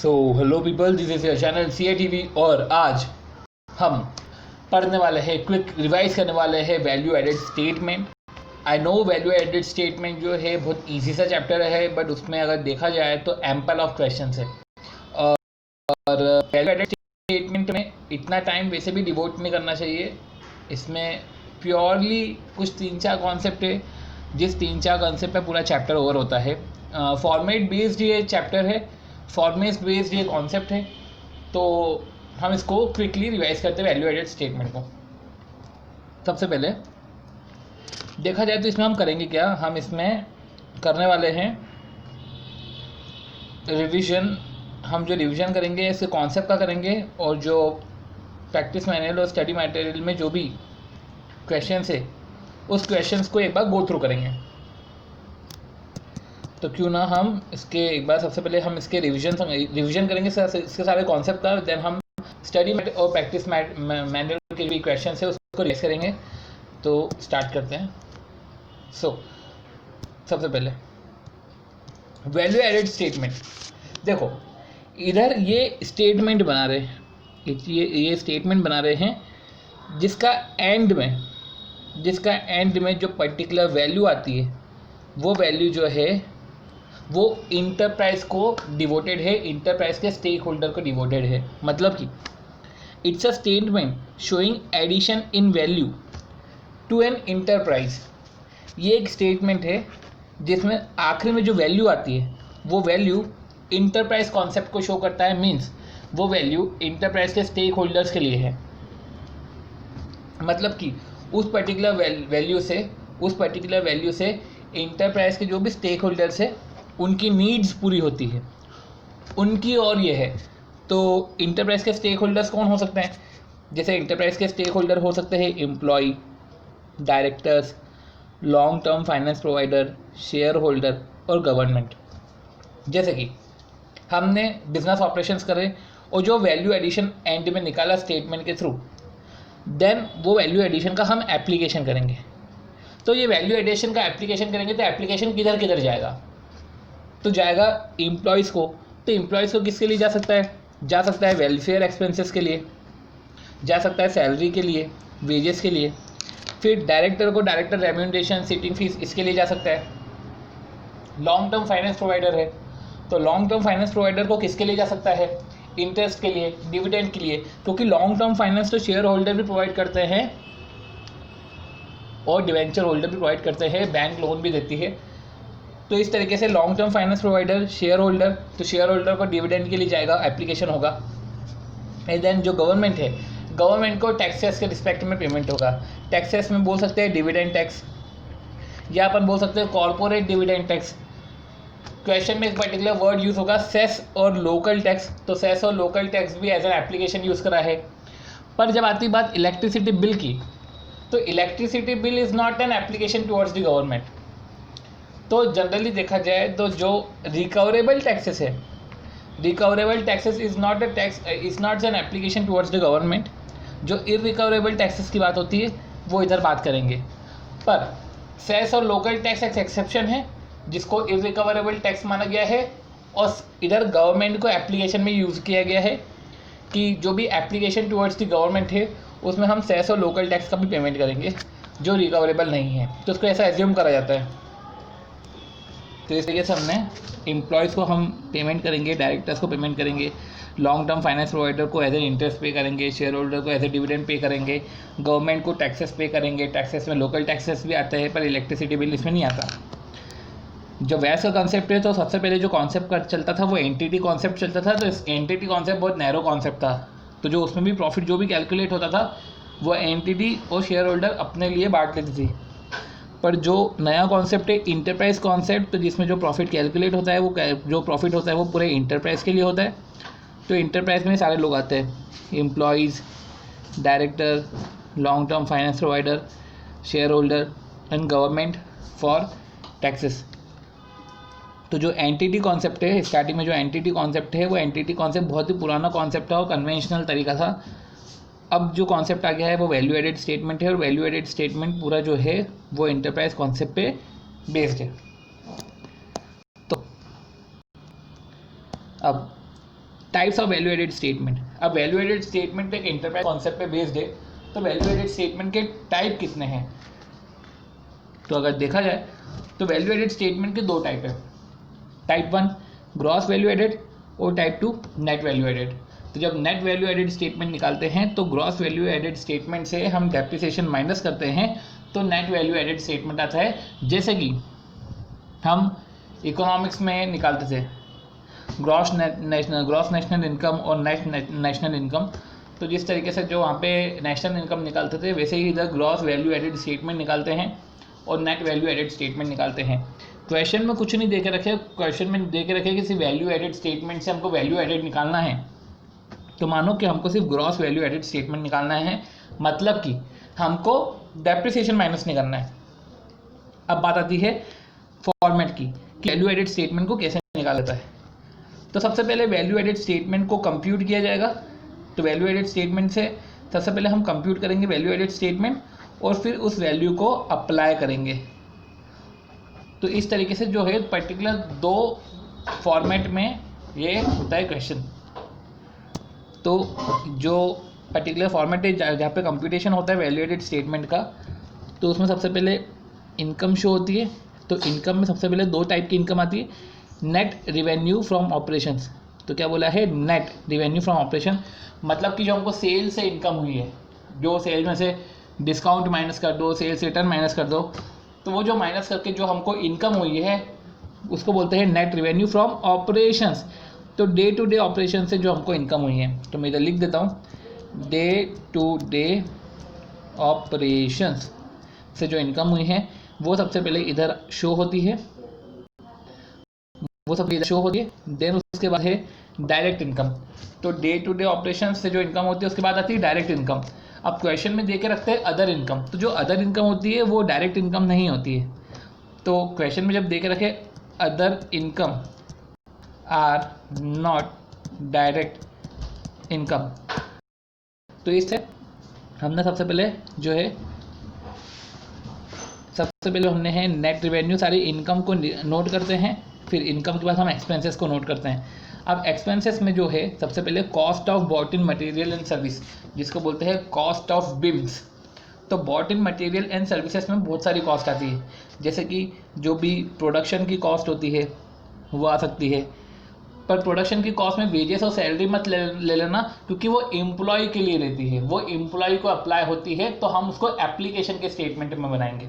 So hello people, this is your channel CATV और आज हम पढ़ने वाले हैं, क्विक रिवाइज करने वाले हैं value added statement. I know value added statement जो है बहुत इजी सा चैप्टर है, बट उसमें अगर देखा जाए तो एम्पल ऑफ क्वेश्चंस है। और वैल्यू एडेड स्टेटमेंट में इतना टाइम वैसे भी डिवोट नहीं करना चाहिए। इसमें प्योरली कुछ 3-4 कॉन्सेप्ट है, जिस 3-4 कॉन्सेप्ट पे पूरा चैप्टर ओवर होता है। फॉर्मेट बेस्ड ये चैप्टर है, फॉर्मेट बेस्ड ये कॉन्सेप्ट है। तो हम इसको क्विकली रिवाइज करते हैं वैल्यू एडेड स्टेटमेंट को। सबसे पहले देखा जाए तो इसमें हम करेंगे क्या, हम इसमें करने वाले हैं रिवीजन। हम जो रिवीजन करेंगे इसके कॉन्सेप्ट का करेंगे, और जो प्रैक्टिस मैनुअल और स्टडी मटेरियल में जो भी क्वेश्चंस है उस क्वेश्चंस को एक बार गो थ्रू करेंगे। तो क्यों ना हम इसके एक बार सबसे पहले हम इसके रिवीजन करेंगे इसके सारे कॉन्सेप्ट का, देन हम स्टडी और प्रैक्टिस मैनुअल के भी क्वेश्चन है उसको रिवाइज करेंगे। तो स्टार्ट करते हैं। सबसे पहले वैल्यू एडेड स्टेटमेंट। देखो इधर ये स्टेटमेंट बना रहे हैं, ये स्टेटमेंट बना रहे हैं जिसका एंड में जो पर्टिकुलर वैल्यू आती है वो वैल्यू जो है वो इंटरप्राइज को डिवोटेड है, इंटरप्राइज के स्टेक होल्डर को डिवोटेड है। मतलब कि it's a statement showing addition in value to an enterprise. ये एक स्टेटमेंट है जिसमें आखिर में जो वैल्यू आती है वो वैल्यू इंटरप्राइज कॉन्सेप्ट को शो करता है। मीन्स वो वैल्यू इंटरप्राइज के स्टेक होल्डर्स के लिए है। मतलब कि उस पर्टिकुलर वैल्यू से इंटरप्राइज के जो भी स्टेक होल्डर्स है उनकी नीड्स पूरी होती है उनकी, और ये है। तो इंटरप्राइज के स्टेक होल्डर्स कौन हो सकते हैं? जैसे इंटरप्राइज के स्टेक होल्डर हो सकते हैं employee, directors, long term finance provider, share holder और गवर्नमेंट। जैसे कि हमने बिजनेस ऑपरेशंस करे और जो वैल्यू एडिशन एंड में निकाला स्टेटमेंट के थ्रू, देन वो वैल्यू एडिशन का हम एप्लीकेशन करेंगे। तो ये वैल्यू एडिशन का एप्लीकेशन करेंगे तो एप्लीकेशन किधर किधर जाएगा? तो जाएगा एम्प्लॉयज़ को। तो एम्प्लॉयज़ को किसके लिए जा सकता है वेलफेयर एक्सपेंसेस के लिए, जा सकता है सैलरी के लिए, वेजेस के लिए। फिर डायरेक्टर को डायरेक्टर रेम्यूनरेशन, सिटिंग फीस, इसके लिए जा सकता है। लॉन्ग टर्म फाइनेंस प्रोवाइडर है तो लॉन्ग टर्म फाइनेंस प्रोवाइडर को किसके लिए जा सकता है? इंटरेस्ट के लिए, डिविडेंड के लिए, क्योंकि लॉन्ग टर्म फाइनेंस तो शेयर होल्डर भी प्रोवाइड करते हैं और डिवेंचर होल्डर भी प्रोवाइड करते हैं, बैंक लोन भी देती है। तो इस तरीके से long term finance provider, share holder, तो शेयर होल्डर को डिविडेंड के लिए जाएगा, एप्लीकेशन होगा। एंड देन जो गवर्नमेंट है, गवर्नमेंट को टैक्सेस के रिस्पेक्ट में पेमेंट होगा। टैक्सेस में बोल सकते हैं डिविडेंड टैक्स, या अपन बोल सकते हैं कॉर्पोरेट डिविडेंड टैक्स। क्वेश्चन में एक पर्टिकुलर वर्ड यूज़ होगा सेस और लोकल टैक्स, तो सेस और लोकल टैक्स भी एज एन एप्लीकेशन यूज़ करा है। पर जब आती बात इलेक्ट्रिसिटी बिल की, तो electricity bill is not an application towards the government. तो जनरली देखा जाए तो जो रिकवरेबल टैक्सेस है, recoverable taxes is not an application towards the government. जो इरिकवरेबल टैक्सेस की बात होती है वो इधर बात करेंगे। पर सेस और लोकल टैक्स एक एक्सेप्शन है जिसको इरिकवरेबल टैक्स माना गया है, और इधर गवर्नमेंट को एप्लीकेशन में यूज़ किया गया है कि जो भी एप्लीकेशन टुवर्ड्स द गवर्नमेंट है उसमें हम सेस और लोकल टैक्स का भी पेमेंट करेंगे जो रिकवरेबल नहीं है। तो उसको ऐसा एज्यूम करा जाता है। तो इस तरीके से हमने एम्प्लॉयज़ को हम पेमेंट करेंगे, डायरेक्टर्स को पेमेंट करेंगे, लॉन्ग टर्म फाइनेंस प्रोवाइडर को एज एन इंटरेस्ट पे करेंगे, शेयर होल्डर को एज ए डिविडेंड पे करेंगे, गवर्नमेंट को टैक्सेस पे करेंगे। टैक्सेस में लोकल टैक्सेस भी आते हैं पर इलेक्ट्रिसिटी बिल इसमें नहीं आता। जो वैस का कॉन्सेप्ट है, तो सबसे पहले जो कॉन्सेप्ट चलता था वो एंटिटी कॉन्सेप्ट चलता था। तो इस एंटिटी कॉन्सेप्ट बहुत नैरो कॉन्सेप्ट था, तो जो उसमें भी प्रॉफिट जो भी कैलकुलेट होता था वो एंटिटी और शेयर होल्डर अपने लिए बांट लेती थी। पर जो नया कॉन्सेप्ट है इंटरप्राइज कॉन्सेप्ट, तो जिसमें जो प्रॉफिट कैलकुलेट होता है वो पूरे इंटरप्राइज के लिए होता है। तो इंटरप्राइज में सारे लोग आते हैं, employees, director, long term finance provider, share holder and government for taxes. तो जो एंटिटी कॉन्सेप्ट है, स्टार्टिंग में जो एंटिटी कॉन्सेप्ट है वो एंटिटी कॉन्सेप्ट बहुत ही पुराना कॉन्सेप्ट था और कन्वेंशनल तरीका था। अब जो कॉन्सेप्ट आ गया है वो वैल्यू एडेड स्टेटमेंट है, और वैल्यू एडेड स्टेटमेंट पूरा जो है वो इंटरप्राइज कॉन्सेप्ट पे बेस्ड है। तो अब types of value added statement. अब वैल्यू एडेड स्टेटमेंट एक इंटरप्राइज कॉन्सेप्ट पे बेस्ड है, तो वैल्यू एडेड स्टेटमेंट के टाइप कितने हैं? तो अगर देखा जाए तो वैल्यू एडेड स्टेटमेंट के दो टाइप है, टाइप 1 ग्रॉस वैल्यू एडेड और टाइप 2 नेट वैल्यू एडेड। तो जब नेट वैल्यू एडेड स्टेटमेंट निकालते हैं तो ग्रॉस वैल्यू एडेड स्टेटमेंट से हम डेप्रिसिएशन माइनस करते हैं तो नेट वैल्यू एडेड स्टेटमेंट आता है। जैसे कि हम इकोनॉमिक्स में निकालते थे ग्रॉस नेशनल इनकम और नेट नेशनल इनकम, तो जिस तरीके से जो वहाँ पे नेशनल इनकम निकालते थे वैसे ही इधर ग्रॉस वैल्यू एडेड स्टेटमेंट निकालते हैं और नेट वैल्यू एडेड स्टेटमेंट निकालते हैं। क्वेश्चन में कुछ नहीं दे के रखे, क्वेश्चन में दे के रखे कि सिर्फ वैल्यू एडेड स्टेटमेंट से हमको वैल्यू एडेड निकालना है, तो मानो कि हमको सिर्फ ग्रॉस वैल्यू एडेड स्टेटमेंट निकालना है, मतलब कि हमको डेप्रिसिएशन माइनस नहीं करना है। अब बात आती है फॉर्मेट की कि वैल्यू एडेड स्टेटमेंट को कैसे निकाला जाता है। तो सबसे पहले वैल्यू एडेड स्टेटमेंट को कंप्यूट किया जाएगा। तो वैल्यू एडेड स्टेटमेंट से सबसे पहले हम कंप्यूट करेंगे वैल्यू एडेड स्टेटमेंट और फिर उस वैल्यू को अप्लाई करेंगे। तो इस तरीके से जो है पर्टिकुलर दो फॉर्मेट में ये होता है क्वेश्चन। तो जो पर्टिकुलर फॉर्मेट है जहाँ पे कंप्यूटेशन होता है वैल्यू एडेड स्टेटमेंट का, तो उसमें सबसे पहले इनकम शो होती है। तो इनकम में सबसे पहले दो टाइप की इनकम आती है, नेट रिवेन्यू फ्रॉम ऑपरेशंस। तो क्या बोला है, नेट रिवेन्यू फ्रॉम ऑपरेशन, मतलब कि जो हमको सेल से इनकम हुई है, जो सेल में से डिस्काउंट माइनस कर दो, सेल्स रिटर्न माइनस कर दो, तो वो जो माइनस करके जो हमको इनकम हुई है उसको बोलते हैं नेट रिवेन्यू फ्रॉम ऑपरेशंस। तो डे टू डे ऑपरेशन से जो हमको इनकम हुई है, तो मैं इधर लिख देता हूँ, डे टू डे ऑपरेशंस से जो इनकम हुई है वो सबसे पहले इधर शो होती है, वो सब इधर शो होती है। देन उसके बाद है डायरेक्ट इनकम। तो डे टू डे ऑपरेशन से जो इनकम होती है उसके बाद आती है डायरेक्ट इनकम। अब क्वेश्चन में दे के रखते हैं अदर इनकम, तो जो अदर इनकम होती है वो डायरेक्ट इनकम नहीं होती है। तो क्वेश्चन में जब दे के रखे other income are not direct income, तो इससे हमने सबसे पहले जो है हमने है नेट रिवेन्यू, सारी इनकम को नोट करते हैं, फिर इनकम के बाद हम एक्सपेंसेस को नोट करते हैं। अब एक्सपेंसेस में जो है सबसे पहले cost of bought in material and service, जिसको बोलते हैं कॉस्ट ऑफ बिम्स। तो bought in material and services में बहुत सारी कॉस्ट आती है, जैसे कि जो भी प्रोडक्शन की कॉस्ट होती है वो आ सकती है, पर प्रोडक्शन की कॉस्ट में वेजेस और सैलरी मत ले लेना, क्योंकि वो एम्प्लॉय के लिए रहती है, वो एम्प्लॉय को अप्लाई होती है, तो हम उसको एप्लीकेशन के स्टेटमेंट में बनाएंगे।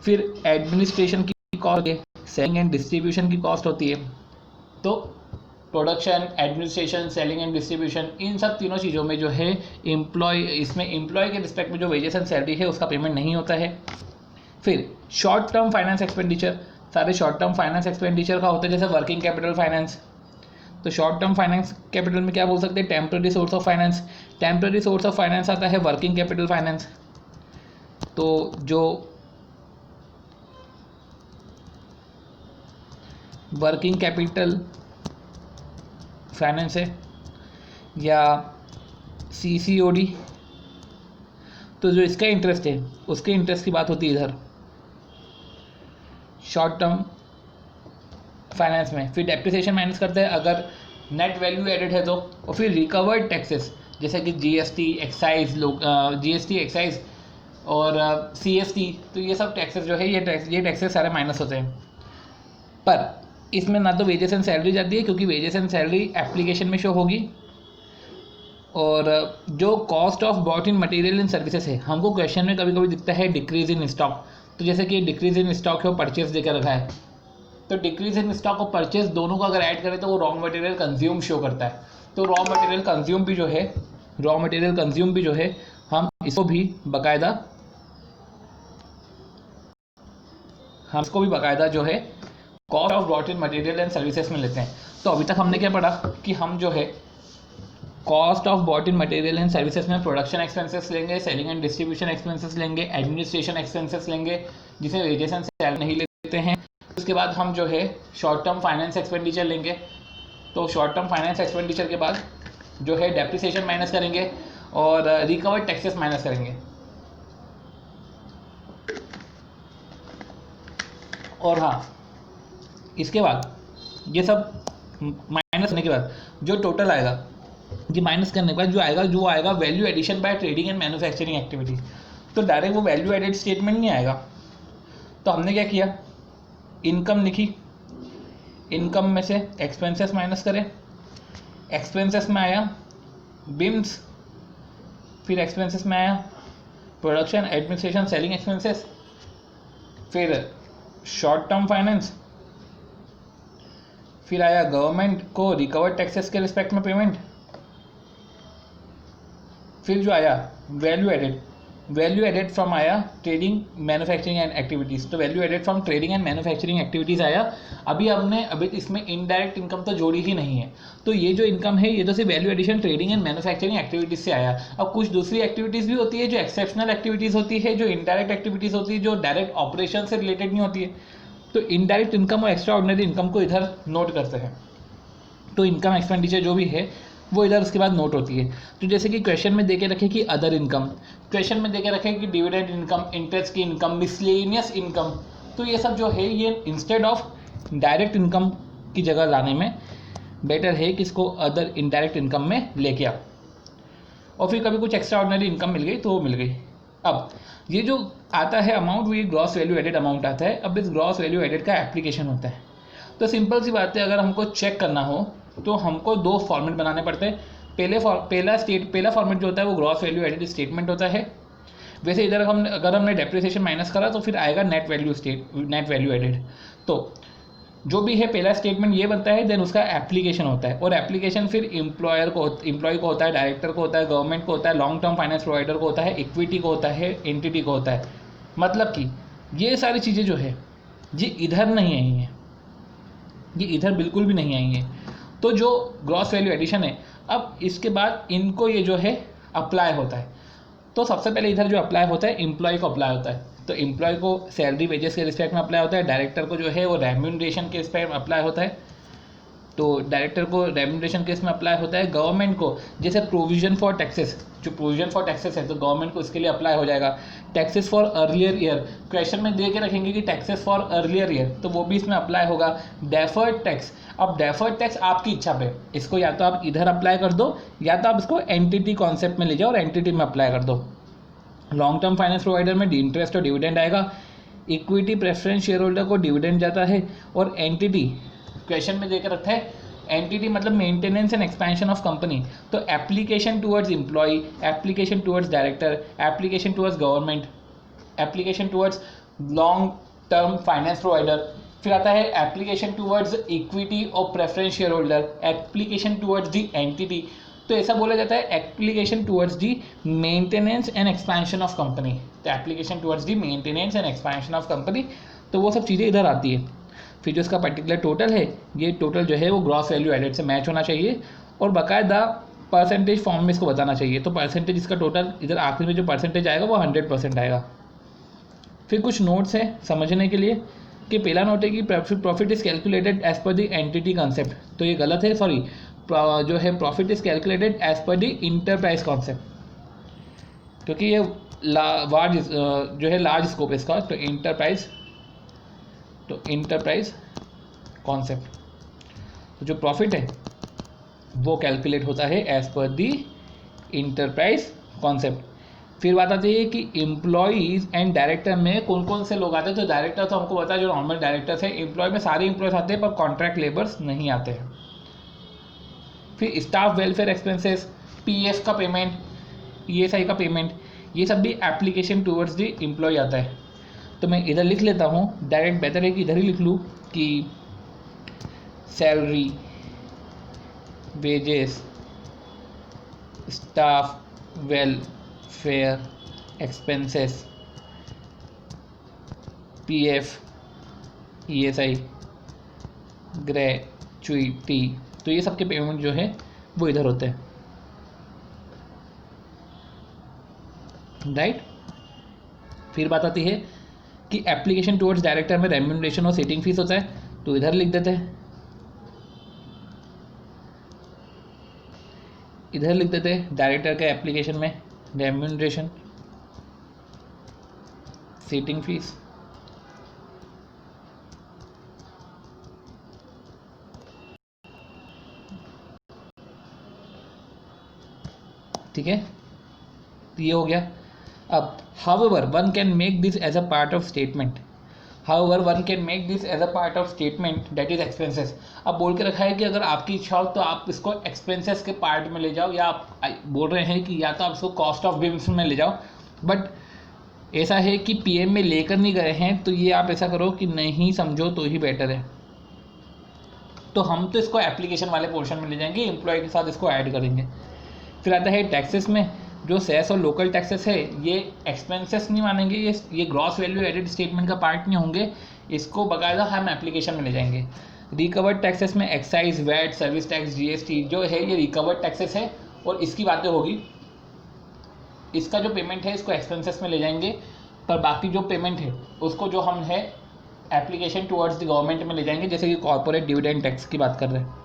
फिर एडमिनिस्ट्रेशन की कॉस्ट है, सेलिंग एंड डिस्ट्रीब्यूशन की कॉस्ट होती है। तो production, administration, selling and distribution, इन सब तीनों चीज़ों में जो है इसमें एम्प्लॉय के रिस्पेक्ट में जो वेजेस एंड सैलरी है उसका पेमेंट नहीं होता है। फिर शॉर्ट टर्म फाइनेंस एक्सपेंडिचर, सारे शॉर्ट टर्म फाइनेंस एक्सपेंडिचर का होता है, जैसे वर्किंग कैपिटल फाइनेंस। तो शॉर्ट टर्म फाइनेंस कैपिटल में क्या बोल सकते हैं, temporary source of finance. Temporary source of finance आता है वर्किंग कैपिटल फाइनेंस। तो जो वर्किंग कैपिटल फाइनेंस है या CCOD, तो जो इसका इंटरेस्ट है उसके इंटरेस्ट की बात होती है इधर शॉर्ट टर्म फाइनेंस में। फिर डेप्रिसिएशन माइनस करते हैं अगर नेट वैल्यू एडेड है तो, और फिर रिकवर्ड टैक्सेस जैसे कि GST एक्साइज और CST, तो ये सब टैक्सेस जो है ये टैक्सेस सारे माइनस होते हैं। पर इसमें ना तो वेजेस एंड सैलरी जाती है, क्योंकि वेजेस एंड सैलरी एप्लीकेशन में शो होगी, और जो cost of bought in material and services है, हमको क्वेश्चन में कभी कभी दिखता है डिक्रीज इन स्टॉक। तो जैसे कि डिक्रीज इन स्टॉक है, वो परचेज देकर रखा है, तो डिक्रीज इन स्टॉक और परचेज दोनों को अगर ऐड करें तो वो रॉ मटेरियल कंज्यूम शो करता है। तो रॉ मटेरियल कंज्यूम भी जो है हम इसको भी बाकायदा जो है cost of brought in material and services में लेते हैं। तो अभी तक हमने क्या पढ़ा कि हम जो है cost of bought in material and services में प्रोडक्शन एक्सपेंसेस लेंगे, सेलिंग एंड डिस्ट्रीब्यूशन एक्सपेंसेस लेंगे, एडमिनिस्ट्रेशन एक्सपेंसेस लेंगे, जिसमें वेजेस एंड सैलरी नहीं लेते हैं। उसके बाद हम जो है शॉर्ट टर्म फाइनेंस एक्सपेंडिचर लेंगे। तो शॉर्ट टर्म फाइनेंस एक्सपेंडिचर के बाद जो है डेप्रिसिएशन माइनस करेंगे और रिकवर्ड टैक्सेस माइनस करेंगे। और हाँ, इसके बाद ये सब माइनस करने के बाद जो टोटल आएगा, ये माइनस करने के बाद जो आएगा value addition by trading and manufacturing activity. तो डायरेक्ट वो वैल्यू एडेड स्टेटमेंट नहीं आएगा। तो हमने क्या किया, इनकम लिखी, इनकम में से एक्सपेंसेस माइनस करें, एक्सपेंसेस में आया बिम्स, फिर एक्सपेंसेस में आया प्रोडक्शन एडमिनिस्ट्रेशन सेलिंग एक्सपेंसेस, फिर शॉर्ट टर्म फाइनेंस, फिर आया गवर्नमेंट को रिकवर्ड टैक्सेस के रिस्पेक्ट में पेमेंट, फिर जो आया वैल्यू एडेड फ्रॉम आया ट्रेडिंग मैन्युफैक्चरिंग एंड एक्टिविटीज़। तो value added from trading and manufacturing activities आया। अभी इसमें इनडायरेक्ट इनकम तो जोड़ी ही नहीं है, तो ये जो इनकम है ये तो सिर्फ value addition trading and manufacturing activities से आया। अब कुछ दूसरी एक्टिविटीज़ भी होती है जो एक्सेप्शनल एक्टिविटीज़ होती है, जो इनडायरेक्ट एक्टिविटीज़ होती है, जो डायरेक्ट ऑपरेशन से रिलेटेड नहीं होती है। तो इनडायरेक्ट इनकम और एक्स्ट्रा ऑर्डिनरी इनकम को इधर नोट करते हैं। तो इनकम एक्सपेंडिचर जो भी है वो इधर उसके बाद नोट होती है। तो जैसे कि क्वेश्चन में देके रखे कि अदर इनकम, क्वेश्चन में देके रखे कि डिविडेंड इनकम, इंटरेस्ट की इनकम, मिसलेनियस इनकम, तो ये सब जो है ये इंस्टेड ऑफ डायरेक्ट इनकम की जगह लाने में बेटर है कि इसको अदर इनडायरेक्ट इनकम में लेके आओ। और फिर कभी कुछ एक्स्ट्रा ऑर्डिनरी इनकम मिल गई तो वो मिल गई। अब ये जो आता है अमाउंट, वो ये ग्रॉस वैल्यू एडेड अमाउंट आता है। अब इस ग्रॉस वैल्यू एडेड का एप्लीकेशन होता है। तो सिंपल सी बात है, अगर हमको चेक करना हो तो हमको दो फॉर्मेट बनाने पड़ते हैं। पहला फॉर्मेट जो होता है वो ग्रॉस वैल्यू एडेड स्टेटमेंट होता है। वैसे इधर अगर हमने डेप्रिसिएशन माइनस करा तो फिर आएगा नेट वैल्यू एडेड। तो जो भी है पहला स्टेटमेंट ये बनता है, देन उसका एप्लीकेशन होता है। और एप्लीकेशन फिर एम्प्लॉय को होता है, डायरेक्टर को होता है, गवर्नमेंट को होता है, लॉन्ग टर्म फाइनेंस प्रोवाइडर को होता है, इक्विटी को होता है, एंटिटी को होता है। मतलब कि ये सारी चीज़ें जो है ये इधर नहीं आई हैं, ये इधर बिल्कुल भी नहीं आई हैं। तो जो ग्रॉस वैल्यू एडिशन है, अब इसके बाद इनको ये जो है अप्लाई होता है। तो सबसे पहले इधर जो अप्लाई होता है एम्प्लॉय को अप्लाई होता है। तो एम्प्लॉय को सैलरी वेजेस के रिस्पेक्ट में अप्लाई होता है, डायरेक्टर को जो है वो रेम्यूनरेशन के रिस्पेक्ट में अप्लाई होता है। तो डायरेक्टर को रेम्यूनरेशन केस में अप्लाई होता है। गवर्नमेंट को जैसे प्रोविजन फॉर टैक्सेस, जो प्रोविजन फॉर टैक्सेस है तो गवर्नमेंट को इसके लिए अप्लाई हो जाएगा। Taxes for earlier year, question में दे के रखेंगे कि टैक्सेस फॉर अर्लियर ईयर, तो वो भी इसमें अप्लाई होगा। डेफर्ड टैक्स, अब डेफर्ड टैक्स आपकी इच्छा पे, इसको या तो आप इधर अप्लाई कर दो या तो आप इसको एंटिटी कॉन्सेप्ट में ले जाओ और एंटिटी में अप्लाई कर दो। लॉन्ग टर्म फाइनेंस प्रोवाइडर में इंटरेस्ट और डिविडेंड आएगा, इक्विटी प्रेफरेंस शेयर होल्डर को डिविडेंड जाता है, और एंटिटी क्वेश्चन में देकर रखा है एंटिटी मतलब maintenance and expansion of company. तो application towards employ, application towards director, application towards government, application towards long term finance provider, फिर आता है एप्लीकेशन टुवर्ड्स इक्विटी और preference share holder, application towards the entity. तो ऐसा बोला जाता है application towards the maintenance and expansion of company. तो application towards the maintenance and expansion of company, तो वो सब चीज़ें इधर आती है। फिर जो इसका पर्टिकुलर टोटल है, ये टोटल जो है वो ग्रॉस वैल्यू एडेड से मैच होना चाहिए और बाकायदा परसेंटेज फॉर्म में इसको बताना चाहिए। तो परसेंटेज इसका टोटल इधर आखिर में जो परसेंटेज आएगा वो 100% आएगा। फिर कुछ नोट्स हैं समझने के लिए कि पहला नोट है कि profit is calculated as per the entity concept. तो ये गलत है, सॉरी, जो है profit is calculated as per the enterprise concept, क्योंकि ये जो है लार्ज स्कोप इसका। तो इंटरप्राइज कॉन्सेप्ट, तो जो प्रॉफिट है वो कैलकुलेट होता है as per the enterprise concept. फिर बात आती है कि एम्प्लॉयज़ एंड डायरेक्टर में कौन कौन से लोग आते हैं। तो डायरेक्टर तो हमको पता है जो नॉर्मल डायरेक्टर्स है, एम्प्लॉय में सारे एम्प्लॉयज़ आते हैं पर कॉन्ट्रैक्ट लेबर्स नहीं आते हैं। फिर स्टाफ वेलफेयर एक्सपेंसेस, पीएफ का पेमेंट, ईएसआई का पेमेंट, ये सब भी एप्लीकेशन टूवर्ड्स द एम्प्लॉय आता है। तो मैं इधर लिख लेता हूँ, डायरेक्ट बेटर है कि इधर ही लिख लूँ कि salary, wages, staff welfare expenses, PF, ESI, gratuity, तो ये सब के पेमेंट जो है वो इधर होते हैं, राइट। फिर बात आती है कि एप्लीकेशन टुवर्ड्स डायरेक्टर में रेम्यूनरेशन और सीटिंग फीस होता है, तो इधर लिख देते हैं, इधर लिख देते हैं डायरेक्टर के एप्लीकेशन में रेम्यूनरेशन, सीटिंग फीस, ठीक है, तो ये हो गया। अब however one can make this as a part of statement, however one can make this as a part of statement that is expenses. अब बोल के रखा है कि अगर आपकी इच्छा हो तो आप इसको एक्सपेंसेस के पार्ट में ले जाओ, या आप बोल रहे हैं कि या तो आप इसको कॉस्ट ऑफ बिल्स में ले जाओ, बट ऐसा है कि पीएम में लेकर नहीं गए हैं, तो ये आप ऐसा करो कि नहीं समझो तो ही बेटर है। तो हम तो इसको एप्लीकेशन वाले पोर्शन में ले जाएंगे, एम्प्लॉय के साथ इसको ऐड करेंगे। फिर आता है टैक्सेस में, जो सेस और लोकल टैक्सेस है ये एक्सपेंसेस नहीं मानेंगे, ये ग्रॉस वैल्यू एडेड स्टेटमेंट का पार्ट नहीं होंगे, इसको बाकायदा हम एप्लीकेशन में ले जाएंगे। रिकवर्ड टैक्सेस में excise, VAT, service tax, GST जो है ये रिकवर्ड टैक्सेस है और इसकी बातें होगी। इसका जो पेमेंट है इसको एक्सपेंसेस में ले जाएंगे, पर बाकी जो पेमेंट है उसको जो हम है एप्लीकेशन टुवर्ड्स द गवर्नमेंट में ले जाएंगे, जैसे कि कॉर्पोरेट डिविडेंड टैक्स की बात कर रहे हैं।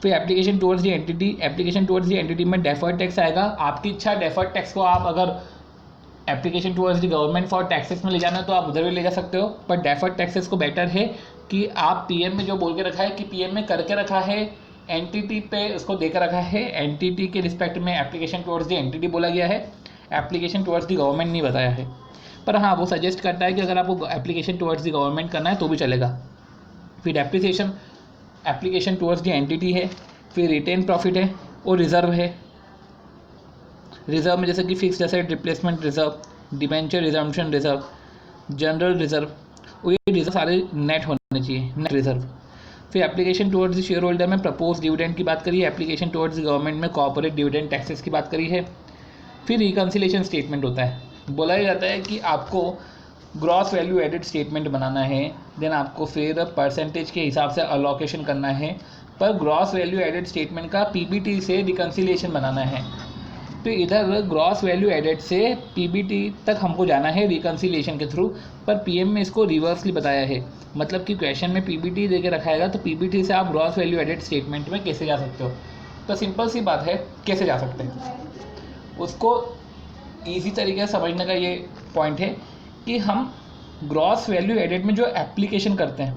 फिर application towards the entity, application towards the entity में डेफर्ड टैक्स आएगा। आपकी इच्छा डेफर्ड टैक्स को आप अगर application towards the government for taxes में ले जाना है तो आप उधर भी ले जा सकते हो, पर डेफर्ड टैक्सेस को बेटर है कि आप पीएम में जो बोल के रखा है कि पीएम में करके रखा है एंटिटी पे उसको देकर रखा है, एंटिटी के रिस्पेक्ट में एप्लीकेशन टुवर्ड्स द एंटिटी बोला गया है, एप्लीकेशन टुवर्ड्स द गवर्नमेंट नहीं बताया है। पर हाँ वो सजेस्ट करता है कि अगर आपको एप्लीकेशन टुवर्ड्स द गवर्नमेंट करना है तो भी चलेगा। फिर depreciation application towards the entity है। फिर रिटेन प्रॉफिट है और रिजर्व है। रिजर्व में जैसे कि fixed asset replacement reserve, debenture resumption reserve, general reserve, और ये रिजर्व सारे नेट होने चाहिए, नेट रिजर्व। फिर application towards the share holder में प्रपोज डिविडेंड की बात करी है, एप्लीकेशन टुवर्ड्स द गवर्नमेंट में कॉर्पोरेट डिविडेंड टैक्सेस की बात करी है। फिर रिकन्सिलेशन स्टेटमेंट होता है, बोला ही जाता है कि आपको ग्रॉस वैल्यू एडेड स्टेटमेंट बनाना है, देन आपको फिर परसेंटेज के हिसाब से अलोकेशन करना है, पर ग्रॉस वैल्यू एडेड स्टेटमेंट का पीबीटी से रिकन्सिलेशन बनाना है। तो इधर ग्रॉस वैल्यू एडेड से पीबीटी तक हमको जाना है रिकन्सिलेशन के थ्रू, पर पीएम में इसको रिवर्सली बताया है, मतलब कि क्वेश्चन में पीबीटी दे के रखाएगा तो पीबीटी से आप ग्रॉस वैल्यू एडेड स्टेटमेंट में कैसे जा सकते हो। तो सिंपल सी बात है कैसे जा सकते हैं, उसको ईजी तरीके से समझने का ये पॉइंट है कि हम ग्रॉस वैल्यू एडेड में जो एप्लीकेशन करते हैं,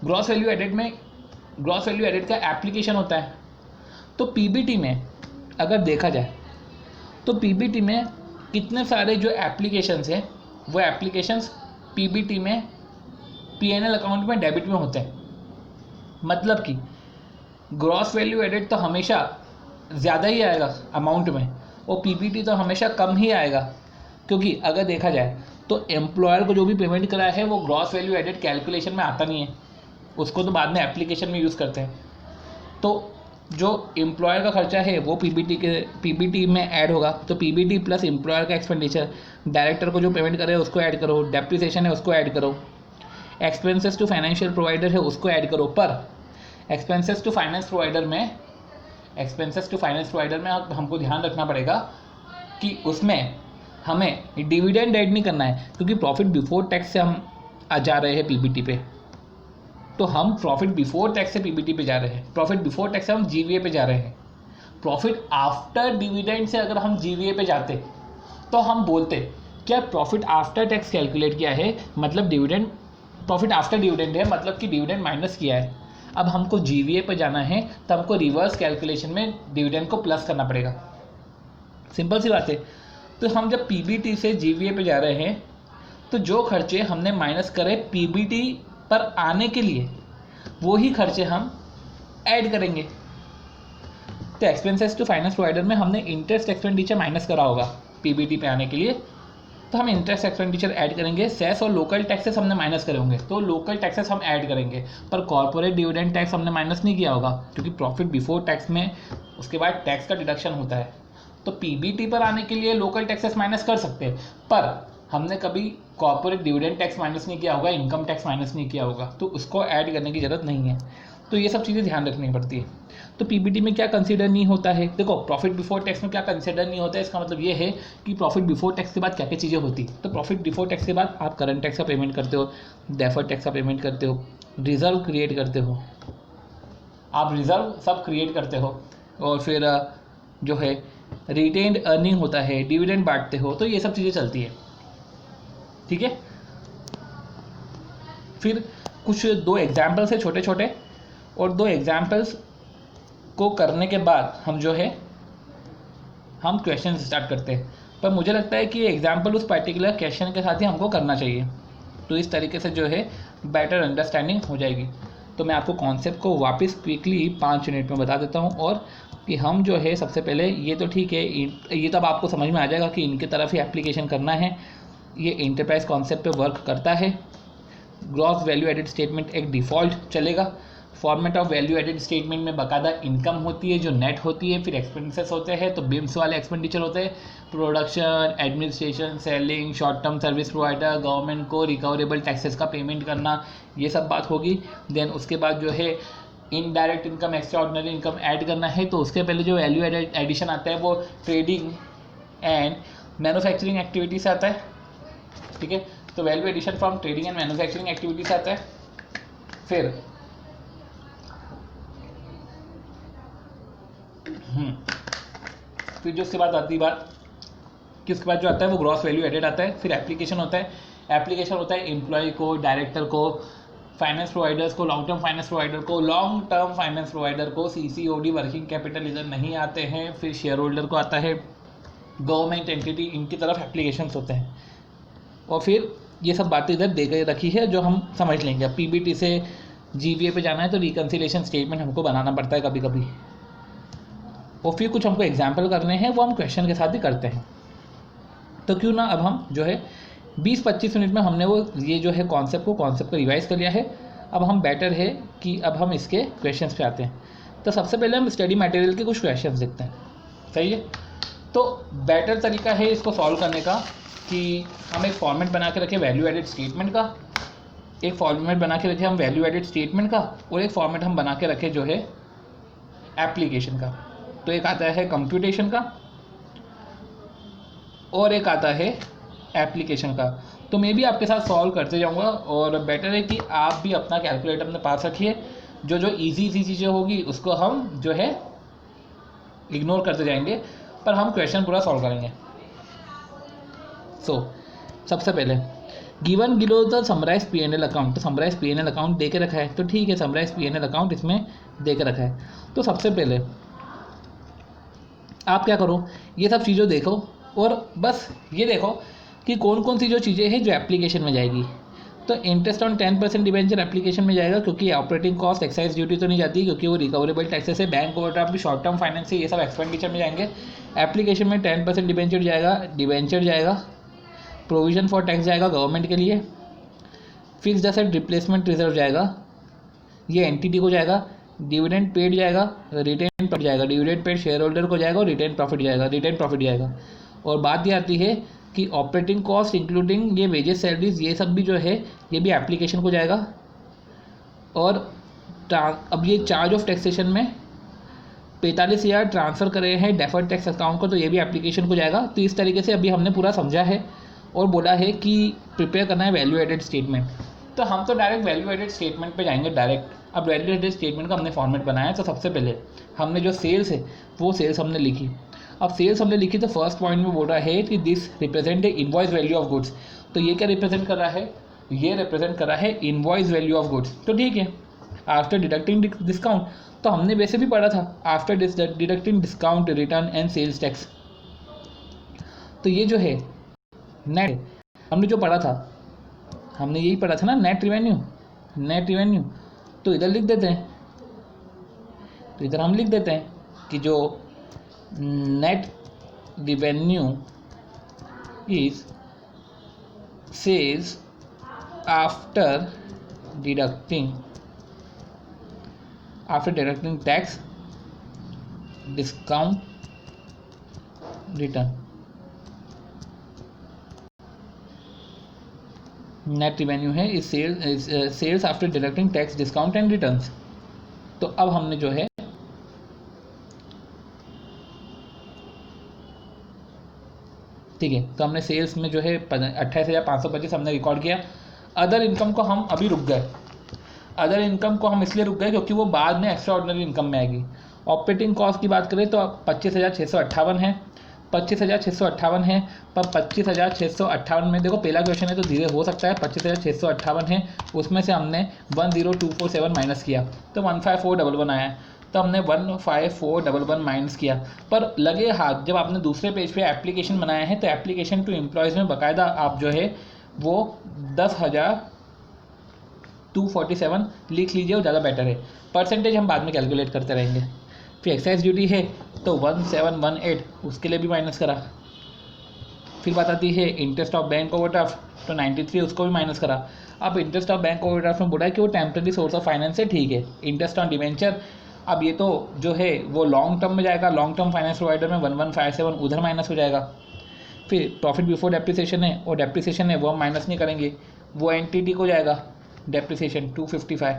ग्रॉस वैल्यू एडेड का एप्लीकेशन होता है। तो पीबीटी में अगर देखा जाए तो पीबीटी में कितने सारे जो एप्लीकेशंस हैं वो एप्लीकेशंस पीबीटी में पीएनएल अकाउंट में डेबिट में होते हैं। मतलब कि ग्रॉस वैल्यू एडेड तो हमेशा ज़्यादा ही आएगा अमाउंट में और पीबीटी तो हमेशा कम ही आएगा, क्योंकि अगर देखा जाए तो एम्प्लॉयर को जो भी पेमेंट करा है वो ग्रॉस वैल्यू एडेड कैलकुलेशन में आता नहीं है, उसको तो बाद में एप्लीकेशन में यूज़ करते हैं। तो जो एम्प्लॉयर का खर्चा है वो पीबीटी में ऐड होगा, तो पीबीटी प्लस एम्प्लॉयर का एक्सपेंडिचर, डायरेक्टर को जो पेमेंट करे उसको ऐड करो, डेप्रिसिएशन है उसको ऐड करो, एक्सपेंसेस टू फाइनेंशियल प्रोवाइडर है उसको ऐड करो। पर एक्सपेंसेस टू फाइनेंस प्रोवाइडर में हमको ध्यान रखना पड़ेगा कि उसमें हमें डिविडेंड ऐड नहीं करना है, क्योंकि प्रॉफिट बिफोर टैक्स से हम जा रहे हैं पीबीटी पे, तो हम प्रॉफिट बिफोर टैक्स से पीबीटी पे जा रहे हैं, प्रॉफिट बिफोर टैक्स से हम जीवीए पे जा रहे हैं। प्रॉफिट आफ्टर डिविडेंड से अगर हम जीवीए पे जाते तो हम बोलते क्या प्रॉफिट आफ्टर टैक्स कैलकुलेट किया है, मतलब डिविडेंड प्रॉफिट आफ्टर डिविडेंड है, मतलब कि डिविडेंड माइनस किया है। अब हमको जीवीए पे जाना है तो हमको रिवर्स कैलकुलेशन में डिविडेंड को प्लस करना पड़ेगा, सिंपल सी बात है। तो हम जब पीबीटी से जीवीए पे जा रहे हैं तो जो खर्चे हमने माइनस करे पीबीटी पर आने के लिए वो ही खर्चे हम ऐड करेंगे। तो एक्सपेंसेस टू फाइनेंस प्रोवाइडर में हमने इंटरेस्ट एक्सपेंडिचर माइनस करा होगा पीबीटी पे आने के लिए, तो हम इंटरेस्ट एक्सपेंडिचर ऐड करेंगे। सेस और लोकल टैक्सेस हमने माइनस करे होंगे तो लोकल टैक्सेस हम ऐड करेंगे, पर कॉर्पोरेट डिविडेंड टैक्स हमने माइनस नहीं किया होगा, क्योंकि प्रॉफिट बिफोर टैक्स में उसके बाद टैक्स का डिडक्शन होता है। तो पीबीटी पर आने के लिए लोकल टैक्सेस माइनस कर सकते हैं, पर हमने कभी कॉर्पोरेट डिविडेंड टैक्स माइनस नहीं किया होगा, इनकम टैक्स माइनस नहीं किया होगा, तो उसको ऐड करने की ज़रूरत नहीं है। तो ये सब चीज़ें ध्यान रखनी पड़ती है। तो पीबीटी में क्या कंसीडर नहीं होता है, देखो प्रॉफिट बिफोर टैक्स में क्या कंसीडर नहीं होता है, इसका मतलब ये है कि प्रॉफिट बिफोर टैक्स के बाद क्या क्या चीज़ें होती। तो प्रॉफिट बिफोर टैक्स के बाद आप करंट टैक्स का पेमेंट करते हो, डेफर्ड टैक्स का पेमेंट करते हो, रिजर्व क्रिएट करते हो, आप रिजर्व सब क्रिएट करते हो, और फिर जो है रिटेन्ड अर्निंग होता है, डिविडेंड बांटते हो, तो ये सब चीज़ें चलती है, ठीक है। फिर कुछ 2 एग्जाम्पल्स है छोटे छोटे, और 2 एग्जाम्पल्स को करने के बाद हम जो है हम क्वेश्चन स्टार्ट करते हैं। पर मुझे लगता है कि ये एग्जाम्पल उस पर्टिकुलर क्वेश्चन के साथ ही हमको करना चाहिए, तो इस तरीके से जो है बेटर अंडरस्टैंडिंग हो जाएगी। तो मैं आपको कॉन्सेप्ट को वापस क्विकली 5 मिनट में बता देता हूँ, और कि हम जो है सबसे पहले ये तो ठीक है, ये तब आपको समझ में आ जाएगा कि इनकी तरफ ही एप्लीकेशन करना है। ये इंटरप्राइज कॉन्सेप्ट पे वर्क करता है। ग्रॉस वैल्यू एडेड स्टेटमेंट एक डिफ़ॉल्ट चलेगा। Format of value added statement में बाकायदा इनकम होती है जो नेट होती है, फिर एक्सपेंसेस होते हैं तो बिम्स वाले एक्सपेंडिचर होते हैं, production, administration, selling, short term service provider, government को रिकवरेबल टैक्सेस का पेमेंट करना, ये सब बात होगी। देन उसके बाद जो है indirect income, extra ordinary income add करना है, तो उसके पहले जो वैल्यू एडिशन आता है वो ट्रेडिंग एंड मैन्युफैक्चरिंग एक्टिविटी से आता है। ठीक है, तो value addition from trading and manufacturing activity से आता है। फिर जो उसके बाद आती बात कि उसके बाद जो आता है वो ग्रॉस वैल्यू एडेड आता है। फिर एप्लीकेशन होता है। एप्लीकेशन होता है एम्प्लॉय को, डायरेक्टर को, फाइनेंस प्रोवाइडर्स को, लॉन्ग टर्म फाइनेंस प्रोवाइडर को, लॉन्ग टर्म फाइनेंस प्रोवाइडर को CCOD वर्किंग कैपिटल इधर नहीं आते हैं। फिर शेयर होल्डर को आता है, गवर्नमेंट एंटिटी, इनकी तरफ एप्लीकेशंस होते हैं। और फिर ये सब बातें इधर दे के रखी है जो हम समझ लेंगे। अब PBT से GVA पे जाना है तो रिकन्सिलेशन स्टेटमेंट हमको बनाना पड़ता है कभी कभी, और फिर कुछ हमको एग्जाम्पल करने हैं वो हम क्वेश्चन के साथ ही करते हैं। तो क्यों ना अब हम जो है 20-25 मिनट में हमने वो ये जो है कॉन्सेप्ट को रिवाइज कर लिया है। अब हम बेटर है कि अब हम इसके क्वेश्चंस पे आते हैं। तो सबसे पहले हम स्टडी मटेरियल के कुछ क्वेश्चंस देखते हैं, सही है। तो बेटर तरीका है इसको सॉल्व करने का कि हम एक फॉर्मेट बना के रखें वैल्यू एडेड स्टेटमेंट का, एक फॉर्मेट बना के रखें हम वैल्यू एडेड स्टेटमेंट का, और एक फॉर्मेट हम बना के रखें जो है एप्लीकेशन का। तो एक आता है कंप्यूटेशन का और एक आता है एप्लीकेशन का। तो मैं भी आपके साथ सॉल्व करते जाऊंगा, और बेटर है कि आप भी अपना कैलकुलेटर अपने पास रखिए। जो जो इजी चीज़ें होगी उसको हम जो है इग्नोर करते जाएंगे, पर हम क्वेश्चन पूरा सॉल्व करेंगे। सबसे पहले given below the summarise P&L account. तो समराइज P&L अकाउंट दे के रखा है, तो ठीक है, समराइज P&L अकाउंट इसमें दे के रखा है। तो सबसे पहले आप क्या करो, ये सब चीज़ों देखो और बस ये देखो कि कौन कौन सी जो चीज़ें हैं जो एप्लीकेशन में जाएगी। तो इंटरेस्ट ऑन 10% डिबेंचर एप्लीकेशन में जाएगा, क्योंकि ऑपरेटिंग कॉस्ट, एक्साइज ड्यूटी तो नहीं जाती क्योंकि वो रिकवरेबल टैक्सेस है। बैंक ओवरड्राफ्ट भी शॉर्ट टर्म फाइनेंस है, ये सब एक्सपेंडिचर में जाएंगे। एप्लीकेशन में 10% डिबेंचर जाएगा। प्रोविजन फॉर टैक्स जाएगा गवर्नमेंट के लिए। फिक्स्ड एसेट रिप्लेसमेंट रिजर्व जाएगा, ये एंटिटी को जाएगा। डिविडेंड पेड जाएगा, रिटेन प्रॉफिट जाएगा। डिविडेंड पेड शेयर होल्डर को जाएगा और रिटेन प्रॉफिट जाएगा। और बात ये आती है कि ऑपरेटिंग कॉस्ट इंक्लूडिंग ये वेजेस, सैलरीज, ये सब भी जो है ये भी एप्लीकेशन को जाएगा। और अब ये चार्ज ऑफ टैक्सेशन में 45,000 ट्रांसफ़र करे हैं डेफर्ड टैक्स अकाउंट को, तो ये भी एप्लीकेशन को जाएगा। तो इस तरीके से अभी हमने पूरा समझा है और बोला है कि प्रिपेयर करना है वैल्यू एडेड स्टेटमेंट। तो हम तो डायरेक्ट वैल्यू एडेड स्टेटमेंट पे जाएंगे डायरेक्ट। अब वैल्यू एडेड स्टेटमेंट का हमने फॉर्मेट बनाया, तो सबसे पहले हमने जो सेल्स है वो सेल्स हमने लिखी। अब सेल्स हमने लिखी तो फर्स्ट पॉइंट में बोल रहा है कि this represent a invoice value of goods. तो ये क्या रिप्रेजेंट कर रहा है, ये रिप्रेजेंट कर रहा है इनवॉइस वैल्यू ऑफ गुड्स। तो ठीक है, आफ्टर डिडक्टिंग डिस्काउंट, तो हमने वैसे भी पढ़ा था after deducting discount return and sales tax. तो ये जो है नेट, हमने जो पढ़ा था, हमने यही पढ़ा था ना, नेट रिवेन्यू। तो इधर लिख देते हैं, तो इधर हम लिख देते हैं कि जो net revenue is sales after deducting tax discount return. Net revenue है इस sales after deducting tax discount and returns. तो अब हमने जो है ठीक है, तो हमने सेल्स में जो है 28,525 हमने रिकॉर्ड किया। अदर इनकम को हम अभी रुक गए, अदर इनकम को हम इसलिए रुक गए क्योंकि वो बाद में एक्स्ट्रा ऑर्डिनरी इनकम में आएगी। ऑपरेटिंग कॉस्ट की बात करें तो 25,658 है, 25,658 है। पर 25,658 में देखो पहला क्वेश्चन है तो धीरे हो सकता है। 25,658 है, उसमें से हमने 10247 माइनस किया तो 15411 आया। तो हमने 15411 माइनस किया, पर लगे हाथ जब आपने दूसरे पेज पे एप्लीकेशन बनाया है तो एप्लीकेशन टू एम्प्लॉयज़ में बाकायदा आप जो है वो 10,247 लिख लीजिए, वो ज़्यादा बेटर है। परसेंटेज हम बाद में कैलकुलेट करते रहेंगे। फिर एक्साइज ड्यूटी है तो 1718 उसके लिए भी माइनस करा। फिर बात आती है इंटरेस्ट ऑफ बैंक ओवरड्राफ्ट तो 93 उसको भी माइनस करा। अब इंटरेस्ट ऑफ बैंक ओवरड्राफ्ट में बोला है कि वो टेम्परेरी सोर्स ऑफ फाइनेंस है, ठीक है। इंटरेस्ट ऑन डिवेंचर, अब ये तो जो है वो लॉन्ग टर्म में जाएगा, लॉन्ग टर्म फाइनेंस प्रोवाइडर में 1157 उधर माइनस हो जाएगा। फिर प्रॉफिट बिफोर डेप्रिसिएशन है और डेप्रिसिएशन है वो हम माइनस नहीं करेंगे, वो एनटीटी को जाएगा डेप्रिसिएशन 255।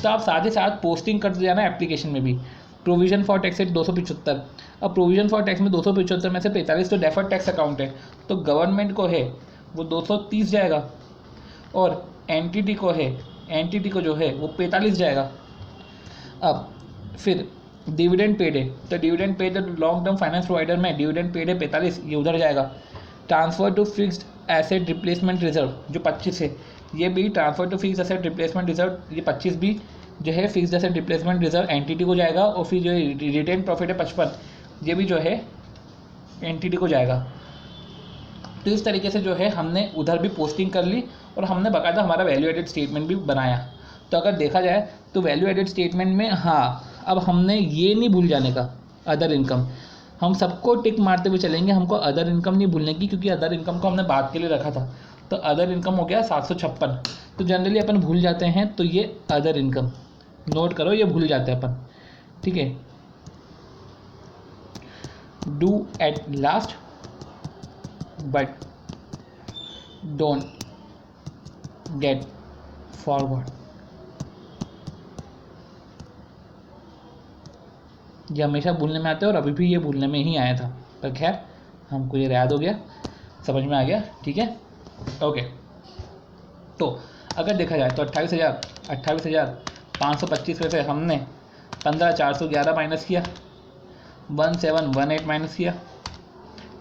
तो आप साथ ही साथ पोस्टिंग करते जाना एप्लीकेशन में भी। प्रोविजन फॉर टैक्स है 275। अब प्रोविजन फॉर टैक्स में 275 में से 45 तो डेफर्ड टैक्स अकाउंट है, तो गवर्नमेंट को है वो 230 जाएगा, और एनटीटी को है, एनटीटी को जो है वो 45 जाएगा। अब फिर डिविडेंड पेड है तो dividend paid long term finance provider में डिविडेंड पेड है 45, ये उधर जाएगा। Transfer to fixed asset replacement reserve जो 25 है, ये भी transfer to fixed asset replacement reserve ये 25 भी जो है fixed asset replacement reserve entity को जाएगा। और फिर जो रिटेन प्रॉफिट है 55, ये भी जो है एनटीटी को जाएगा। तो इस तरीके से जो है हमने उधर भी पोस्टिंग कर ली और हमने बाकायदा हमारा वैल्यू एडेड स्टेटमेंट भी बनाया। तो अगर देखा जाए तो वैल्यू एडेड स्टेटमेंट में हाँ, अब हमने ये नहीं भूल जाने का अदर इनकम, हम सबको टिक मारते हुए चलेंगे, हमको अदर इनकम नहीं भूलने की, क्योंकि अदर इनकम को हमने बात के लिए रखा था। तो अदर इनकम हो गया 756, तो जनरली अपन भूल जाते हैं, तो ये अदर इनकम नोट करो, ये भूल जाते हैं अपन, ठीक है। Do at last but don't gate forward, ये हमेशा भूलने में आते हैं और अभी भी ये भूलने में ही आया था, पर खैर हमको ये याद हो गया, समझ में आ गया, ठीक है, ओके। तो अगर देखा जाए तो 28,525 में से हमने 15,411 माइनस किया, 1718 माइनस किया,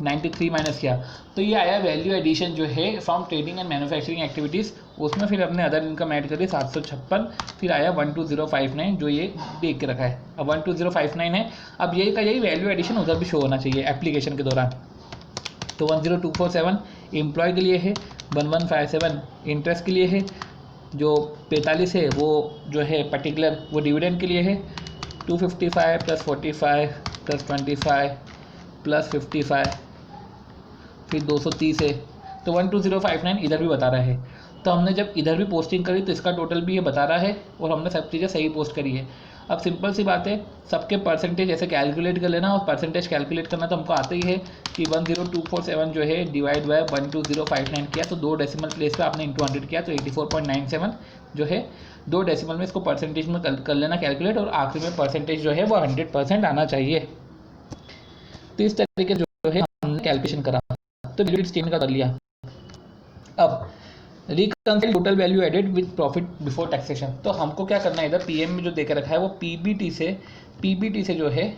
93 माइनस किया, तो ये आया वैल्यू एडिशन जो है from trading and manufacturing activities. उसमें फिर हमने अदर इनकम ऐड करी 756, फिर आया 12059 जो ये देख के रखा है। अब 12059 है, अब यही का यही वैल्यू एडिशन उधर भी शो होना चाहिए एप्लीकेशन के दौरान। तो 10247 एम्प्लॉय के लिए है, 1157 इंटरेस्ट के लिए है, जो 45 है वो जो है पर्टिकुलर वो डिविडेंड के लिए है, 255 + 45 + 25 + 55 फिर 230 है, तो 12059 इधर भी बता रहा है। तो हमने जब इधर भी पोस्टिंग करी तो इसका टोटल भी ये बता रहा है और हमने सब चीज़ें सही पोस्ट करी है। अब सिंपल सी बात है, सबके परसेंटेज ऐसे कैलकुलेट कर लेना, और परसेंटेज कैलकुलेट करना तो हमको आता ही है कि 10247 जो है डिवाइड बाय 12059 किया, तो 2 डेसिमल प्लेस पे आपने इंटू 100 किया, तो 84.97 जो है 2 डेसिमल में इसको परसेंटेज में कर लेना कैलकुलेट, और आखिरी में परसेंटेज जो है वो 100% आना चाहिए। तो इस तरीके जो है हमने कैलकुलेशन करा, तो वैल्यू स्टेटमेंट का कर लिया। अब reconcile total value added with profit before taxation, तो हमको क्या करना है, इधर पीएम में जो देकर रखा है वो पीबीटी से जो है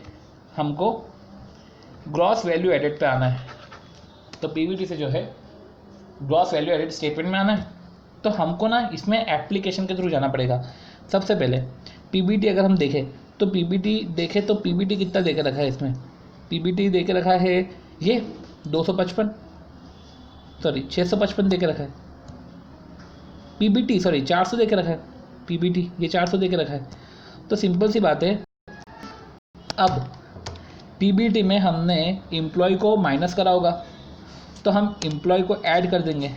हमको ग्रॉस वैल्यू एडेड पे आना है। तो पीबीटी से जो है ग्रॉस वैल्यू एडेड स्टेटमेंट में आना है, तो हमको ना इसमें एप्लीकेशन के थ्रू जाना पड़ेगा। सबसे पहले पीबीटी अगर हम देखें तो पीबीटी कितना देकर रखा है, इसमें पीबीटी देकर रखा है ये 655 देकर रखा है, पीबीटी 400 देकर रखा है, पीबीटी ये 400 देकर रखा है। तो सिंपल सी बात है, अब पीबीटी में हमने एम्प्लॉय को माइनस करा होगा, तो हम एम्प्लॉय को ऐड कर देंगे,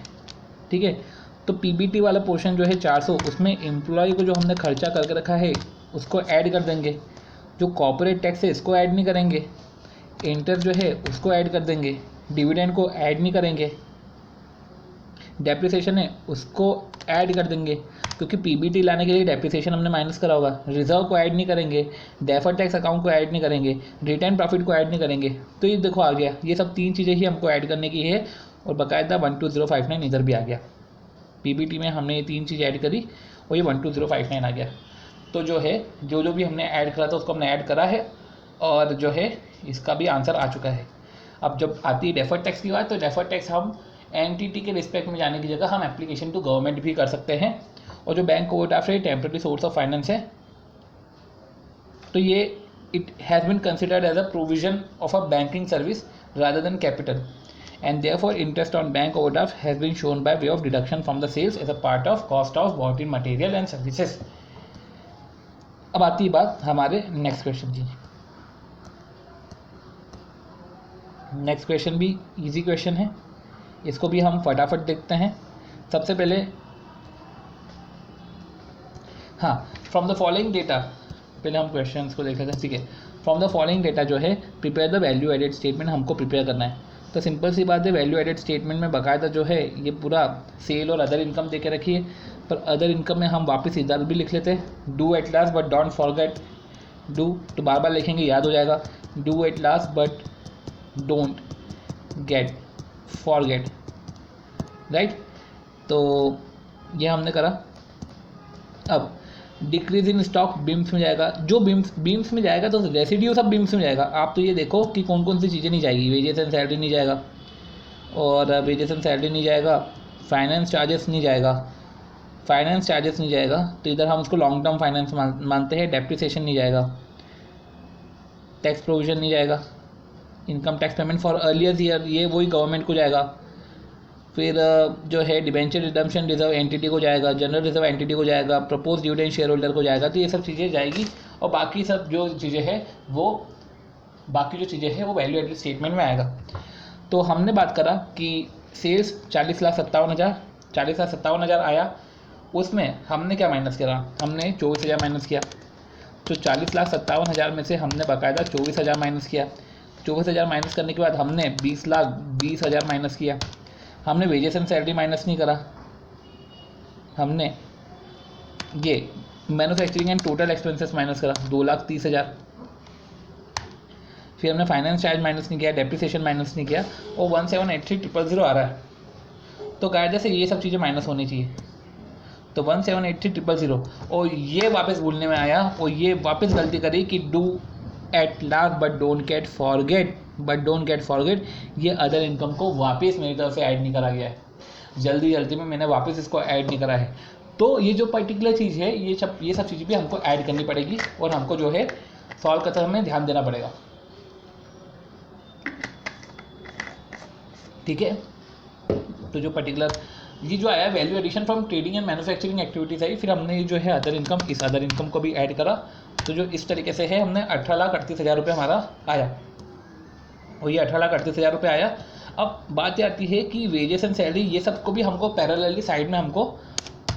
ठीक है। तो पीबीटी वाला पोर्शन जो है 400, उसमें एम्प्लॉय को जो हमने खर्चा करके रखा है उसको ऐड कर देंगे, जो कॉर्पोरेट टैक्स है इसको ऐड नहीं करेंगे, इंटरेस्ट जो है उसको ऐड कर देंगे, डिविडेंड को ऐड नहीं करेंगे, डेप्रिसिएशन है उसको ऐड कर देंगे, क्योंकि पीबीटी लाने के लिए डेप्रिसिएशन हमने माइनस करा होगा, रिजर्व को ऐड नहीं करेंगे, डेफर्ड टैक्स अकाउंट को ऐड नहीं करेंगे, रिटर्न प्रॉफिट को ऐड नहीं करेंगे। तो ये देखो आ गया, ये सब 3 चीज़ें ही हमको ऐड करने की है, और बाकायदा 12059 इधर भी आ गया। पीबीटी में हमने ये 3 चीज़ ऐड करी और ये 12059 आ गया। तो जो है जो भी हमने ऐड करा था उसको हमने ऐड करा है, और जो है इसका भी आंसर आ चुका है। अब जब आती है डेफर्ड टैक्स की बात, तो डेफर्ड टैक्स हम एनटीटी के रिस्पेक्ट में जाने की जगह हम एप्लीकेशन टू गवर्नमेंट भी कर सकते हैं, और जो बैंक ओवरड्राफ्ट है टेम्परेरी सोर्स ऑफ फाइनेंस है, तो ये it has been considered as a provision of a banking service rather than capital, and therefore interest on bank overdraft has been shown by way of deduction from the sales as a part of cost of bought in material and services. अब आती है बात हमारे next question की। Next question भी easy question है, इसको भी हम फटाफट देखते हैं। सबसे पहले हाँ, फ्रॉम द फॉलोइंग डेटा, पहले हम क्वेश्चंस को देख लेते हैं, ठीक है। फ्रॉम द फॉलोइंग डेटा जो है prepare the value added statement हमको प्रिपेयर करना है। तो सिंपल सी बात है, वैल्यू एडेड स्टेटमेंट में बाकायदा जो है ये पूरा सेल और अदर इनकम दे के रखी है, पर अदर इनकम में हम वापस इधर भी लिख लेते हैं, do at last but don't forget, do तो बार बार लिखेंगे याद हो जाएगा, do at last but don't get forget, right. तो ये हमने करा। अब डिक्रीज इन स्टॉक बीम्स में जाएगा, जो बीम्स में जाएगा तो रेसिड्यू सब बीम्स में जाएगा। आप तो ये देखो कि कौन कौन सी चीज़ें नहीं जाएगी, वेजेस एंड सैलरी नहीं जाएगा, और वेजेस एंड सैलरी नहीं जाएगा, फाइनेंस चार्जेस नहीं जाएगा, फाइनेंस चार्जेस नहीं जाएगा, तो इधर हम उसको लॉन्ग टर्म फाइनेंस मानते हैं। डेप्रिसिएशन नहीं जाएगा, टैक्स प्रोविजन नहीं जाएगा, income tax payment for earlier year ये वही गवर्नमेंट को जाएगा। फिर जो है डिबेंचर रिडम्पशन रिजर्व एंटिटी को जाएगा, जनरल रिजर्व एंटिटी को जाएगा, प्रपोज डिविडेंड शेयर होल्डर को जाएगा। तो ये सब चीज़ें जाएगी, और बाकी सब जो चीज़ें हैं वो वैल्यू एडेड स्टेटमेंट में आएगा। तो हमने बात करा कि सेल्स 40,57,000 आया, उसमें हमने क्या माइनस करा, हमने 24,000 माइनस किया। तो 40,57,000 में से हमने बाकायदा 24,000 माइनस किया। 24,000 माइनस करने के बाद हमने 20,20,000 माइनस किया। हमने वेजेस एंड सैलरी माइनस नहीं करा, हमने ये manufacturing and total expenses minus करा 2,30,000। फिर हमने फाइनेंस चार्ज माइनस नहीं किया, डेप्रिसिएशन माइनस नहीं किया, और 1,783,000 आ रहा है। तो कायदे से ये सब चीज़ें माइनस होनी चाहिए। तो 1,783,000, और ये वापस भूलने में आया, और ये वापस गलती करी कि do at last but don't get forget, ये अदर इनकम को वापस मेरी तरफ से ऐड नहीं करा गया है, जल्दी में मैंने वापस इसको ऐड नहीं करा है। तो ये जो पर्टिकुलर चीज़ है, ये सब चीज़ें भी हमको ऐड करनी पड़ेगी, और हमको जो है सॉल्व करते हमें ध्यान देना पड़ेगा, ठीक है। तो जो पर्टिकुलर ये जो आया value addition from trading and manufacturing activities आई, फिर हमने ये जो है अदर इनकम, इस अदर इनकम को भी ऐड करा। तो जो इस तरीके से है, हमने 18,38,000 रुपये हमारा आया, और ये 18,38,000 रुपये आया। अब बात ये आती है कि वेजेस एंड सैलरी ये सब को भी हमको पैरेलली साइड में हमको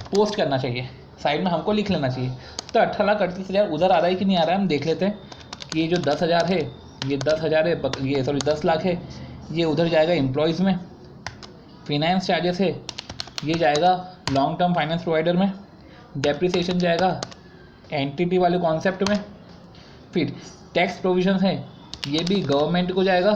पोस्ट करना चाहिए, साइड में हमको लिख लेना चाहिए। तो 18,38,000 उधर आ रहा है कि नहीं आ रहा है, हम देख लेते हैं कि ये जो 10,000 है, ये 10,000 है, ये 10 लाख है, ये उधर जाएगा एम्प्लॉयज़ में। फिनेंस चार्जेस है, ये जाएगा लॉन्ग टर्म फाइनेंस प्रोवाइडर में। डेप्रिसिएशन जाएगा एंटिटी वाले कॉन्सेप्ट में। फिर टैक्स प्रोविजन है, ये भी गवर्नमेंट को जाएगा।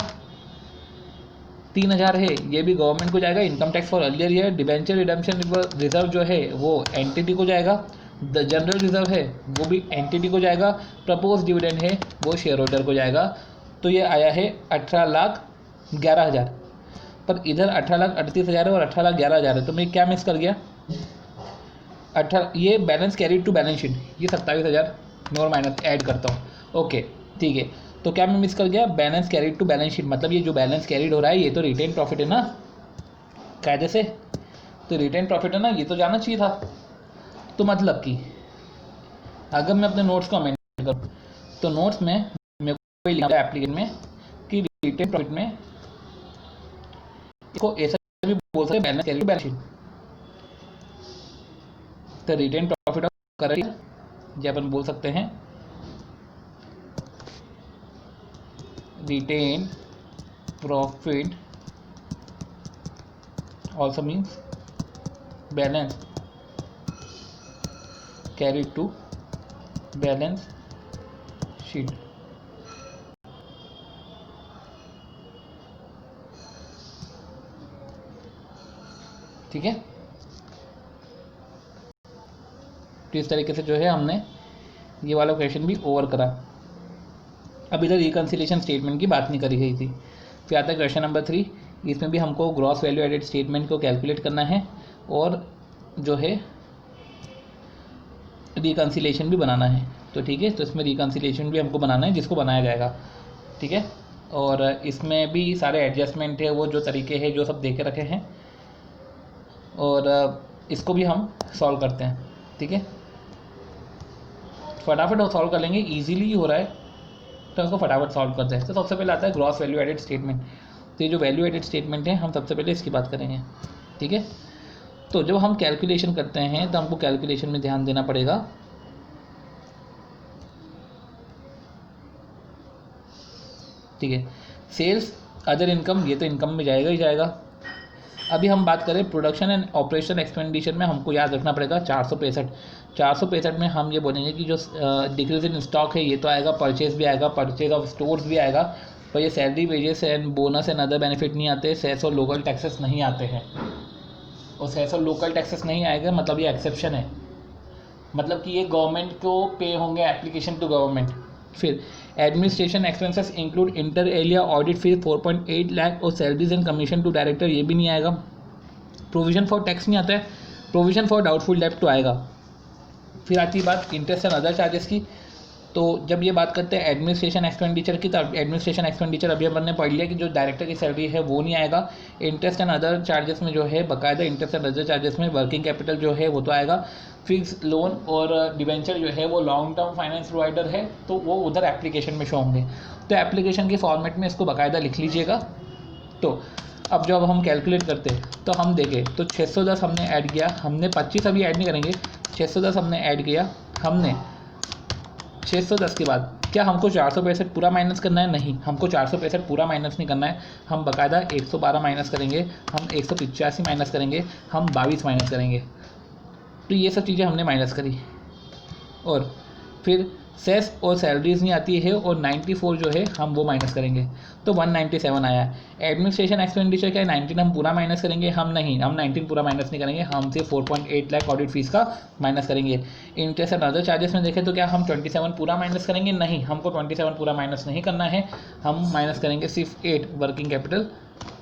3,000 है, ये भी गवर्नमेंट को जाएगा, income tax for earlier year. Debenture redemption reserve जो है वो एंटिटी को जाएगा। द जनरल रिजर्व है वो भी एंटिटी को जाएगा। प्रपोज डिविडेंड है वो शेयर होल्डर को जाएगा। तो ये आया है 18,11,000, पर इधर 18,38,000 है और 18,11,000 है, तो मैं क्या मिस कर गया, ये balance carried to balance sheet, ये 27,000 मैं और माइनस ऐड करता हूँ, ओके ठीक है। तो क्या मैं मिस कर गया, balance carried to balance sheet, मतलब ये जो बैलेंस कैरीड हो रहा है ये तो रिटेन प्रॉफिट है ना कायदे से, तो रिटेन प्रॉफिट है ना, ये तो जाना चाहिए था। तो मतलब कि अगर मैं अपने नोट्स को अमेंड करूँ तो नोट्स में मेरे को लिखना है एप्लीकेशन में कि रिटेन प्रॉफिट में इसको ऐसा भी बोल सकते हैं balance carried to balance sheet. तो रिटेन प्रॉफिट ऑफ करेंट जो अपन बोल सकते हैं retained profit also means balance carried to balance sheet. ठीक है, तो इस तरीके से जो है हमने ये वाला क्वेश्चन भी ओवर करा। अब इधर रिकन्सिलेशन स्टेटमेंट की बात नहीं करी गई थी। फिर आता है क्वेश्चन नंबर 3, इसमें भी हमको ग्रॉस वैल्यू एडेड स्टेटमेंट को कैलकुलेट करना है और जो है रिकन्सिलेशन भी बनाना है। तो ठीक है, तो इसमें रिकन्सिलिएशन भी हमको बनाना है, जिसको बनाया जाएगा, ठीक है। और इसमें भी सारे एडजस्टमेंट है, वो जो तरीके हैं जो सब दे के रखे हैं, और इसको भी हम सॉल्व करते हैं, ठीक है। फटाफट सॉल्व कर लेंगे, ईजिली हो रहा है तो इसको फटाफट सॉल्व करते हैं। तो सबसे पहले आता है ग्रॉस वैल्यू एडेड स्टेटमेंट। तो ये जो वैल्यू एडेड स्टेटमेंट है, हम सबसे पहले इसकी बात करेंगे, ठीक है। तो जब हम कैलकुलेशन करते हैं तो हमको कैलकुलेशन में ध्यान देना पड़ेगा, ठीक है। सेल्स अदर इनकम, ये तो इनकम में जाएगा ही जाएगा। अभी हम बात करें प्रोडक्शन एंड ऑपरेशन एक्सपेंडिचर में, हमको याद रखना पड़ेगा 465 में हम ये बोलेंगे कि जो डिक्रीज इन स्टॉक है ये तो आएगा, परचेज भी आएगा, परचेज ऑफ स्टोर्स भी आएगा, पर ये salary, wages and bonus and other benefit नहीं आते, सेस और लोकल टैक्सेस नहीं आते हैं। और सेस और लोकल टैक्सेस नहीं आएगा मतलब ये एक्सेप्शन है, मतलब कि ये गवर्नमेंट को पे होंगे, एप्लीकेशन टू गवर्नमेंट। फिर administration expenses include inter area audit fees 4.8 lakh और salaries and commission to director, ये भी नहीं आएगा। प्रोविजन फॉर टैक्स नहीं आता है, प्रोविजन फॉर डाउटफुल डेब्ट तो आएगा। फिर आती है बात इंटरेस्ट एंड अदर चार्जेस की। तो जब ये बात करते हैं एडमिनिस्ट्रेशन एक्सपेंडिचर की, तो एडमिनिस्ट्रेशन एक्सपेंडिचर अभी अपन ने पढ़ लिया कि जो डायरेक्टर की सैलरी है वो नहीं आएगा। इंटरेस्ट एंड अदर चार्जेस में जो है बाकायदा इंटरेस्ट एंड अदर चार्जेस में वर्किंग कैपिटल जो है वो तो आएगा। फिक्स लोन और डिबेंचर जो है वो लॉन्ग टर्म फाइनेंस प्रोवाइडर है, तो वो उधर एप्लीकेशन में शो होंगे, तो एप्लीकेशन के फॉर्मेट में इसको बाकायदा लिख लीजिएगा। तो अब जब हम कैलकुलेट करते हैं तो हम देखें तो 610 हमने ऐड किया, हमने 25 अभी ऐड नहीं करेंगे, 610 हमने ऐड किया, हमने 610 के बाद क्या हमको 465 पूरा माइनस करना है? नहीं, हमको 465 पूरा माइनस नहीं करना है, हम बाकायदा 112 माइनस करेंगे, हम 185 माइनस करेंगे, हम 22 माइनस करेंगे। तो ये सब चीज़ें हमने माइनस करी। और फिर सेस और सैलरीज नहीं आती है, और 94 जो है हम वो माइनस करेंगे, तो 197 आया। एडमिनिस्ट्रेशन एक्सपेंडिचर क्या है? 19 हम पूरा माइनस करेंगे, हम 19 पूरा माइनस नहीं करेंगे, हम सिर्फ 4.8 लाख ऑडिट फीस का माइनस करेंगे। इंटरेस्ट एंड अदर चार्जेस में देखें तो क्या हम 27 पूरा माइनस करेंगे? नहीं, हमको 27 पूरा माइनस नहीं करना है, हम माइनस करेंगे सिर्फ 8 वर्किंग कैपिटल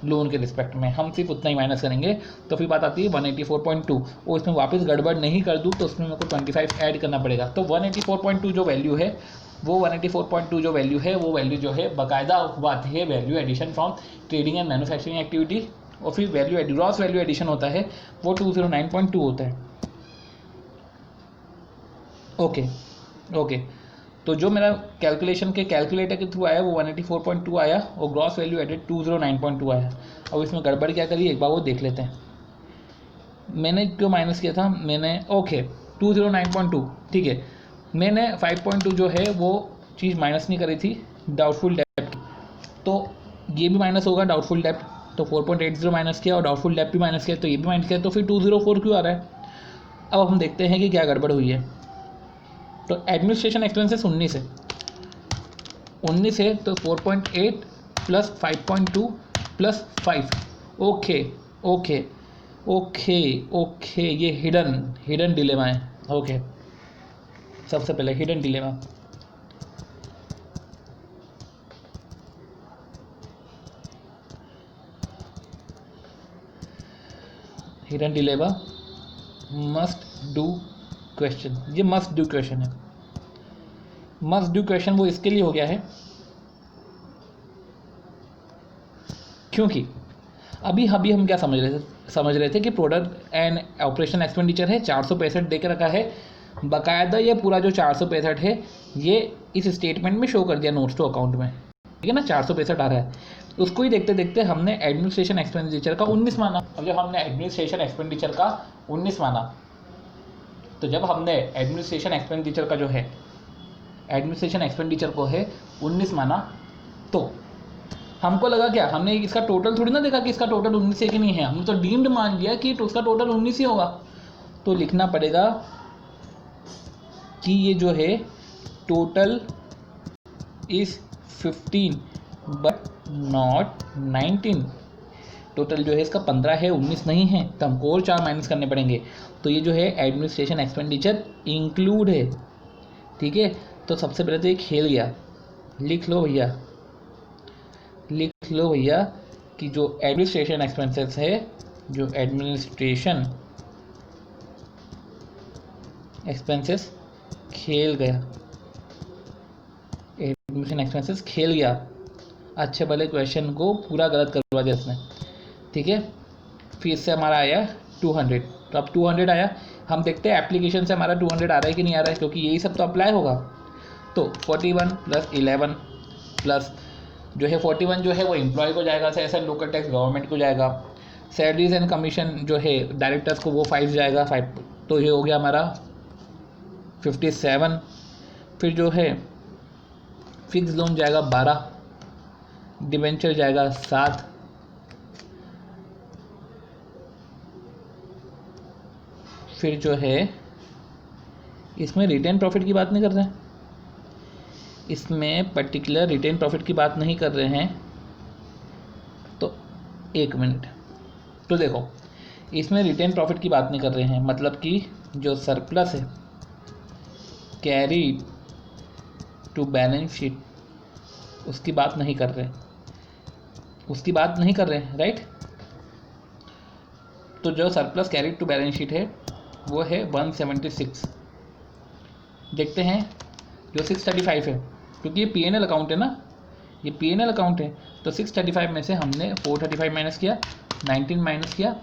लोन के रिस्पेक्ट में, हम सिर्फ उतना ही माइनस करेंगे। तो फिर बात आती है 184.2, और इसमें वापस गड़बड़ नहीं कर दूँ तो उसमें मेरे को 25 ऐड करना पड़ेगा। तो 184.2 जो वैल्यू है वो 184.2 जो वैल्यू है वो वैल्यू जो है बाकायदा बात है value addition from trading and manufacturing activity. और फिर ग्रॉस वैल्यू एडिशन होता है वो 209.2 होता है। ओके, तो जो मेरा कैलकुलेशन के कैलकुलेटर के थ्रू आया वो 184.2 आया, और ग्रॉस वैल्यू एडेड 209.2 आया। अब इसमें गड़बड़ क्या करी एक बार वो देख लेते हैं। मैंने क्यों माइनस किया था? मैंने 209.2, ठीक है, मैंने 5.2 जो है वो चीज़ माइनस नहीं करी थी डाउटफुल डेप्ट, तो ये भी माइनस होगा डाउटफुल डेप्ट, तो 4.80 माइनस किया और डाउटफुल डेप्ट भी माइनस किया, तो ये भी माइनस किया, तो फिर 204 क्यों आ रहा है? अब हम देखते हैं कि क्या गड़बड़ हुई है। तो एडमिनिस्ट्रेशन एक्सपेंसेस 19 है, तो 4.8 प्लस 5.2 प्लस 5। ओके, ये हिडन डिलेमा है। ओके, सबसे पहले hidden dilemma, must do question, ये मस्ट डू क्वेश्चन है। मस्ट डू क्वेश्चन वो इसके लिए हो गया है क्योंकि अभी हम क्या समझ रहे थे कि प्रोडक्ट एंड ऑपरेशन एक्सपेंडिचर है 465 दे के रखा है, बाकायदा ये पूरा जो 465 है ये इस स्टेटमेंट में शो कर दिया नोट्स टू अकाउंट में, ठीक है ना, 465 आ रहा है। उसको ही देखते देखते हमने एडमिनिस्ट्रेशन एक्सपेंडिचर का 19 माना। अब जब हमने एडमिनिस्ट्रेशन एक्सपेंडिचर का 19 माना, तो जब हमने एडमिनिस्ट्रेशन एक्सपेंडिचर का जो है एडमिनिस्ट्रेशन एक्सपेंडिचर को है 19 माना, तो हमको लगा क्या, हमने इसका टोटल थोड़ी ना देखा कि इसका टोटल 19 है कि नहीं है, हमने तो डीम्ड मान लिया कि उसका टोटल 19 ही होगा। तो लिखना पड़ेगा कि ये जो है total is 15 but not 19, total जो है इसका 15 है 19 नहीं है, तो हमको और 4 माइनस करने पड़ेंगे। तो ये जो है एडमिनिस्ट्रेशन एक्सपेंडिचर इंक्लूड है, ठीक है। तो सबसे पहले तो ये खेल गया, लिख लो भैया कि जो एडमिनिस्ट्रेशन एक्सपेंसेस है, जो एडमिनिस्ट्रेशन एक्सपेंसेस खेल गया, एडमिशन एक्सपेंसेस खेल गया, अच्छे भले क्वेश्चन को पूरा गलत करवा दिया इसने, ठीक है। फीस से हमारा आया 200, तो अब 200 आया, हम देखते हैं एप्लीकेशन से हमारा 200 आ रहा है कि नहीं आ रहा है, क्योंकि यही सब तो अप्लाई होगा। तो 41 + 11 प्लस जो है 41 जो है वो एम्प्लॉय को जाएगा, सेशन लोकल टैक्स गवर्नमेंट को जाएगा, सैलरीज एंड कमीशन जो है डायरेक्टर्स को वो 5 जाएगा 5, तो ये हो गया हमारा 57। फिर जो है फिक्स लोन जाएगा 12, डिबेंचर जाएगा 7, फिर जो है इसमें रिटेन प्रॉफिट की बात नहीं कर रहे हैं, इसमें पर्टिकुलर रिटेन प्रॉफिट की बात नहीं कर रहे हैं। तो 1 मिनट, तो देखो इसमें रिटेन प्रॉफिट की बात नहीं कर रहे हैं, मतलब कि जो सरप्लस है कैरी टू बैलेंस शीट उसकी बात नहीं कर रहे, उसकी बात नहीं कर रहे हैं, राइट। तो जो surplus carry to balance sheet है वो है 176। देखते हैं जो 635 है, क्योंकि ये P&L अकाउंट है ना, ये P&L अकाउंट है, तो 635 में से हमने 435 माइनस किया, 19 माइनस किया,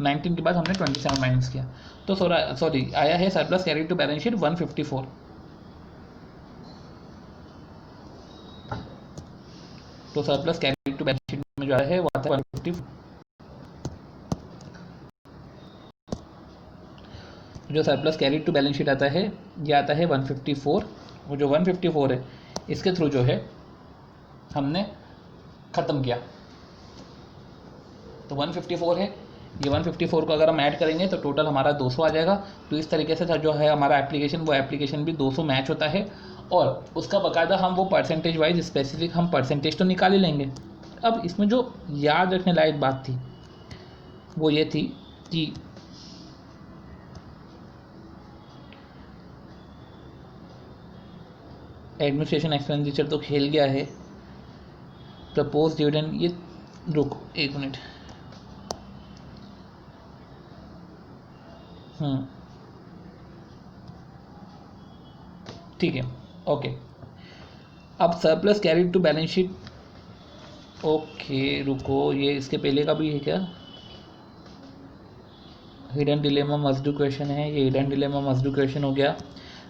19 के बाद हमने 27 माइनस किया, तो सॉरी आया है surplus carry to balance sheet 154। तो surplus carry to balance sheet में जो आया है वो आता है 154। जो surplus carry to balance sheet आता है ये आता है 154, वो जो 154 है इसके थ्रू जो है हमने ख़त्म किया। तो 154 है, ये 154 को अगर हम ऐड करेंगे तो टोटल हमारा 200 आ जाएगा। तो इस तरीके से जो है हमारा एप्लीकेशन, वो एप्लीकेशन भी 200 मैच होता है, और उसका बाकायदा हम वो परसेंटेज वाइज स्पेसिफिक हम परसेंटेज तो निकाल ही लेंगे। अब इसमें जो याद रखने लायक बात थी वो ये थी कि एडमिनिस्ट्रेशन एक्सपेंडिचर तो खेल गया है, प्रपोज डिविडेंड, ये रुको 1 मिनट, ठीक है, ओके। अब surplus carry to balance sheet, okay रुको, ये इसके पहले का भी है क्या? Hidden dilemma must do question है, ये hidden dilemma must do question हो गया।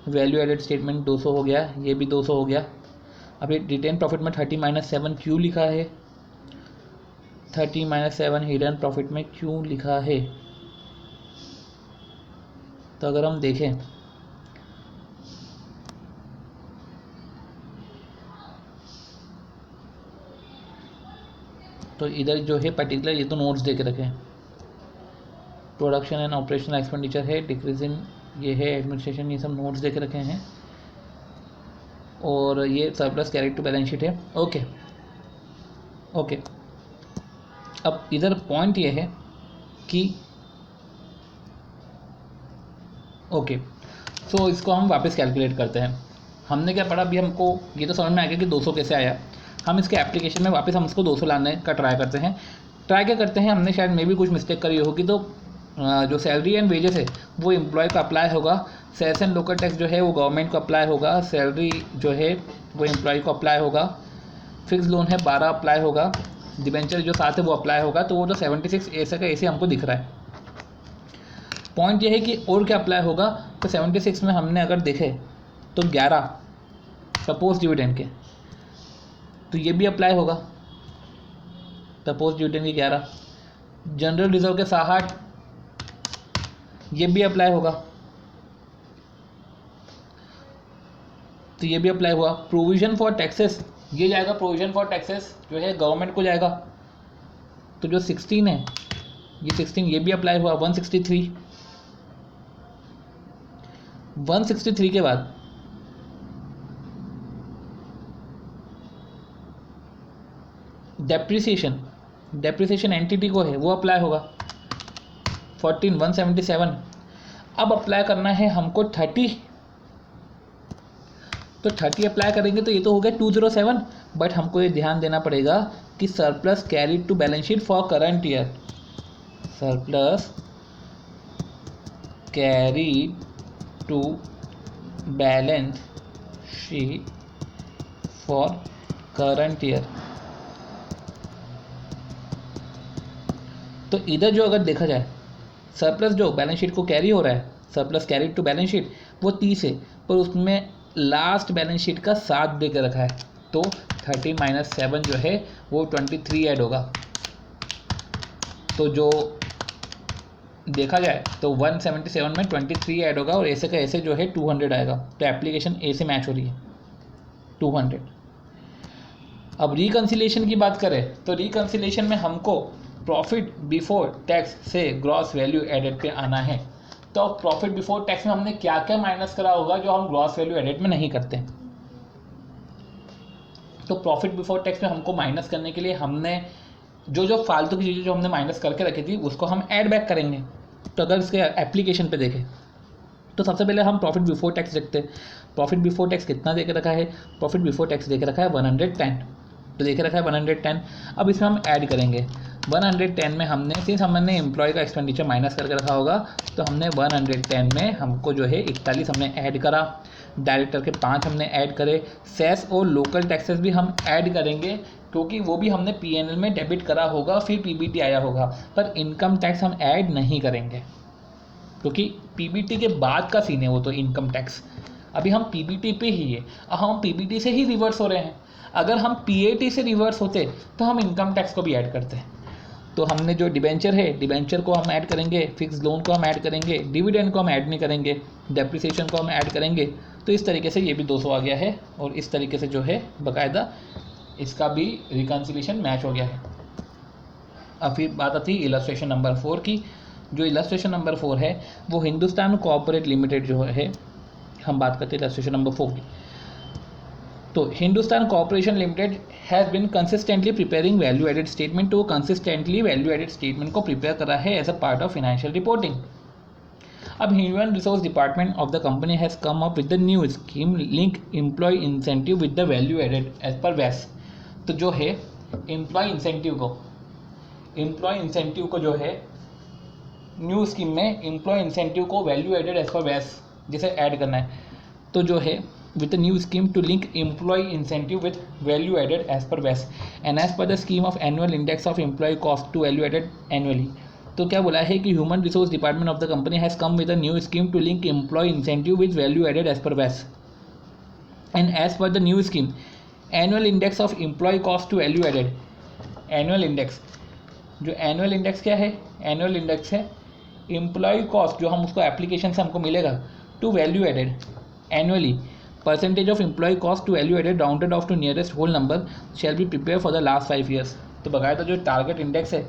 वैल्यू एडेड स्टेटमेंट 200 हो गया, ये भी 200 हो गया। अभी रिटेन प्रॉफिट में 30 - 7 क्यों लिखा है, 30 - 7 हिडन प्रॉफिट में क्यों लिखा है? तो अगर हम देखें तो इधर जो है पर्टिकुलर ये तो नोट्स दे के रखे हैं, प्रोडक्शन एंड ऑपरेशनल एक्सपेंडिचर है, डिक्रीज इन ये है एडमिनिस्ट्रेशन, ये सब नोट्स दे के रखे हैं, और ये surplus carry to balance sheet है। ओके ओके, अब इधर पॉइंट ये है कि ओके, सो इसको हम वापस कैलकुलेट करते हैं। हमने क्या पढ़ा अभी, हमको ये तो समझ में आ गया कि 200 कैसे आया। हम इसके एप्लीकेशन में वापस हम इसको 200 लाने का ट्राई करते हैं। ट्राई क्या करते हैं, हमने शायद मे भी कुछ मिस्टेक करी होगी। तो जो सैलरी एंड वेजेस है वो एम्प्लॉय को अप्लाई होगा, सेस एंड लोकल टैक्स जो है वो गवर्नमेंट को अप्लाई होगा, सैलरी जो है वो एम्प्लॉय को अप्लाई होगा, फिक्स लोन है 12 अप्लाई होगा, डिबेंचर जो साथ है वो अप्लाई होगा। तो वो जो 76 ऐसे का ऐसे हमको दिख रहा है। पॉइंट ये है कि और क्या अप्लाई होगा, तो 76 में हमने अगर देखे तो 11 सपोज डिविडेंड के, तो ये भी अप्लाई होगा सपोज डिविडेंड की 11, जनरल रिजर्व के 60 ये भी अप्लाई होगा, तो ये भी अप्लाई हुआ। प्रोविजन फॉर टैक्सेस ये जाएगा, प्रोविजन फॉर टैक्सेस जो है गवर्नमेंट को जाएगा, तो जो 16 है ये 16 ये भी अप्लाई हुआ। 163 के बाद डेप्रिसिएशन एंटिटी को है वो अप्लाई होगा 177। अब अप्लाई करना है हमको 30, तो 30 अप्लाई करेंगे तो ये तो हो गया 207। बट हमको ये ध्यान देना पड़ेगा कि surplus carry to balance sheet for current year, surplus carry to balance sheet for current year. तो इधर जो अगर देखा जाए सरप्लस जो बैलेंस शीट को कैरी हो रहा है, surplus carried to balance sheet, वो 30 है, पर उसमें लास्ट बैलेंस शीट का 7 दे के रखा है, तो 30 - 7 जो है वो 23 ऐड होगा। तो जो देखा जाए तो 177 में 23 ऐड होगा और ऐसे का ऐसे जो है 200 आएगा। तो एप्लीकेशन ए से मैच हो रही है 200। अब रिकन्सिलेशन की बात करें तो रिकन्सिलेशन में हमको प्रॉफिट बिफोर टैक्स से ग्रॉस वैल्यू एडेड पे आना है। तो प्रॉफिट बिफोर टैक्स में हमने क्या क्या माइनस करा होगा जो हम ग्रॉस वैल्यू एडेड में नहीं करते। तो प्रॉफिट बिफोर टैक्स में हमको माइनस करने के लिए हमने जो फालतू की चीज़ें जो हमने माइनस करके रखी थी उसको हम ऐड बैक करेंगे। तो अगर इसके एप्लीकेशन पे देखें तो सबसे पहले हम प्रॉफिट बिफोर टैक्स देखते हैं। प्रॉफिट बिफोर टैक्स कितना दे के रखा है? प्रॉफिट बिफोर टैक्स दे के रखा है 110। तो देखे रखा है 110। अब इसमें हम ऐड करेंगे 110 में हमने सिंस हमने एम्प्लॉय का एक्सपेंडिचर माइनस करके रखा होगा, तो हमने 110 में हमको जो है 41 हमने ऐड करा, डायरेक्टर के 5 हमने ऐड करे, सेस और लोकल टैक्सेस भी हम ऐड करेंगे क्योंकि वो भी हमने पीएनएल में डेबिट करा होगा, फिर पीबीटी आया होगा। पर इनकम टैक्स हम ऐड नहीं करेंगे क्योंकि पीबीटी के बाद का सीन है वो, तो इनकम टैक्स अभी हम पीबीटी पे ही है, हम पीबीटी से ही रिवर्स हो रहे हैं। अगर हम पीएटी से रिवर्स होते तो हम इनकम टैक्स को भी ऐड करते हैं। तो हमने जो डिबेंचर है, डिबेंचर को हम ऐड करेंगे, फिक्स लोन को हम ऐड करेंगे, डिविडेंड को हम ऐड नहीं करेंगे, डेप्रिसिएशन को हम ऐड करेंगे। तो इस तरीके से ये भी 200 आ गया है और इस तरीके से जो है बाकायदा इसका भी रिकन्सिलेशन मैच हो गया है। अब फिर बात आती है इलस्ट्रेशन नंबर 4 की। जो इलस्ट्रेशन नंबर 4 है वो हिंदुस्तान कोऑपरेट लिमिटेड जो है, हम बात करते हैं इलस्ट्रेशन नंबर 4 की। तो Hindustan corporation limited has been consistently preparing value added statement. तो कंसिस्टेंटली वैल्यू एडेड स्टेटमेंट को प्रिपेयर करा है as a part of financial reporting. अब human resource department of the company has come up with the new scheme link employ incentive with the value added as per वैस। तो जो है employ incentive को जो है न्यू स्कीम में employ incentive को वैल्यू एडेड एज पर वैस जिसे ऐड करना है। तो जो है with a new scheme to link employee incentive with value added as per VAS and as per the scheme of annual index of employee cost to value added annually। तो क्या बोला है कि human resource department of the company has come with a new scheme to link employ incentive with value added as per VAS and as per the new scheme annual index of employee cost to value added. Annual index, जो annual index क्या है? Annual index है employee cost जो हम उसको application से हमको मिलेगा to value added annually. Percentage of employee cost to value added rounded off to nearest whole number shall be prepare for the last 5 years. तो बकायदा जो टारगेट इंडेक्स है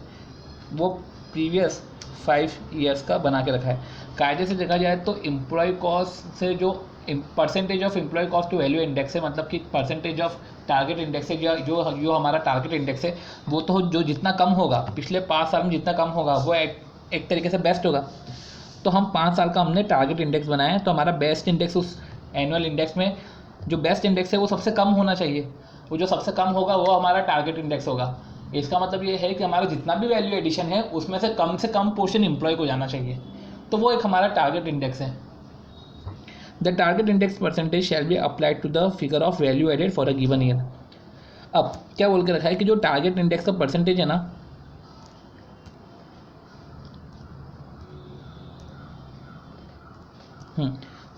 वो प्रीवियस 5 ईयर्स का बना के रखा है। कायदे से देखा जाए तो एम्प्लॉय कॉस्ट से जो percentage of employee cost to value index है, मतलब कि परसेंटेज ऑफ टारगेट इंडेक्स है, जो हमारा टारगेट इंडेक्स है वो तो जो जितना कम होगा पिछले 5 साल में जितना कम होगा वो एक तरीके से बेस्ट होगा। तो हम 5 साल का हमने टारगेट इंडेक्स बनाया है, तो हमारा बेस्ट इंडेक्स उस एनुअल इंडेक्स में जो बेस्ट इंडेक्स है वो सबसे कम होना चाहिए। वो जो सबसे कम होगा वो हमारा टारगेट इंडेक्स होगा। इसका मतलब ये है कि हमारा जितना भी वैल्यू एडिशन है उसमें से कम पोर्शन एम्प्लॉय को जाना चाहिए, तो वो एक हमारा टारगेट इंडेक्स है। The target index percentage shall be applied to the figure of value added for a given year. अब क्या बोल के रखा है कि जो टारगेट इंडेक्स का परसेंटेज है ना,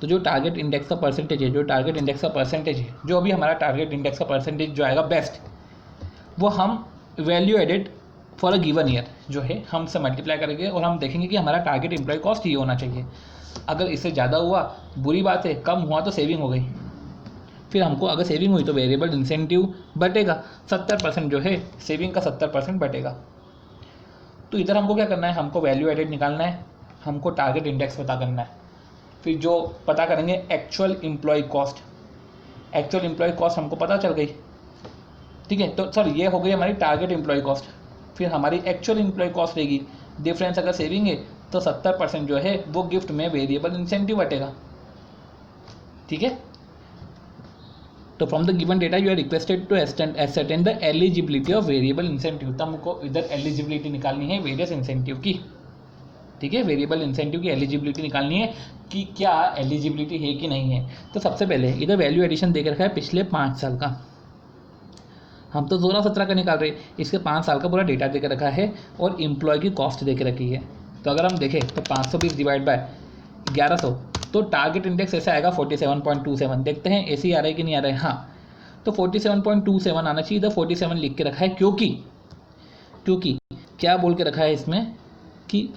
तो जो टारगेट इंडेक्स का परसेंटेज है, जो अभी हमारा टारगेट इंडेक्स का परसेंटेज जो आएगा बेस्ट, वो हम value added for a given year जो है हम से मल्टीप्लाई करेंगे और हम देखेंगे कि हमारा टारगेट एम्प्लॉय कॉस्ट ये होना चाहिए। अगर इससे ज़्यादा हुआ बुरी बात है, कम हुआ तो सेविंग हो गई। फिर हमको अगर सेविंग हुई तो वेरिएबल इंसेंटिव बटेगा 70%, जो है सेविंग का 70% बटेगा। तो इधर हमको क्या करना है, हमको वैल्यू एडेड निकालना है, हमको टारगेट इंडेक्स पता करना है, फिर जो पता करेंगे actual employee cost. Actual employee cost हमको पता चल गई, ठीक है। तो सर ये हो गई हमारी टारगेट एम्प्लॉय कॉस्ट। फिर हमारी एक्चुअल एम्प्लॉय कॉस्ट रहेगी, डिफरेंस अगर सेविंग है तो 70% जो है वो गिफ्ट में वेरिएबल इंसेंटिव बटेगा, ठीक है। तो from the given data you are requested to ascertain the eligibility of variable incentive. तो हमको इधर एलिजिबिलिटी निकालनी है वेरियस इंसेंटिव की, ठीक है। वेरिएबल इंसेंटिव की एलिजिबिलिटी निकालनी है कि क्या एलिजिबिलिटी है कि नहीं है। तो सबसे पहले इधर वैल्यू एडिशन देकर रखा है पिछले 5 साल का, हम तो 16-17 का निकाल रहे हैं, इसके 5 साल का पूरा डेटा दे के रखा है और एम्प्लॉय की कॉस्ट दे के रखी है। तो अगर हम देखें तो 520 डिवाइड बाय 1100, तो टारगेट इंडेक्स ऐसा आएगा 47.27। देखते हैं ऐसे ही आ रहा है कि नहीं आ रहा है। हाँ, तो 47.27 आना चाहिए। इधर 47 लिख के रखा है क्योंकि क्या बोल के रखा है इसमें कि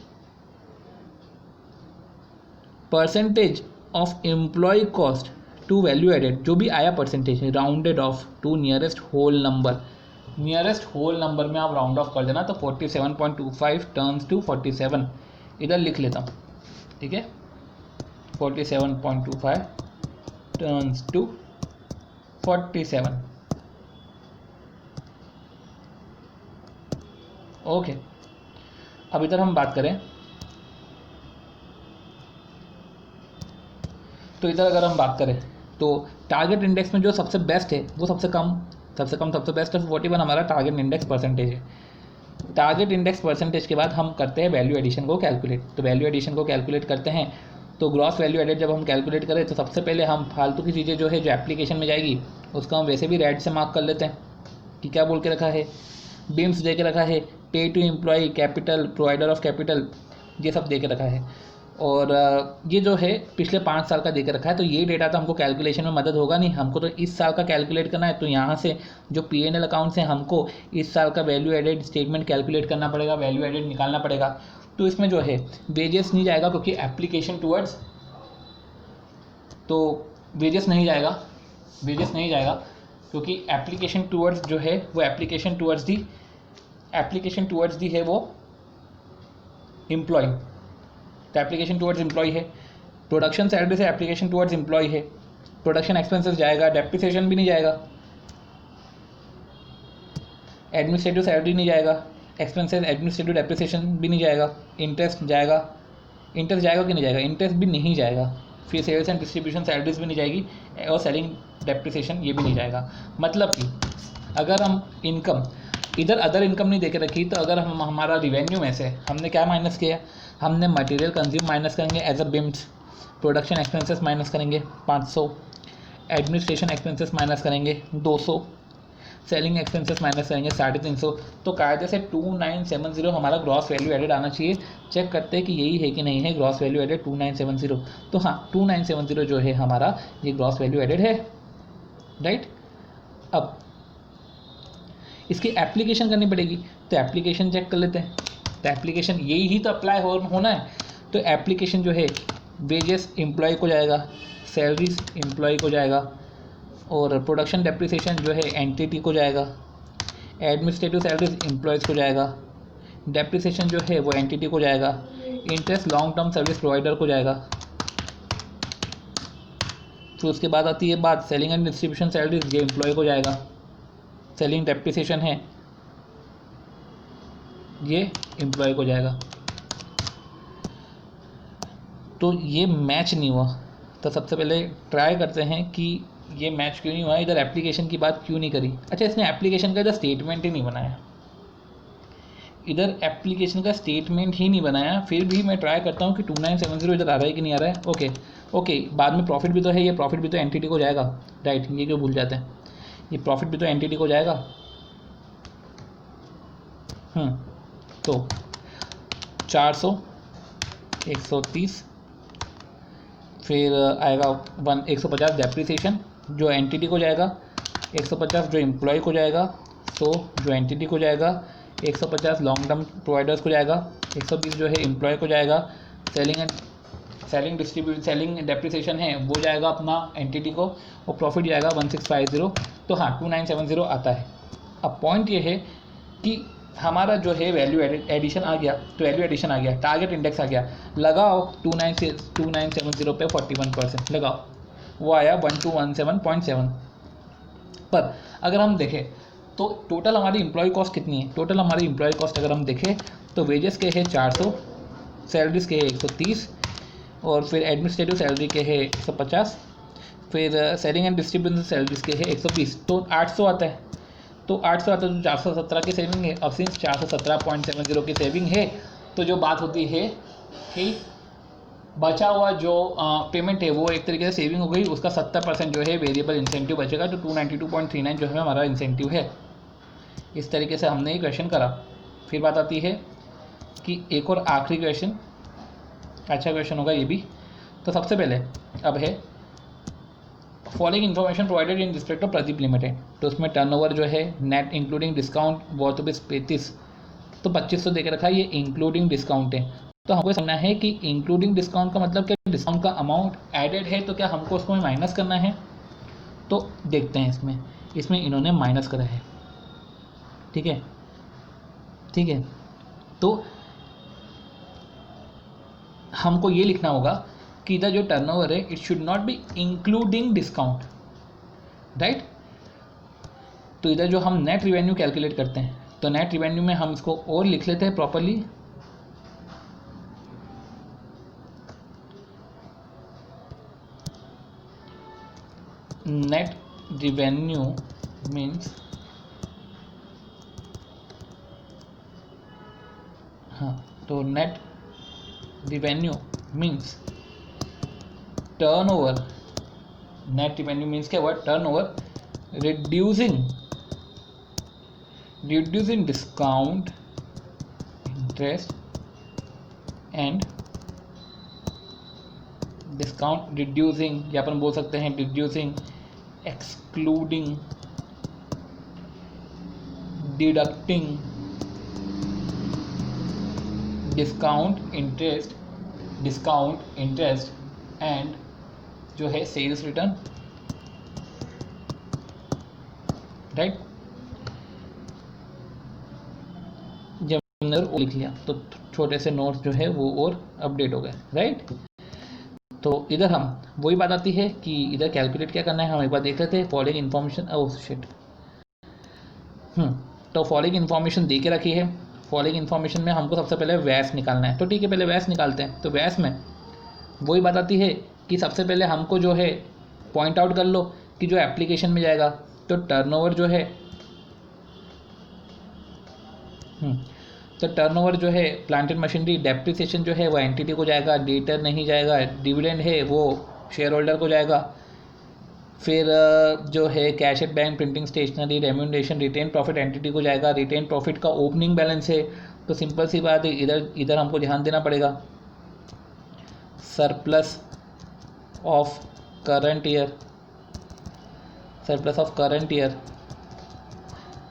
percentage of employee cost to value added, जो भी आया percentage rounded off to nearest whole number. Nearest whole number में आप राउंड ऑफ कर देना, तो 47.25 टर्न्स टू 47। इधर लिख लेता हूँ, ठीक है, 47.25 टर्न्स टू 47। ओके, अब इधर हम बात करें तो इधर अगर हम बात करें तो टारगेट इंडेक्स में जो सबसे बेस्ट है वो सबसे बेस्ट है 41 हमारा टारगेट इंडेक्स परसेंटेज है। टारगेट इंडेक्स परसेंटेज के बाद हम करते हैं वैल्यू एडिशन को कैलकुलेट। तो वैल्यू एडिशन को कैलकुलेट करते हैं, तो ग्रॉस वैल्यू एडेड जब हम कैलकुलेट करें तो सबसे पहले हम फालतू की चीज़ें जो है जो एप्लीकेशन में जाएगी उसका हम वैसे भी रेड से मार्क कर लेते हैं कि क्या बोल के रखा है, बीम्स दे के रखा है, pay to employee, capital, provider of capital, ये सब दे के रखा है। और ये जो है पिछले 5 साल का दे के रखा है। तो ये डेटा तो हमको कैलकुलेशन में मदद होगा नहीं, हमको तो इस साल का कैलकुलेट करना है। तो यहाँ से जो P&L अकाउंट से हमको इस साल का वैल्यू एडेड स्टेटमेंट कैलकुलेट करना पड़ेगा, वैल्यू एडेड निकालना पड़ेगा। तो इसमें जो है वेजेस नहीं जाएगा क्योंकि एप्लीकेशन टूवर्ड्स, तो वेजेस नहीं जाएगा क्योंकि एप्लीकेशन टूवर्ड्स जो है वो एप्लीकेशन टूवर्ड्स दी है वो एम्प्लॉय, तो एप्लीकेशन टूवर्ड्स एम्प्लॉय है। प्रोडक्शन सैलरी से एप्लीकेशन टूवर्ड्स एम्प्लॉय है, प्रोडक्शन एक्सपेंसेस जाएगा, डेप्रिसिएशन भी नहीं जाएगा, एडमिनिस्ट्रेटिव सैलरी नहीं जाएगा, एक्सपेंसेस एडमिनिस्ट्रेटिव डेप्रिसिएशन भी नहीं जाएगा, इंटरेस्ट जाएगा कि नहीं जाएगा, इंटरेस्ट भी नहीं जाएगा, फिर सेल्स एंड डिस्ट्रीब्यूशन सैलरीज भी नहीं जाएगी और सेलिंग डेप्रिसिएशन ये भी नहीं जाएगा। मतलब कि अगर हम इनकम इधर अदर इनकम नहीं देके रखी, तो अगर हम हमारा रिवेन्यू में से हमने क्या माइनस किया, हमने मटेरियल कंज्यूम माइनस करेंगे as a BIMS, production expenses minus करेंगे 500, एडमिनिस्ट्रेशन एक्सपेंसेस माइनस करेंगे 200, सेलिंग एक्सपेंसेस माइनस करेंगे 350। तो कायदे से 2970 हमारा ग्रॉस वैल्यू एडेड आना चाहिए। चेक करते हैं कि यही है कि नहीं है ग्रॉस वैल्यू एडेड 2970। तो हाँ, 2970 जो है हमारा ये ग्रॉस वैल्यू एडेड है, राइट। अब इसकी एप्लीकेशन करनी पड़ेगी, तो एप्लीकेशन चेक कर लेते हैं। तो एप्लीकेशन यही ही तो अप्लाई होना है। तो एप्लीकेशन जो है वेजेस एम्प्लॉय को जाएगा, सैलरीज एम्प्लॉय को जाएगा, और प्रोडक्शन डेप्रिसिएशन जो है एंटिटी को जाएगा, एडमिनिस्ट्रेटिव सैलरीज एम्प्लॉयज़ को जाएगा, डेप्रिसिएशन जो है वो एंटिटी को जाएगा, interest long term service provider को जाएगा। फिर उसके बाद आती है बात सेलिंग एंड डिस्ट्रीब्यूशन सैलरीज, ये एम्प्लॉय को जाएगा, सेलिंग डेप्रिसिएशन है ये एम्प्लॉय को जाएगा। तो ये मैच नहीं हुआ, तो सबसे पहले ट्राई करते हैं कि ये मैच क्यों नहीं हुआ, इधर एप्लीकेशन की बात क्यों नहीं करी। अच्छा, इसने एप्लीकेशन का इधर स्टेटमेंट ही नहीं बनाया, फिर भी मैं ट्राई करता हूँ कि 2970 इधर आ रहा है कि नहीं आ रहा है। ओके, बाद में प्रॉफिट भी तो है, ये प्रॉफिट भी तो एंटिटी को जाएगा, राइट, ये क्यों भूल जाते हैं, ये प्रॉफिट भी तो एंटिटी को जाएगा। तो 400, 130, फिर आएगा 150 डेप्रिसिएशन जो एंटिटी को जाएगा, 150 जो एम्प्लॉय को जाएगा, 100 जो एंटिटी को जाएगा, 150 लॉन्ग टर्म प्रोवाइडर्स को जाएगा, 120 जो है एम्प्लॉय को जाएगा, सेलिंग डेप्रिसिएशन है वो जाएगा अपना एंटिटी को, और प्रॉफिट जाएगा 1650। तो हाँ, 2970 आता है। अब पॉइंट ये है कि हमारा जो है वैल्यू एडिशन आ गया, तो वैल्यू एडिशन आ गया, टारगेट इंडेक्स आ गया, लगाओ 2970 पे 41% लगाओ, वो आया 1217.7। पर अगर हम देखें तो टोटल हमारी एम्प्लॉय कॉस्ट कितनी है, टोटल हमारी एम्प्लॉय कॉस्ट अगर हम देखें तो वेजेस के है 400, सैलरीज के है 130, और फिर एडमिनिस्ट्रेटिव सैलरी के है 150, फिर सेलिंग एंड डिस्ट्रीब्यूशन सैलरीज के है 120, तो 800 आता है। तो 800 आता है तो 417 की सेविंग है। अब सिंस 417.70 की सेविंग है, तो जो बात होती है कि बचा हुआ जो पेमेंट है वो एक तरीके से सेविंग हो गई, उसका 70% जो है वेरिएबल इंसेंटिव बचेगा, तो 292.39 जो है हमारा इंसेंटिव है। इस तरीके से हमने ये क्वेश्चन करा। फिर बात आती है कि एक और आखिरी क्वेश्चन, अच्छा क्वेश्चन होगा ये भी। तो सबसे पहले अब है following information provided in respect of Pradeep limited. तो उसमें टर्नओवर जो है नेट इंक्लूडिंग डिस्काउंट वो तो 35, तो 2500 दे के रखा है, ये इंक्लूडिंग डिस्काउंट है। तो हमको समझना है कि इंक्लूडिंग डिस्काउंट का मतलब क्या, डिस्काउंट का अमाउंट एडेड है तो क्या हमको उसको माइनस करना है। तो देखते हैं इसमें इन्होंने माइनस करा है, ठीक है ठीक है। तो हमको ये लिखना होगा कि इधर जो टर्नओवर है it should not be including discount, right. तो इधर जो हम नेट रिवेन्यू कैलकुलेट करते हैं, तो नेट रिवेन्यू में हम इसको और लिख लेते हैं प्रॉपरली, नेट रिवेन्यू मीन्स, हाँ, तो net revenue means turnover, net revenue means क्या word, turnover reducing discount, interest and discount, reducing या अपन बोल सकते हैं reducing, excluding, deducting discount interest and जो है सेल्स रिटर्न, राइट। जब हमने वो लिख लिया तो छोटे से नोट्स जो है वो और अपडेट हो गए, राइट। तो इधर हम वही बात आती है कि इधर कैलकुलेट क्या करना है, हम एक बार देख लेते हैं। फॉलोइंग इन्फॉर्मेशन, ओह शिट, तो फॉलोइंग इन्फॉर्मेशन दे के रखी है। फॉलोइंग इन्फॉर्मेशन में हमको सबसे पहले वैस निकालना है, तो ठीक है पहले वैस निकालते हैं। तो वैस में वही बात आती है कि सबसे पहले हमको जो है पॉइंट आउट कर लो कि जो एप्लीकेशन में जाएगा, तो टर्नओवर जो है तो टर्नओवर जो है प्लांट एंड मशीनरी, डेप्रिसिएशन जो है वो एंटिटी को जाएगा, डेटर नहीं जाएगा, डिविडेंड है वो शेयर होल्डर को जाएगा। फिर जो है cash at bank, printing stationery, remuneration, retained profit entity को जाएगा। रिटेन प्रॉफिट का ओपनिंग बैलेंस है, तो सिंपल सी बात है इधर हमको ध्यान देना पड़ेगा, surplus of current year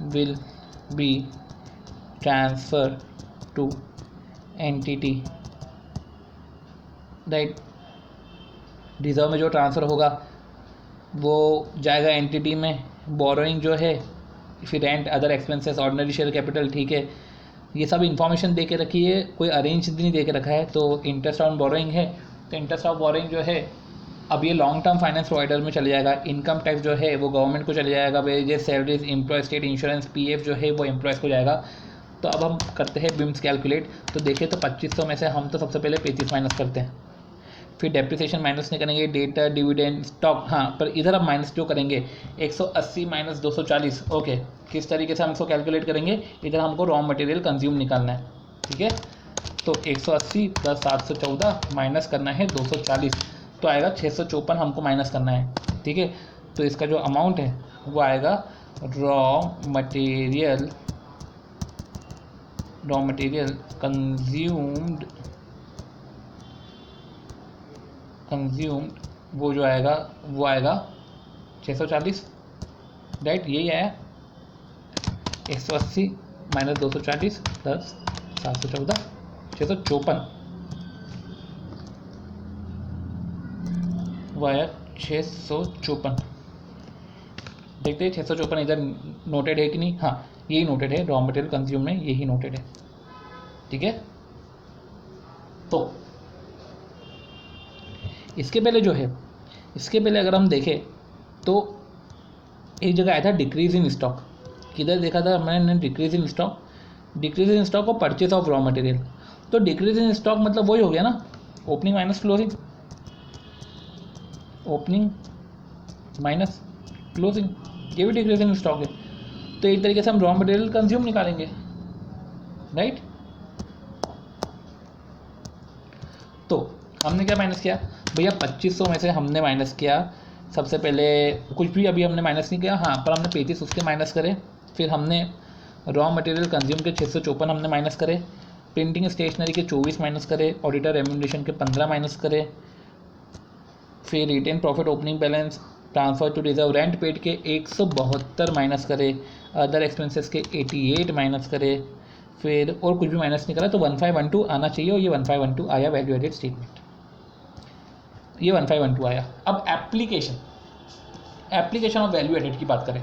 will be transfer to entity, right. Reserve में जो ट्रांसफ़र होगा वो जाएगा एंटिटी में। बोरोइंग जो है, फिर rent, other expenses, ordinary share capital, ठीक है। ये सब इन्फॉर्मेशन दे के रखी है, कोई अरेंज नहीं दे के रखा है। तो इंटरेस्ट ऑन बोरोइंग है, तो इंटरेस्ट ऑफ बोरोइंग जो है अब ये लॉन्ग टर्म फाइनेंस प्रोवाइडर में चले जाएगा। इनकम टैक्स जो है वो गवर्नमेंट को चले जाएगा। Wages, salaries, employee state insurance, PF जो है वो एम्प्लॉयज़ को जाएगा। तो अब हम करते हैं बिम्स कैलकुलेट। तो देखें तो 2500 में से हम तो सबसे पहले 35 माइनस करते हैं, फिर डेप्रिसिएशन माइनस नहीं करेंगे, डेटा, डिविडेंड, स्टॉक, हाँ, पर इधर अब माइनस जो करेंगे 180 माइनस 240। ओके, किस तरीके से हम इसको कैलकुलेट करेंगे, इधर हमको रॉ मटेरियल कंज्यूम निकालना है, ठीक है। तो 180 प्लस 714 माइनस करना है 240, तो आएगा 654 हमको माइनस करना है, ठीक है। तो इसका जो अमाउंट है वो आएगा रॉ मटेरियल कंज्यूम्ड वो जो आएगा वो आएगा 640, राइट। यही आया 180 माइनस 240 प्लस 714, 654 वो आया 654। देखते हैं 654 इधर नोटेड है कि नहीं। हाँ, यही नोटेड है, रॉ मटेरियल कंज्यूम में यही नोटेड है, ठीक है। तो इसके पहले अगर हम देखें तो एक जगह आया था डिक्रीज इन स्टॉक, किधर देखा था मैंने डिक्रीज इन स्टॉक और परचेज ऑफ रॉ मटेरियल। तो डिक्रीज इन स्टॉक मतलब वही हो गया ना, opening minus closing, opening minus closing, ये भी डिक्रीज इन स्टॉक है। तो एक तरीके से हम रॉ मटेरियल कंज्यूम निकालेंगे, राइट। तो हमने क्या माइनस किया भैया, 2500 में से हमने माइनस किया सबसे पहले, कुछ भी अभी हमने माइनस नहीं किया, हाँ, पर हमने 35 उसके माइनस करे। फिर हमने रॉ मटेरियल कंज्यूम के 654 हमने माइनस करे, प्रिंटिंग स्टेशनरी के 24 माइनस करे, ऑडिटर रेम्यूनरेशन के 15 माइनस करे, फिर retained profit opening balance transfer to reserve rent paid के 172 माइनस करे, अदर एक्सपेंसेस के 88 माइनस करे, फिर और कुछ भी माइनस नहीं करा तो 1512 आना चाहिए, और ये 1512 आया वैल्यू एडेड स्टेटमेंट, ये 1512 आया। अब एप्लीकेशन ऑफ वैल्यू एडेड की बात करें,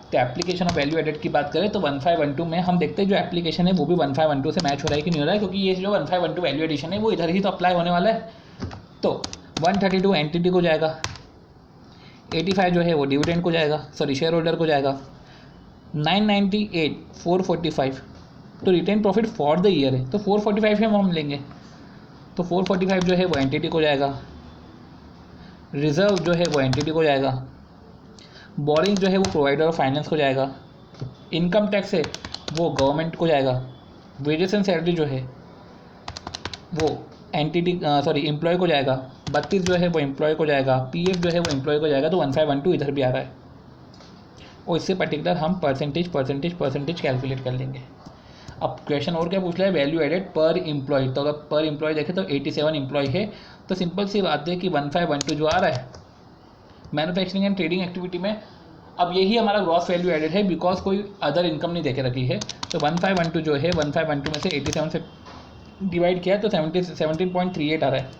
तो एप्लीकेशन ऑफ वैल्यू एडेड की बात करें तो 1512 में हम देखते हैं जो एप्लीकेशन है वो भी 1512 से मैच हो रहा है कि नहीं हो रहा है, क्योंकि ये जो 1512 वैल्यू एडिशन है वो इधर ही तो अप्लाई होने वाला है। तो 132 एंटिटी को जाएगा, 85 जो है वो डिविडेंड को जाएगा, सॉरी शेयर होल्डर को जाएगा, 998 445 तो retained profit for the year है, तो 445 है वो हम लेंगे, तो 445 जो है वो एंटिटी को जाएगा, रिजर्व जो है वो एंटिटी को जाएगा, बोरिंग जो है वो प्रोवाइडर ऑफ फाइनेंस को जाएगा, इनकम टैक्स है वो गवर्नमेंट को जाएगा, वेजेस एंड सैलरी जो है वो एंटिटी सॉरी एम्प्लॉय को जाएगा, 32 जो है वो एम्प्लॉय को जाएगा, पीएफ जो है वो एम्प्लॉय को जाएगा, तो 1512 इधर भी आ रहा है, और इससे पर्टिकुलर हम परसेंटेज कैलकुलेट कर लेंगे। अब क्वेश्चन और क्या पूछ रहा है, वैल्यू एडेड पर एम्प्लॉय, तो अगर पर एम्प्लॉय देखें तो 87 एम्प्लॉय है, तो सिंपल सी बात है कि 1512 जो आ रहा है मैन्युफैक्चरिंग एंड ट्रेडिंग एक्टिविटी में, अब यही हमारा ग्रॉस वैल्यू एडेड है, बिकॉज कोई अदर इनकम नहीं देके रखी है, तो 1512 जो है 1512 में से 87 से डिवाइड किया तो 17.38 आ रहा है।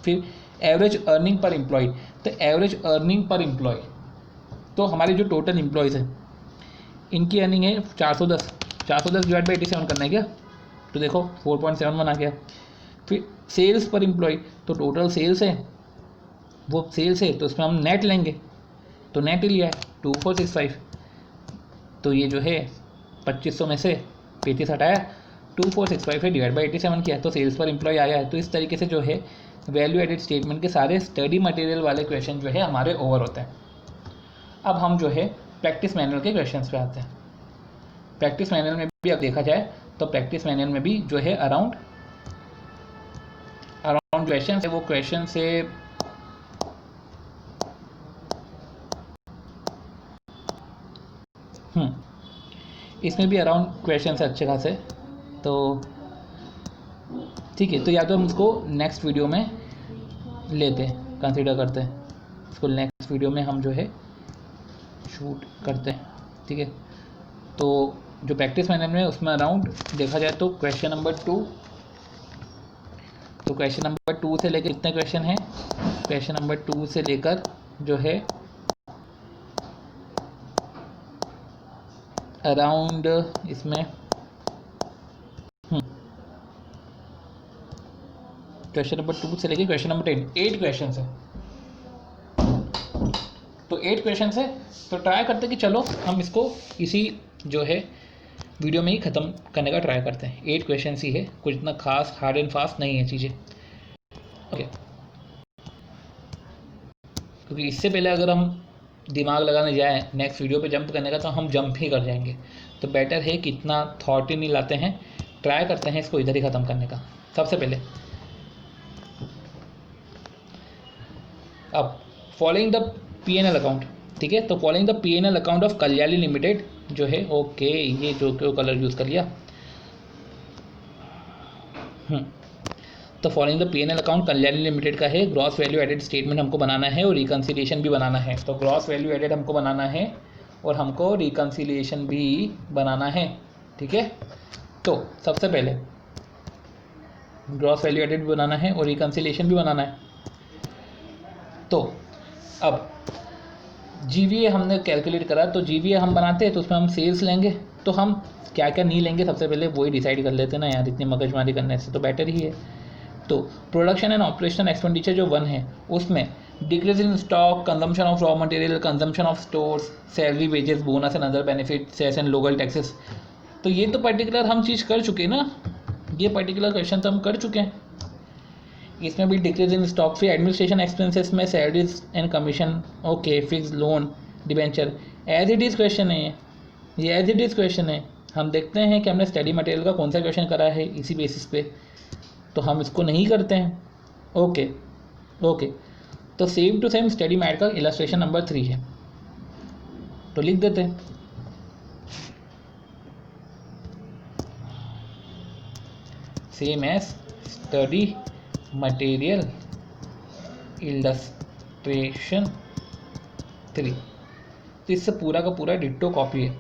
फिर एवरेज अर्निंग पर एम्प्लॉय, तो एवरेज अर्निंग पर एम्प्लॉय, तो हमारे जो टोटल एम्प्लॉयज़ हैं इनकी अर्निंग है 410 डिवाइड बाई 87 करना है क्या, तो देखो 4.71 आ गया। फिर सेल्स पर एम्प्लॉय, तो टोटल सेल्स है वो सेल्स है, तो उसमें हम नेट लेंगे, तो नेट ही लिया है 2465, तो ये जो है 2500 में से 35 हटाया, 2465 है डिवाइड बाई 87 किया, तो सेल्स पर एम्प्लॉय आया है। तो इस तरीके से जो है वैल्यू एडेड स्टेटमेंट के सारे स्टडी मटेरियल वाले क्वेश्चन जो है हमारे ओवर होते हैं। अब हम जो है प्रैक्टिस मैनुअल के क्वेश्चंस पे आते हैं। प्रैक्टिस मैनुअल में भी अब देखा जाए तो प्रैक्टिस मैनुअल में भी जो है अराउंड क्वेश्चन है, वो क्वेश्चन से इसमें भी अराउंड क्वेश्चन है अच्छे खासे, तो ठीक है। तो या तो हम इसको नेक्स्ट वीडियो में लेते हैं, कंसीडर करते हैं इसको, नेक्स्ट वीडियो में हम जो है शूट करते हैं, ठीक है। तो जो प्रैक्टिस मैनुअल में उसमें अराउंड देखा जाए तो क्वेश्चन नंबर 2, तो क्वेश्चन नंबर 2 से लेकर कितने क्वेश्चन हैं, क्वेश्चन नंबर 2 से लेकर जो है अराउंड इसमें क्वेश्चन नंबर 2 से लेकर क्वेश्चन नंबर 10 8 क्वेश्चन है, तो 8 क्वेश्चन है। तो ट्राई करते हैं कि चलो हम इसको इसी जो है वीडियो में ही ख़त्म करने का ट्राई करते हैं। 8 क्वेश्चन ही है, कुछ इतना खास हार्ड एंड फास्ट नहीं है चीज़ें, ओके। क्योंकि इससे पहले अगर हम दिमाग लगाने जाएं नेक्स्ट वीडियो पे जंप करने का, तो हम जंप ही कर जाएंगे, तो बेटर है कि इतना थॉट ही नहीं लाते हैं, ट्राई करते हैं इसको इधर ही ख़त्म करने का। सबसे पहले अब फॉलोइंग द P&L अकाउंट, ठीक है, तो following the P&L account of Kalyani limited जो है, ओके, ये जो कलर यूज़ कर लिया, तो following the P&L account Kalyani limited का है, ग्रॉस वैल्यू एडेड स्टेटमेंट हमको बनाना है और रिकन्सिलिएशन भी बनाना है। तो ग्रॉस वैल्यू एडेड हमको बनाना है और हमको रिकन्सिलिएशन भी बनाना है, ठीक है। तो सबसे पहले ग्रॉस वैल्यू एडेड भी बनाना है और रिकन्सिलिएशन भी बनाना है। तो अब GVA हमने कैलकुलेट करा, तो GVA हम बनाते हैं तो उसमें हम सेल्स लेंगे, तो हम क्या क्या नहीं लेंगे सबसे पहले वही डिसाइड कर लेते हैं ना यार, इतनी मगजमारी करने से तो बेटर ही है। तो प्रोडक्शन एंड ऑपरेशनल एक्सपेंडिचर जो 1 है उसमें decrease in stock, consumption of raw material, consumption of stores, salary, wages, bonus and other benefit, cess and local taxes, तो ये तो पर्टिकुलर हम चीज़ कर चुके हैं ना, ये पर्टिकुलर क्वेश्चन तो हम कर चुके हैं। इसमें भी डिक्रीज इन स्टॉक, फिर एडमिनिस्ट्रेशन एक्सपेंसेस में salaries and commission, okay, fix loan, debenture, as it is question है ये एज इट इज़ क्वेश्चन है। हम देखते हैं कि हमने स्टडी मटेरियल का कौन सा क्वेश्चन करा है इसी बेसिस पे, तो हम इसको नहीं करते हैं, ओके ओके। तो same to same study mat का इलस्ट्रेशन नंबर 3 है, तो लिख देते हैं same as study material illustration 3। तो इससे पूरा का पूरा डिट्टो कॉपी है।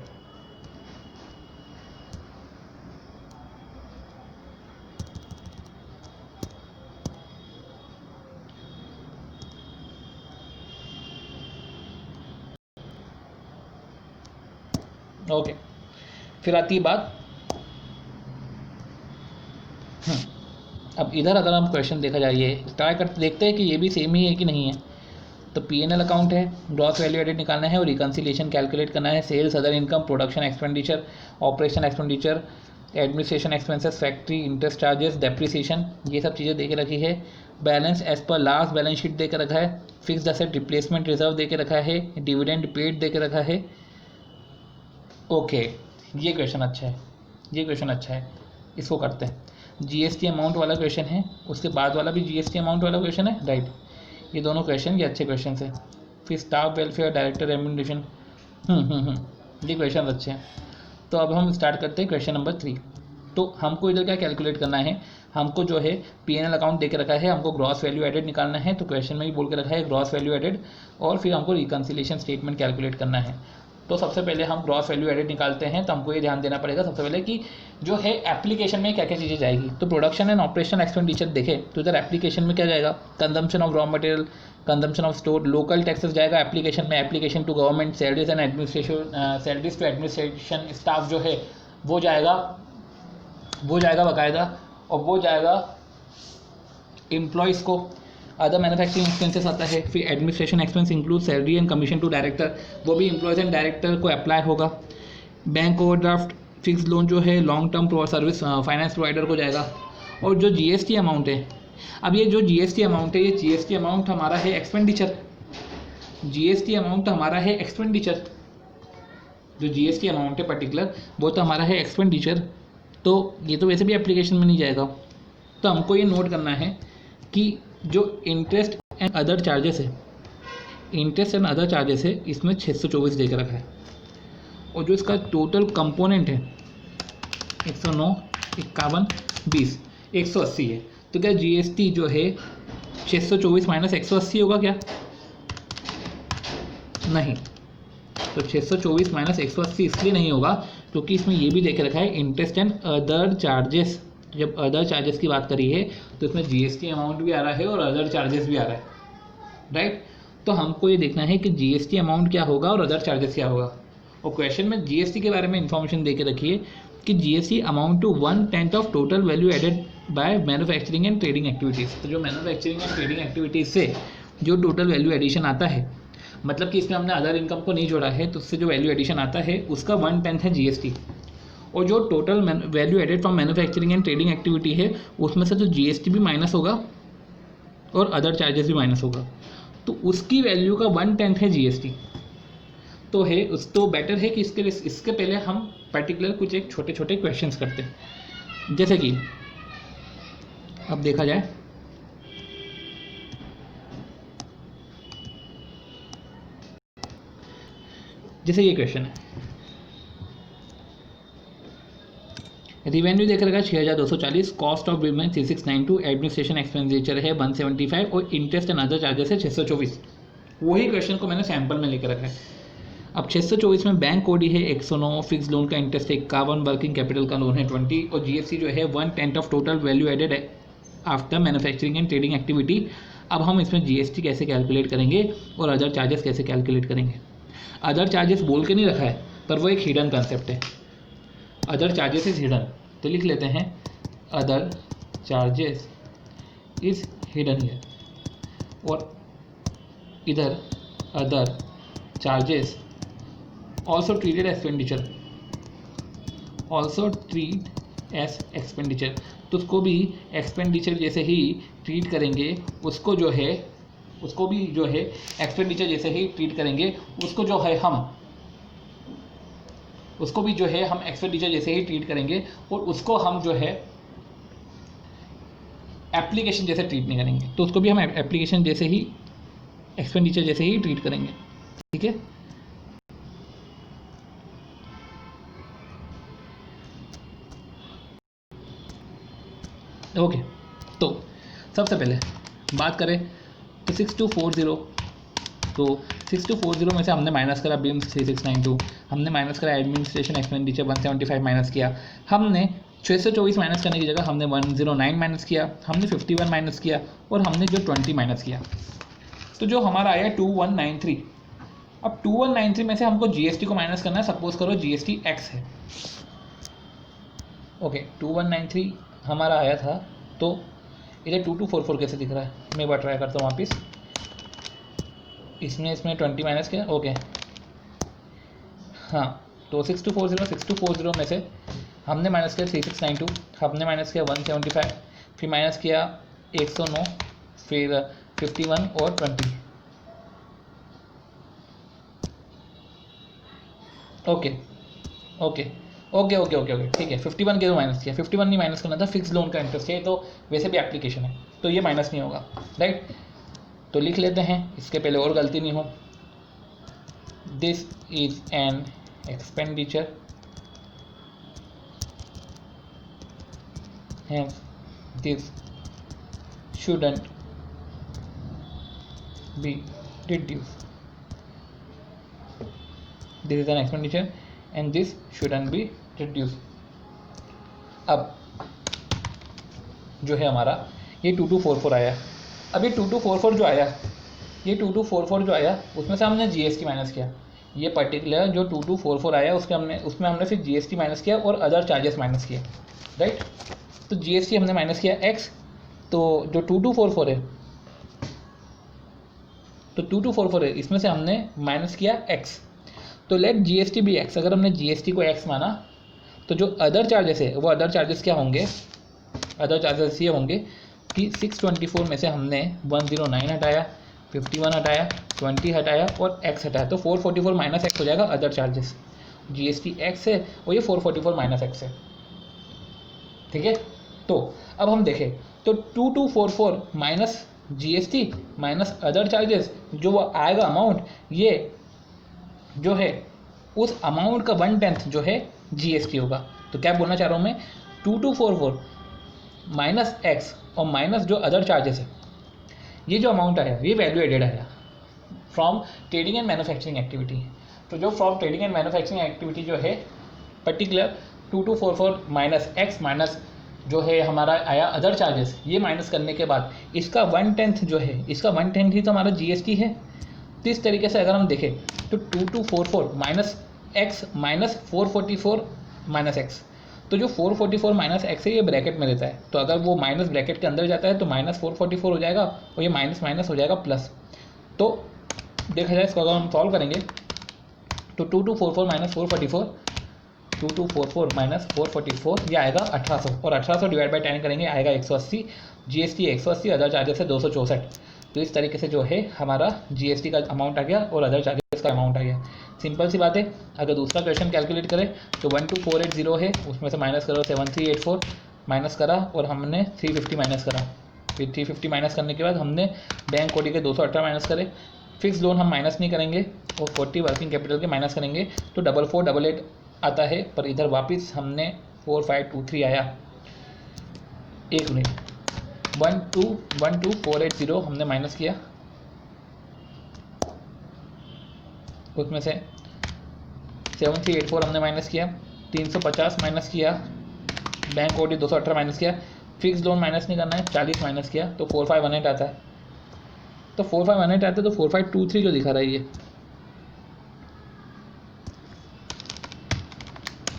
ओके, फिर आती है बात अब इधर अगर हम क्वेश्चन देखा जाए, ये ट्राई करते देखते हैं कि ये भी सेम ही है कि नहीं है। तो P&L अकाउंट है, ग्रॉस वैल्यू एडेड निकालना है और रिकन्सिलिएशन कैलकुलेट करना है। Sales, other income, production expenditure, operation expenditure, administration expenses, factory interest charges, depreciation, ये सब चीज़ें दे के रखी है। Balance as per last balance sheet दे के रखा है। फिक्स्ड एसेट रिप्लेसमेंट रिजर्व दे के रखा है। डिविडेंड पेड दे के रखा है। ओके, ये क्वेश्चन अच्छा है, ये क्वेश्चन अच्छा है, इसको करते हैं। जीएसटी अमाउंट वाला क्वेश्चन है, उसके बाद वाला भी जीएसटी अमाउंट वाला क्वेश्चन है, राइट। ये दोनों क्वेश्चन ये अच्छे क्वेश्चन है। फिर स्टाफ वेलफेयर, डायरेक्टर रेम्यूनरेशन, ये क्वेश्चन अच्छे हैं। तो अब हम स्टार्ट करते हैं क्वेश्चन नंबर 3। तो हमको इधर क्या कैलकुलेट करना है, हमको जो है P&L अकाउंट दे के रखा है, हमको ग्रॉस वैल्यू एडेड निकालना है। तो क्वेश्चन में ही बोल के रखा है ग्रॉस वैल्यू एडेड, और फिर हमको रिकन्सिलिएशन स्टेटमेंट कैलकुलेट करना है। तो सबसे पहले हम ग्रॉस वैल्यू एडेड निकालते हैं। तो हमको ये ध्यान देना पड़ेगा सबसे पहले कि जो है एप्लीकेशन में क्या क्या चीज़ें जाएगी। तो प्रोडक्शन एंड ऑपरेशन एक्सपेंडिचर देखें तो इधर एप्लीकेशन में क्या जाएगा, consumption of raw material, consumption of store, local taxes जाएगा एप्लीकेशन में, application to government, salaries and administration, salaries to administration staff जो है वो जाएगा बाकायदा, और वो जाएगा एम्प्लॉयज़ को। अदर मैन्युफैक्चरिंग एक्सपेंसेस आता है। फिर administration expense include salary and commission to director, वो भी एम्प्लॉयज़ एंड डायरेक्टर को अप्लाई होगा। बैंक ओवरड्राफ्ट, फिक्स लोन जो है long term service finance provider को जाएगा। और जो जीएसटी अमाउंट है, अब ये जो जीएसटी अमाउंट है, ये जीएसटी अमाउंट हमारा है एक्सपेंडिचर, जीएसटी अमाउंट हमारा है एक्सपेंडिचर, जो जीएसटी अमाउंट है पर्टिकुलर वो तो हमारा है एक्सपेंडिचर। तो ये तो वैसे भी एप्लीकेशन में नहीं जाएगा। तो हमको ये नोट करना है कि जो इंटरेस्ट एंड अदर चार्जेस है, इंटरेस्ट एंड अदर चार्जेस है, इसमें 624 दे के रखा है। और जो इसका टोटल कंपोनेंट है 109, 51, 20, 180 है। तो क्या जीएसटी जो है 624 माइनस 180 होगा क्या? नहीं। तो 624 माइनस 180 इसलिए नहीं होगा क्योंकि इसमें ये भी दे के रखा है इंटरेस्ट एंड अदर चार्जेस। जब अदर चार्जेस की बात करी है तो इसमें जीएसटी अमाउंट भी आ रहा है और अदर चार्जेस भी आ रहा है, राइट। तो हमको ये देखना है कि जीएसटी अमाउंट क्या होगा और अदर चार्जेस क्या होगा। और क्वेश्चन में जीएसटी के बारे में इंफॉर्मेशन दे के रखिए कि GST amount to 1/10 of total value added by manufacturing and trading activities. तो जो मैन्युफैक्चरिंग एंड ट्रेडिंग एक्टिविटीज़ से जो टोटल वैल्यू एडिशन आता है, मतलब कि इसमें हमने अदर इनकम को नहीं जोड़ा है, तो उससे जो वैल्यू एडिशन आता है उसका 1/10 है जीएसटी। और जो total value added from manufacturing and trading activity है उसमें से तो जीएसटी भी माइनस होगा और अदर चार्जेस भी माइनस होगा, तो उसकी वैल्यू का 1/10 है जीएसटी। तो है उस तो बेटर है कि इसके पहले हम पर्टिकुलर कुछ एक छोटे छोटे क्वेश्चंस करते हैं। जैसे कि अब देखा जाए जैसे ये क्वेश्चन है, रिवेन्यू देख रखा है 6240, cost of business 3692, administration expenditure है 175 और इंटरेस्ट एंड अदर चार्जेस है 624। वही क्वेश्चन को मैंने सैंपल में लेकर रखा है। अब 624 में बैंक कोड है 109, फिक्स लोन का इंटरेस्ट है 51, वर्किंग कैपिटल का लोन है 20 और जीएसटी जो है 1/10 ऑफ टोटल वैल्यू एडेड है after manufacturing and trading activity. अब हम इसमें जीएसटी कैसे कैलकुलेट करेंगे और अदर चार्जेस कैसे कैलकुलेट करेंगे। अदर चार्जेस बोल के नहीं रखा है पर वो एक हिडन कंसेप्ट है, अदर चार्जेस इज हिडन। तो लिख लेते हैं other charges is hidden here, और इधर other charges also treated expenditure, also treat as expenditure. तो उसको भी एक्सपेंडिचर जैसे ही ट्रीट करेंगे, उसको जो है उसको भी जो है एक्सपेंडिचर जैसे ही ट्रीट करेंगे, उसको जो है हम उसको भी जो है हम एक्सपेंडिचर जैसे ही ट्रीट करेंगे और उसको हम जो है एप्लीकेशन जैसे ट्रीट नहीं करेंगे। तो उसको भी हम एप्लीकेशन जैसे ही एक्सपेंडिचर जैसे ही ट्रीट करेंगे, ठीक है। ओके, तो सबसे पहले बात करें तो 6240, तो 6240 में से हमने माइनस करा बीम्स 3692, हमने माइनस करा एडमिनिस्ट्रेशन एक्सपेंडिचर 175 माइनस किया, हमने 624 माइनस करने की जगह हमने 109 माइनस किया, हमने 51 माइनस किया और हमने जो 20 माइनस किया, तो जो हमारा आया 2193। अब 2193 में से हमको जीएसटी को माइनस करना है। सपोज करो जीएसटी एक्स है, ओके 2193 हमारा आया था, तो इधर 2244 कैसे दिख रहा है, मैं एक बार ट्राई करता हूँ वापस, इसमें 20 माइनस किया, ओके हाँ, तो 6240 में से हमने माइनस किया 3692, हमने माइनस किया 175, फिर माइनस किया 109, फिर 51 और 20, okay okay okay okay okay okay ठीक है। 51 के तो माइनस किया, 51 नहीं माइनस करना था, फिक्स लोन का इंटरेस्ट है, तो वैसे भी एप्लीकेशन है तो ये माइनस नहीं होगा, राइट। तो लिख लेते हैं, इसके पहले और गलती नहीं हो, this is an expenditure, hence this shouldn't be reduced, this is an expenditure and this shouldn't be reduced। अब जो है हमारा ये 2244 आया, अब ये 2244 जो आया, ये 2244 जो आया उसमें से हमने जीएसटी माइनस किया, ये पर्टिकुलर जो 2244 आया उसमें हमने फिर जीएसटी माइनस किया और अदर चार्जेस माइनस किए, राइट। तो जीएसटी हमने माइनस किया एक्स, तो जो 2244 है, तो 2244 है, इसमें से हमने माइनस किया एक्स, तो लेट जीएसटी भी एक्स। अगर हमने जीएसटी को एक्स माना तो जो अदर चार्जेस है वो अदर चार्जेस क्या होंगे, अदर चार्जेस ये होंगे कि 624 में से हमने 109 हटाया, 51 हटाया, 20 हटाया और एक्स हटाया, तो 444 माइनस एक्स हो जाएगा अदर चार्जेस। जीएसटी एक्स है और ये 444 माइनस एक्स है, ठीक है। तो अब हम देखें तो 2244 minus GST minus other charges, जो वो आएगा अमाउंट, ये जो है उस अमाउंट का 1/10 जो है जीएसटी होगा। तो क्या बोलना चाह रहा हूँ मैं, 2244 माइनस एक्स और माइनस जो अदर चार्जेस है, ये जो अमाउंट आया ये वैल्यू एडेड आया from trading and manufacturing activity. तो जो from trading and manufacturing activity जो है पर्टिकुलर 2244 माइनस एक्स माइनस जो है हमारा आया अदर चार्जेस, ये माइनस करने के बाद इसका 1/10 जो है, इसका 1/10 ही तो हमारा जीएसटी है। तो इस तरीके से अगर हम देखें तो 2244 minus x minus 444 minus x, तो जो 444 माइनस एक्स है ये ब्रैकेट में रहता है, तो अगर वो माइनस ब्रैकेट के अंदर जाता है तो माइनस 444 हो जाएगा और ये माइनस माइनस हो जाएगा प्लस। तो देखा जाए इसको अगर हम सॉल्व करेंगे तो 2244 माइनस 444, 2244 माइनस 444 ये आएगा 1800 और 1800 डिवाइड बाई 10 करेंगे आएगा 180, जीएसटी 180, अदर चार्जेस है 264। तो इस तरीके से जो है हमारा जीएसटी का अमाउंट आ गया और अदर चार्जेस का अमाउंट आ गया। सिंपल सी बात है। अगर दूसरा क्वेश्चन कैलकुलेट करें तो 12480 है, उसमें से माइनस करो 7384 माइनस करा और हमने 350 माइनस करा, फिर 350 माइनस करने के बाद हमने बैंक कोडी के 218 माइनस करे, फिक्स लोन हम माइनस नहीं करेंगे और 40 वर्किंग कैपिटल के माइनस करेंगे तो 4488 आता है, पर इधर वापस हमने 4523 आया। एक मिनट, 1212480 हमने माइनस किया, उसमें से 7384 हमने माइनस किया, 350 माइनस किया, बैंक कोडी 218 माइनस किया, फिक्स लोन माइनस नहीं करना है 40 माइनस किया तो 4518 आता है। तो 4518 आता है तो 4523 जो दिखा रहा है ये,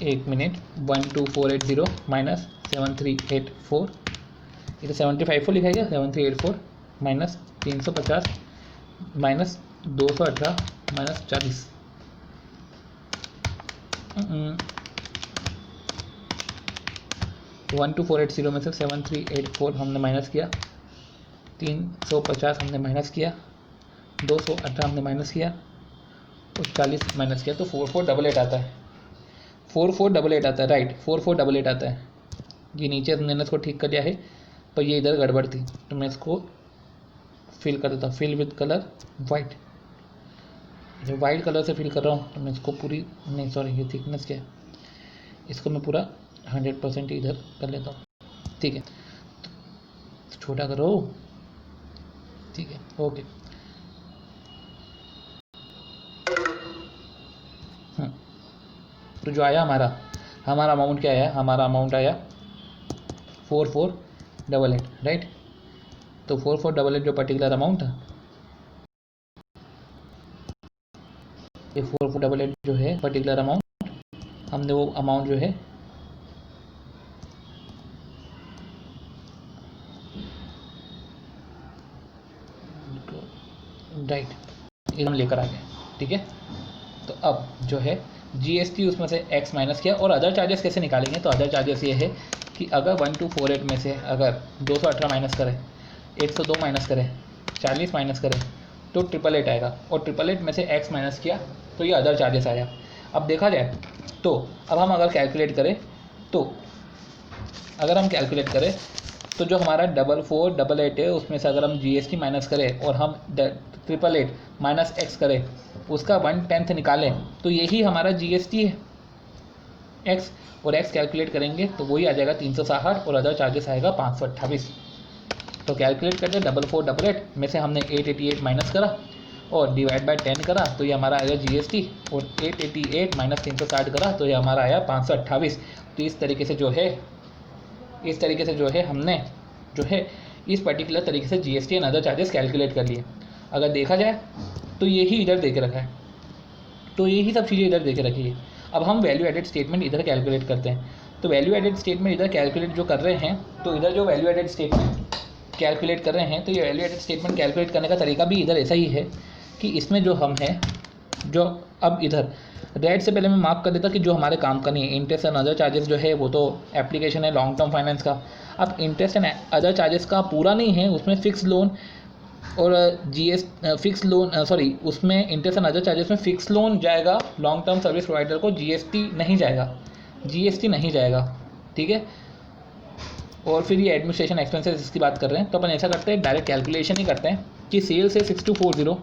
एक मिनट, 12480 माइनस 7384, ये तो 75 लिखा गया, 7384 माइनस 350 माइनस 218 माइनस 40, 12480 में से 7384 हमने माइनस किया, 350 हमने माइनस किया, 218 हमने माइनस किया और 40 माइनस किया तो 4488 आता है, 4488 आता है, राइट 4488 आता है। ये नीचे मैंने इसको ठीक कर दिया है पर ये इधर गड़बड़ थी तो मैं इसको फिल कर देता हूँ, फिल विद कलर वाइट, जो वाइट कलर से फिल कर रहा हूँ तो मैं इसको पूरी, नहीं सॉरी ये थिकनेस क्या है, इसको मैं पूरा 100% इधर कर लेता हूँ, ठीक है। तो छोटा करो, ठीक है, ओके। तो जो आया हमारा अमाउंट क्या आया, हमारा अमाउंट आया 4488, राइट। तो 4488 जो पर्टिकुलर अमाउंट था, ये 4488 जो है पर्टिकुलर अमाउंट, हमने वो अमाउंट जो है राइट ये हम लेकर आ गए, ठीक है। तो अब जो है जीएसटी उसमें से एक्स माइनस किया, और अदर चार्जेस कैसे निकालेंगे, तो अदर चार्जेस ये है कि अगर 1248 में से अगर 218 माइनस करें, 102 माइनस करें, 40 माइनस करें, तो 888 आएगा, और 888 में से एक्स माइनस किया तो ये अदर चार्जेस आया। अब देखा जाए तो अब हम अगर कैलकुलेट करें, तो अगर हम कैलकुलेट करें तो जो हमारा 4488 है उसमें से अगर हम जीएसटी माइनस करें और हम 888 माइनस एक्स करें, उसका 1/10 निकालें, तो यही हमारा जीएसटी है एक्स, और एक्स कैलकुलेट करेंगे तो वही आ जाएगा 360, और अदर चार्जेस आएगा 528। तो कैलकुलेट करते 4488 में से हमने 888 माइनस करा और डिवाइड बाय 10 करा, तो ये हमारा आएगा जीएसटी, और 888 माइनस 360 करा तो ये हमारा आया 528। तो इस तरीके से जो है हमने जो है इस पर्टिकुलर तरीके से GST and other charges calculate कर लिए। अगर देखा जाए तो यही इधर दे के रखा है, तो यही सब चीज़ें इधर दे के रखी है। अब हम वैल्यू एडेड स्टेटमेंट इधर कैलकुलेट करते हैं, तो वैल्यू एडेड स्टेटमेंट इधर कैलकुलेट जो कर रहे हैं, तो इधर जो वैल्यू एडेड स्टेटमेंट कैलकुलेट कर रहे हैं, तो ये वैल्यू एडेड स्टेटमेंट कैलकुलेट करने का तरीका भी इधर ऐसा ही है कि इसमें जो हम है जो अब इधर रेट से पहले मैं मार्क कर देता कि जो हमारे काम का नहीं है, इंटरेस्ट एंड अदर चार्जेस जो है वो तो एप्लीकेशन है लॉन्ग टर्म फाइनेंस का। अब इंटरेस्ट एंड अदर चार्जेस का पूरा नहीं है, उसमें फिक्स लोन और फिक्स लोन सॉरी उसमें इंटरेस्ट एंड अदर चार्जेस में फिक्स लोन जाएगा लॉन्ग टर्म सर्विस प्रोवाइडर को, जीएसटी नहीं जाएगा, ठीक है। और फिर ये एडमिनिस्ट्रेशन एक्सपेंसेस इसकी बात कर रहे हैं, तो अपन ऐसा करते हैं डायरेक्ट कैलकुलेशन ही करते हैं कि सेल्स है 6240,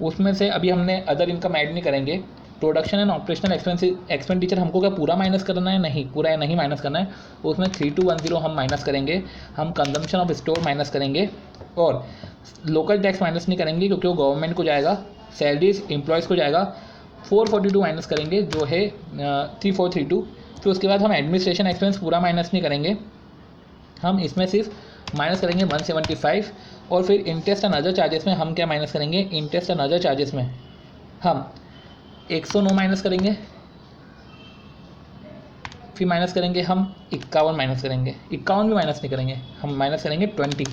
उसमें से अभी हमने अदर इनकम ऐड नहीं करेंगे। प्रोडक्शन एंड ऑपरेशनल एक्सपेंडिचर हमको क्या पूरा माइनस करना है, नहीं पूरा नहीं माइनस करना है, उसमें 3210 हम माइनस करेंगे। हम कंजम्पशन ऑफ स्टोर माइनस करेंगे, और लोकल टैक्स माइनस नहीं करेंगे क्योंकि वो गवर्नमेंट को जाएगा, सैलरीज एम्प्लॉयज़ को जाएगा। 442 माइनस करेंगे जो है 3432। फिर उसके बाद हम एडमिनिस्ट्रेशन एक्सपेंस पूरा माइनस नहीं करेंगे, हम इसमें सिर्फ माइनस करेंगे 175। और फिर इंटरेस्ट एंड अदर चार्जेस में हम क्या माइनस करेंगे, इंटरेस्ट एंड अदर चार्जेस में हम 109 माइनस करेंगे, फिर माइनस करेंगे हम 51 माइनस करेंगे, 51 भी माइनस नहीं करेंगे, हम माइनस करेंगे 20।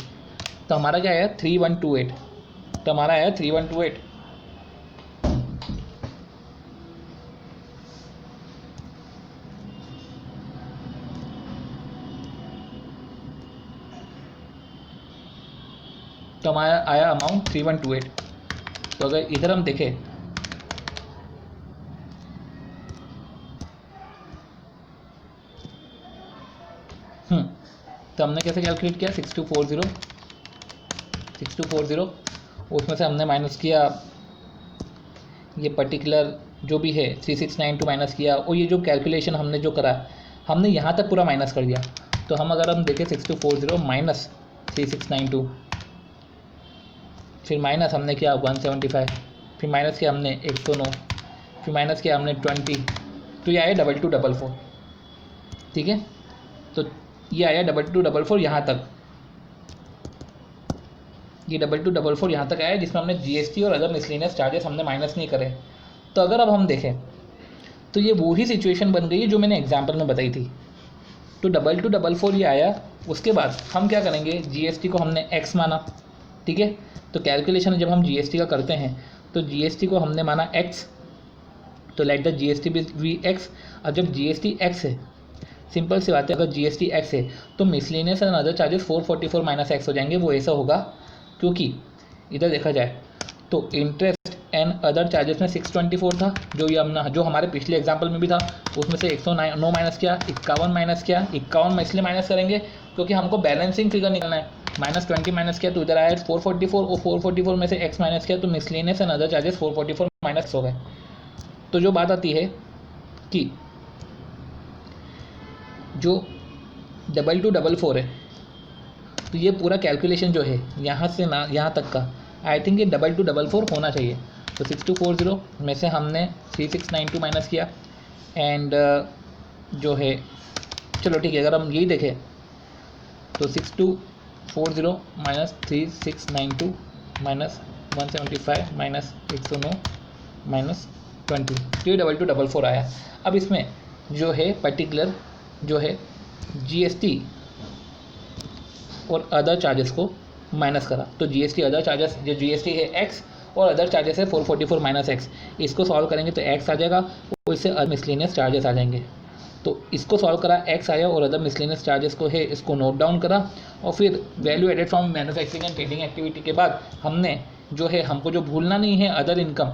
तो हमारा क्या आया 3128, तो हमारा आया 3128। तो हमारा आया अमाउंट 3128। तो अगर इधर हम देखें तो हमने कैसे कैलकुलेट किया 6240 उसमें से हमने माइनस किया ये पर्टिकुलर जो भी है 3692 माइनस किया, और ये जो कैलकुलेशन हमने जो करा हमने यहाँ तक पूरा माइनस कर दिया। तो हम अगर हम देखें 6240 माइनस 3692, फिर माइनस हमने किया 175, फिर माइनस किया हमने 109, फिर माइनस किया हमने 20, तो ये आया 2244, ठीक है। तो ये आया 2244 यहाँ तक, ये 2244 यहाँ तक आया जिसमें हमने जीएसटी और अदर मिसलेनियस चार्जेस हमने माइनस नहीं करे। तो अगर अब हम देखें तो ये वही सिचुएशन बन गई है जो मैंने एग्जांपल में बताई थी। तो 2244 ये आया, उसके बाद हम क्या करेंगे, जीएसटी को हमने एक्स माना, ठीक है। तो कैलकुलेशन जब हम जीएसटी का करते हैं तो जीएसटी को हमने माना एक्स, तो let the GST be x. अब जब जीएसटी एक्स है, सिंपल सी बात है, अगर जीएसटी एक्स है तो miscellaneous and other charges 444 minus x हो जाएंगे। वो ऐसा होगा क्योंकि इधर देखा जाए तो इंटरेस्ट एंड अदर चार्जेस में 624 था, जो हमारे पिछले एग्जाम्पल में भी था, उसमें से 109 माइनस किया, 51 माइनस किया। 51 में इसलिए माइनस करेंगे क्योंकि हमको बैलेंसिंग फिगर निकालना है। -20 माइनस किया तो इधर आया 444, और 444 में से एक्स माइनस किया तो miscellaneous and other charges 444 minus हो गए। तो जो बात आती है कि जो 2244 है तो ये पूरा कैलकुलेशन जो है यहाँ से ना यहाँ तक का आई थिंक ये 2244 होना चाहिए। तो 6240 में से हमने 3692 माइनस किया एंड जो है चलो ठीक है, अगर हम यही देखें तो 6240 माइनस 3692 माइनस 175 माइनस 109 माइनस 20, तो ये 2244 आया। अब इसमें जो है पर्टिकुलर जो है जीएसटी और अदर चार्जेस को माइनस करा, तो जीएसटी अदर चार्जेस जो जीएसटी है एक्स और अदर चार्जेस है 444 माइनस एक्स, इसको सॉल्व करेंगे तो एक्स आ जाएगा और इससे अदर मिसलेनियस चार्जेस आ जाएंगे। तो इसको सॉल्व करा, एक्स आया और अदर मिसलेनियस चार्जेस को है इसको नोट डाउन करा और फिर value added from manufacturing and trading activity के बाद हमने जो है हमको जो भूलना नहीं है अदर इनकम,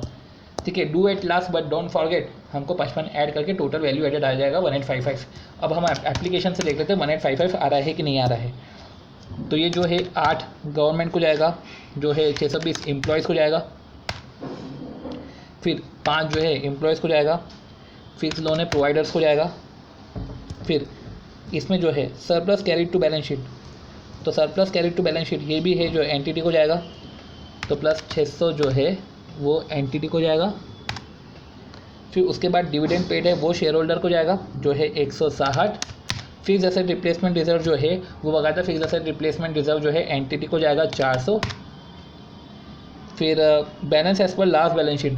ठीक है, do at last but don't forget, हमको 55 ऐड करके टोटल वैल्यू एडेड आ जाएगा 1855। अब हम एप्लीकेशन से देख लेते हैं 1855 आ रहा है कि नहीं आ रहा है। तो ये जो है 8 गवर्नमेंट को जाएगा, जो है 620 एम्प्लॉयज़ को जाएगा, फिर 5 जो है एम्प्लॉयज़ को जाएगा, फिर लोन है प्रोवाइडर्स को जाएगा, फिर इसमें जो है surplus carried to balance sheet, तो surplus carried to balance sheet ये भी है जो एंटिटी को जाएगा, तो प्लस 600 जो है वो एंटिटी को जाएगा। फिर उसके बाद डिविडेंड पेड है वो शेयर होल्डर को जाएगा जो है 160। फिक्स एसेट रिप्लेसमेंट रिजर्व जो है वो बकायदा फिक्स एसेट रिप्लेसमेंट रिजर्व जो है एंटिटी को जाएगा 400। फिर balance as per last balance sheet,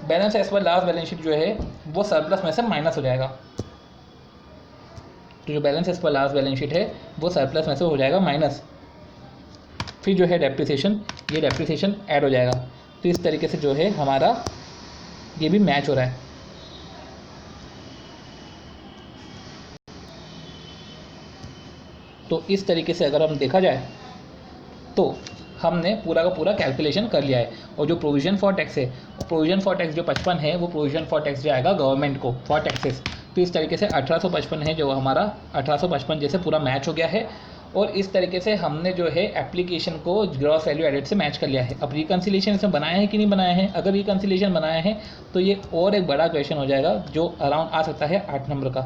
balance as per last balance sheet जो है वो सरप्लस में से माइनस हो जाएगा, तो जो balance as per last balance sheet है वो सरप्लस में से हो जाएगा माइनस। फिर जो है डेप्रिसिएशन, ये डेप्रिसिएशन ऐड हो जाएगा। तो इस तरीके से जो है हमारा ये भी मैच हो रहा है। तो इस तरीके से अगर हम देखा जाए तो हमने पूरा का पूरा कैलकुलेशन कर लिया है। और जो प्रोविज़न फॉर टैक्स है, प्रोविज़न फॉर टैक्स जो 55 है वो प्रोविज़न फॉर टैक्स जाएगा गवर्नमेंट को फॉर टैक्सेस। तो इस तरीके से 1855 है जो हमारा 1855 जैसे पूरा मैच हो गया है। और इस तरीके से हमने जो है एप्लीकेशन को ग्रॉस वैल्यू एडेड से मैच कर लिया है। अब रिकन्सिलेशन इसमें बनाया है कि नहीं बनाया है, अगर रिकन्सिलेशन बनाया है तो ये और एक बड़ा क्वेश्चन हो जाएगा जो अराउंड आ सकता है 8 नंबर का।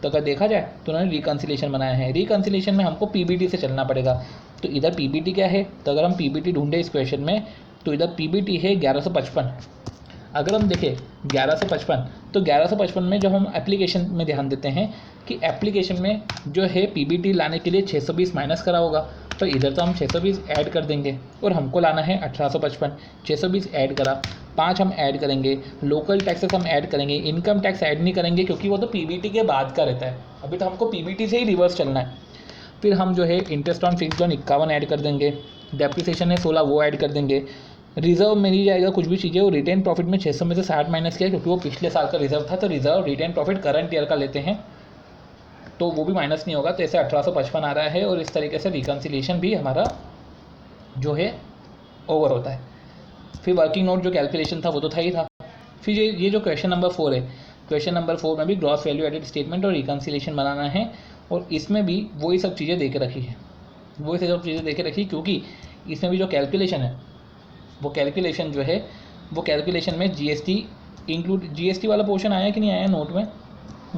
तो अगर देखा जाए तो उन्होंने रिकन्सिलेशन बनाया है, रिकन्सिलेशन में हमको पीबीटी से चलना पड़ेगा। तो इधर पीबीटी क्या है, तो अगर हम पीबीटी ढूंढे इस क्वेश्चन में तो इधर पीबीटी है 1155। अगर हम देखें 1155 तो 1155 में जब हम एप्लीकेशन में ध्यान देते हैं कि एप्लीकेशन में जो है पीबीटी लाने के लिए 620 माइनस करा होगा, तो इधर तो हम 620 ऐड कर देंगे और हमको लाना है 1855। 620 ऐड करा, 5 हम ऐड करेंगे, लोकल टैक्सेस हम ऐड करेंगे, इनकम टैक्स ऐड नहीं करेंगे क्योंकि वो तो पीबीटी के बाद का रहता है, अभी तो हमको पीबीटी से ही रिवर्स चलना है। फिर हम जो है interest on fixed loan 51 add कर देंगे, डेप्रिसिएशन है 16 वो ऐड कर देंगे, रिजर्व में नहीं जाएगा कुछ भी चीज़ें। और रिटेन प्रॉफिट में 600 में से 60 माइनस किया क्योंकि वो पिछले साल का रिजर्व था, तो reserve retain profit current year का लेते हैं तो वो भी माइनस नहीं होगा, तो ऐसे 1855 आ रहा है। और इस तरीके से रिकन्सिलेशन भी हमारा जो है ओवर होता है। फिर वर्किंग नोट जो कैलकुलेशन था वो तो था ही था। फिर ये जो क्वेश्चन नंबर 4 है, क्वेश्चन नंबर 4 में भी ग्रॉस वैल्यू एडेड स्टेटमेंट और रिकन्सिलेशन बनाना है और इसमें भी वही सब चीज़ें दे के रखी है, वही सब चीज़ें दे के रखी क्योंकि इसमें भी जो कैलकुलेशन है वो कैलकुलेशन जो है वो कैलकुलेशन में जीएसटी इंक्लूड, जीएसटी वाला पोर्शन आया कि नहीं आया नोट में,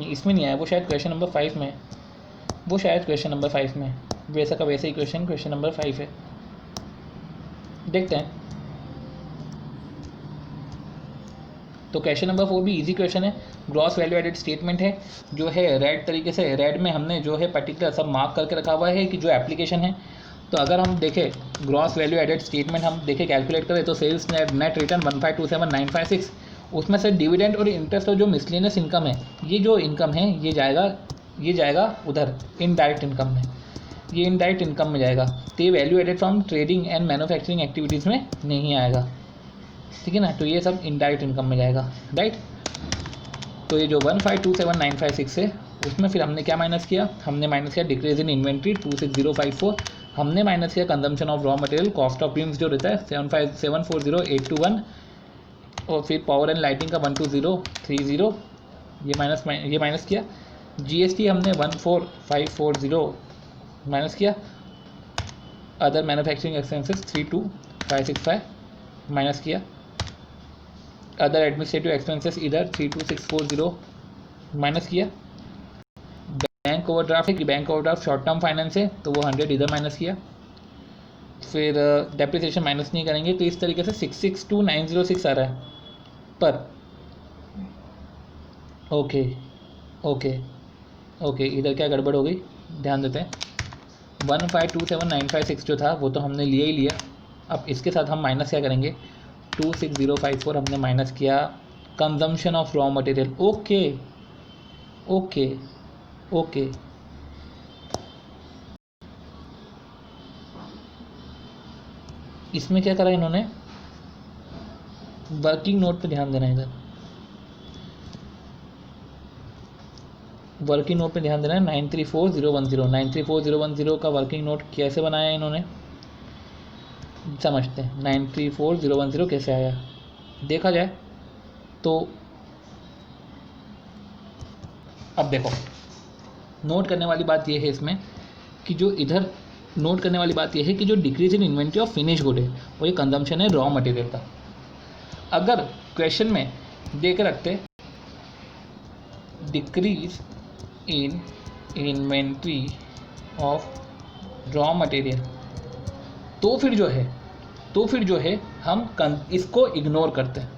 इसमें नहीं आया, वो शायद क्वेश्चन नंबर 5 में, वो शायद क्वेश्चन नंबर 5 में वैसा का वैसे ही क्वेश्चन नंबर 5 है, देखते हैं। तो क्वेश्चन नंबर 4 भी इजी क्वेश्चन है, ग्रॉस वैल्यू एडेड स्टेटमेंट है जो है रेड तरीके से, रेड में हमने जो है पर्टिकुलर सब मार्क करके रखा हुआ है कि जो एप्लीकेशन है। तो अगर हम देखें ग्रॉस वैल्यू एडेड स्टेटमेंट हम देखें कैलकुलेट करें तो सेल्स नेट रिटर्न 1527956, उसमें से डिविडेंड और इंटरेस्ट और जो मिसलेनियस इनकम है, ये जो इनकम है ये जाएगा उधर इनडायरेक्ट इनकम में, ये इनडायरेक्ट इनकम में जाएगा। तो ये value added from trading and manufacturing activities में नहीं आएगा, ठीक है ना। तो ये सब इनडायरेक्ट इनकम में जाएगा, राइट। तो ये जो 1527956 है उसमें फिर हमने क्या माइनस किया, हमने माइनस किया डिक्रीज इन इन्वेंट्री 26054, हमने माइनस किया consumption of raw material, cost of प्रीम्स जो रहता है 740,821, और फिर पावर एंड लाइटिंग का 12030 ये माइनस किया। जीएसटी हमने 14540 माइनस किया, अदर मैन्युफैक्चरिंग एक्सपेंसेस 32565 माइनस किया, अदर एडमिनिस्ट्रेटिव एक्सपेंसेस इधर 32640 माइनस किया, बैंक बैंक ओवरड्राफ्ट है कि bank overdraft short term finance है, तो वो 100 इधर माइनस किया, फिर डेप्रिसिएशन माइनस नहीं करेंगे, तो इस तरीके से 662,906 आ रहा है पर। ओके ओके ओके, इधर क्या गड़बड़ हो गई, ध्यान देते हैं। 1527956 जो था वो तो हमने लिया ही लिया, अब इसके साथ हम माइनस क्या करेंगे, 26054 हमने माइनस किया consumption of raw material. Okay okay okay, इसमें क्या करा इन्होंने, वर्किंग नोट पे ध्यान देना है, इधर वर्किंग नोट पे ध्यान देना है। 934010 का वर्किंग नोट कैसे बनाया इन्होंने, समझते हैं। 934010 कैसे आया, देखा जाए तो अब देखो, नोट करने वाली बात यह है इसमें कि जो इधर नोट करने वाली बात यह है कि जो decrease in inventory of finish good है वो ये कंजम्पशन है रॉ मटेरियल का। अगर क्वेश्चन में दे के रखते decrease in inventory of raw material, तो फिर जो है हम इसको इग्नोर करते हैं,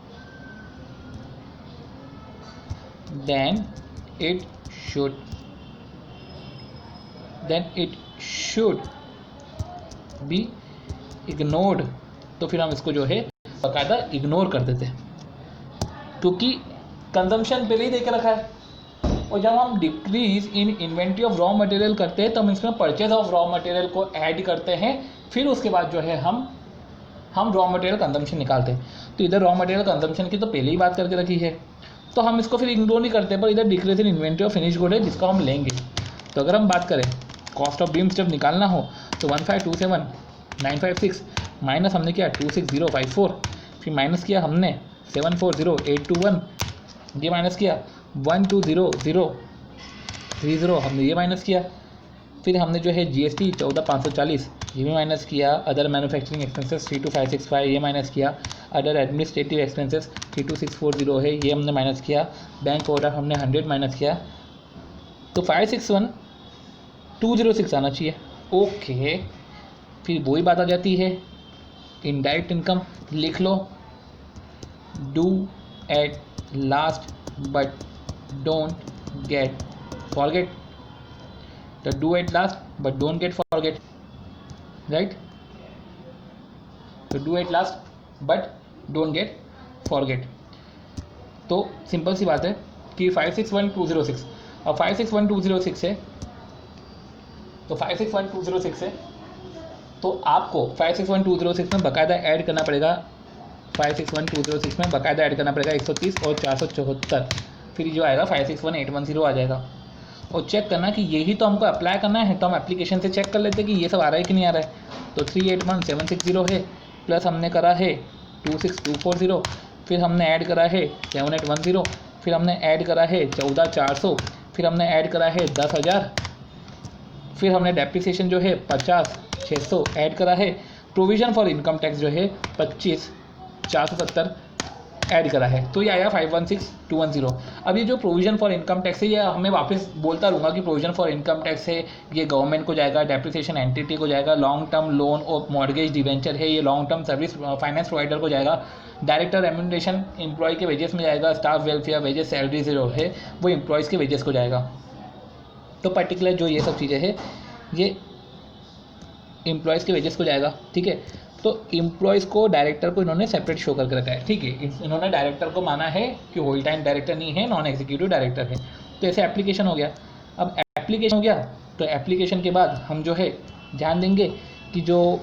then it should be ignored। तो फिर हम इसको जो है बाकायदा इग्नोर कर देते हैं, क्योंकि कंजम्पशन पहले ही देके रखा है। और जब हम decrease in inventory of raw material करते हैं तो हम इसमें परचेज ऑफ रॉ मटेरियल को ऐड करते हैं, फिर उसके बाद जो है हम रॉ मटेरियल कंजम्पशन निकालते हैं। तो इधर रॉ मटेरियल कंजम्पशन की तो पहले ही बात करके रखी है, तो हम इसको फिर इग्नोर नहीं करते, पर इधर decrease in inventory of finish good है जिसको हम लेंगे। तो अगर हम बात करें कॉस्ट ऑफ बीम्स जब निकालना हो तो 1527956 माइनस हमने किया 26054, फिर माइनस किया हमने 740821, ये माइनस किया 120030 हमने ये माइनस किया, फिर हमने जो है जीएसटी 14540 ये भी माइनस किया, अदर मैन्युफैक्चरिंग एक्सपेंसेस 32565 ये माइनस किया, अदर एडमिनिस्ट्रेटिव एक्सपेंसेस 32640 है ये हमने माइनस किया, बैंक ओवरड्राफ्ट हमने 100 माइनस किया, तो 561206 आना चाहिए। ओके, फिर वही बात आ जाती है इनडायरेक्ट इनकम, लिख लो do at last but don't get forget, तो do at last but don't get forget, right, तो do at last but don't get forget. तो सिंपल सी बात है कि 561206 और 561206 है, तो 561206 है, तो आपको 561206 में बाकायदा ऐड करना पड़ेगा, 561206 में बाकायदा ऐड करना पड़ेगा 130 और 474, फिर जो आएगा 561810 आ जाएगा। और चेक करना कि यही तो हमको अप्लाई करना है, तो हम एप्लीकेशन से चेक कर लेते हैं कि ये सब आ रहा है कि नहीं आ रहा है। तो 381760 है, प्लस हमने करा है 26240, फिर हमने ऐड करा है 7810, फिर हमने ऐड करा है 14400, फिर हमने ऐड करा है 10,000, फिर हमने डेप्रिसिएशन जो है 50,600 ऐड करा है, प्रोविज़न फॉर इनकम टैक्स जो है 25,470 ऐड करा है, तो ये आया 516210। अब ये जो प्रोविज़न फॉर इनकम टैक्स है ये हमें वापस बोलता रहूँगा कि प्रोविज़न फॉर इनकम टैक्स है ये गवर्नमेंट को जाएगा, डेप्रिसिएशन एंटिटी को जाएगा, लॉन्ग टर्म लोन और मॉर्गेज डिवेंचर है ये long term service finance provider को जाएगा, डायरेक्टर रेम्यूनरेशन एम्प्लॉय के वेजेस में जाएगा, स्टाफ वेलफेयर वेजेस सैलरी जो है वो एम्प्लॉयज़ के वेजेस को जाएगा। तो पर्टिकुलर जो ये सब चीज़ें हैं ये एम्प्लॉयज़ के वेजेस को जाएगा, ठीक है। तो एम्प्लॉयज़ को डायरेक्टर को इन्होंने सेपरेट शो करके रखा है, ठीक है। इन्होंने डायरेक्टर को माना है कि होल टाइम डायरेक्टर नहीं है, नॉन एग्जीक्यूटिव डायरेक्टर है। तो ऐसे एप्लीकेशन हो गया। अब एप्लीकेशन हो गया तो एप्लीकेशन के बाद हम जो है ध्यान देंगे कि जो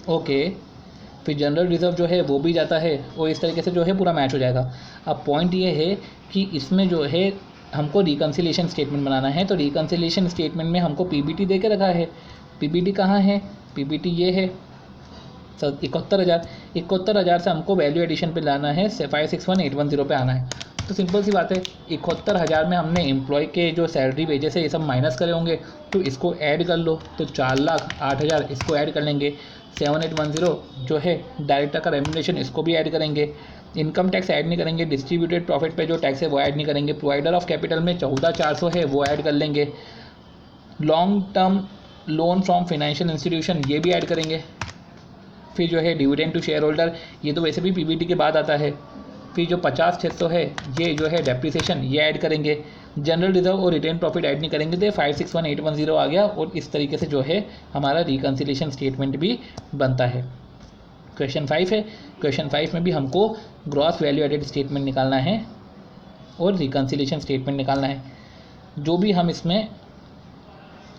ओके फिर जनरल रिजर्व जो है वो भी जाता है और इस तरीके से जो है पूरा मैच हो जाएगा। अब पॉइंट ये है कि इसमें जो है हमको रिकन्सिलिएशन स्टेटमेंट बनाना है, तो रिकन्सिलिएशन स्टेटमेंट में हमको पीबीटी दे के रखा है। पीबीटी कहाँ है, पीबीटी ये है 71,000 से हमको वैल्यू एडिशन पे लाना है, 561810 पे आना है। तो सिंपल सी बात है 71,000 में हमने एम्प्लॉय के जो सैलरी वेजेस है ये सब माइनस करे होंगे, तो इसको ऐड कर लो, तो 4,08,000 इसको ऐड कर लेंगे, 7810 जो है डायरेक्टर का रेम्यूनरेशन इसको भी ऐड करेंगे, इनकम टैक्स ऐड नहीं करेंगे, डिस्ट्रीब्यूटेड प्रॉफिट पे जो टैक्स है वो ऐड नहीं करेंगे, प्रोवाइडर ऑफ कैपिटल में 14,400 है वो ऐड कर लेंगे, long term loan from financial institution ये भी ऐड करेंगे, फिर जो है डिविडेंड टू शेयर होल्डर ये तो वैसे भी पीबीटी के बाद आता है, फिर जो 50,600 है ये जो है डेप्रिसिएशन ये ऐड करेंगे, जनरल रिजर्व और रिटेन प्रॉफिट ऐड नहीं करेंगे तो 561,810 आ गया, और इस तरीके से जो है हमारा रिकन्सिलेशन स्टेटमेंट भी बनता है। क्वेश्चन 5 है, क्वेश्चन 5 में भी हमको ग्रॉस वैल्यू एडेड स्टेटमेंट निकालना है और रिकन्सिलेशन स्टेटमेंट निकालना है, जो भी हम इसमें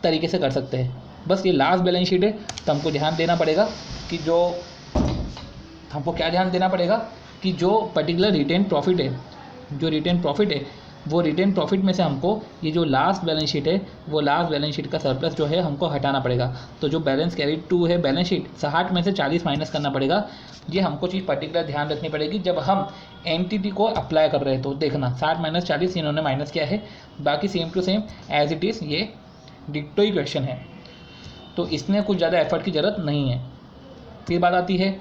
तरीके से कर सकते हैं। बस ये लास्ट बैलेंस शीट है तो हमको ध्यान देना पड़ेगा कि जो हमको क्या ध्यान देना पड़ेगा कि जो पर्टिकुलर रिटेन प्रॉफिट है, जो रिटेन प्रॉफिट है वो रिटेन प्रॉफिट में से हमको ये जो लास्ट बैलेंस शीट है वो लास्ट बैलेंस शीट का सरप्लस जो है हमको हटाना पड़ेगा। तो जो बैलेंस कैरीड टू है बैलेंस शीट 60 में से 40 माइनस करना पड़ेगा। ये हमको चीज़ पर्टिकुलर ध्यान रखनी पड़ेगी जब हम एंटिटी को अप्लाई कर रहे हैं। तो देखना 60 माइनस 40 इन्होंने माइनस किया है, बाकी same to same as it is ये डिक्टो ही क्वेश्चन है, तो इसमें कुछ ज़्यादा एफर्ट की ज़रूरत नहीं है। फिर बात आती है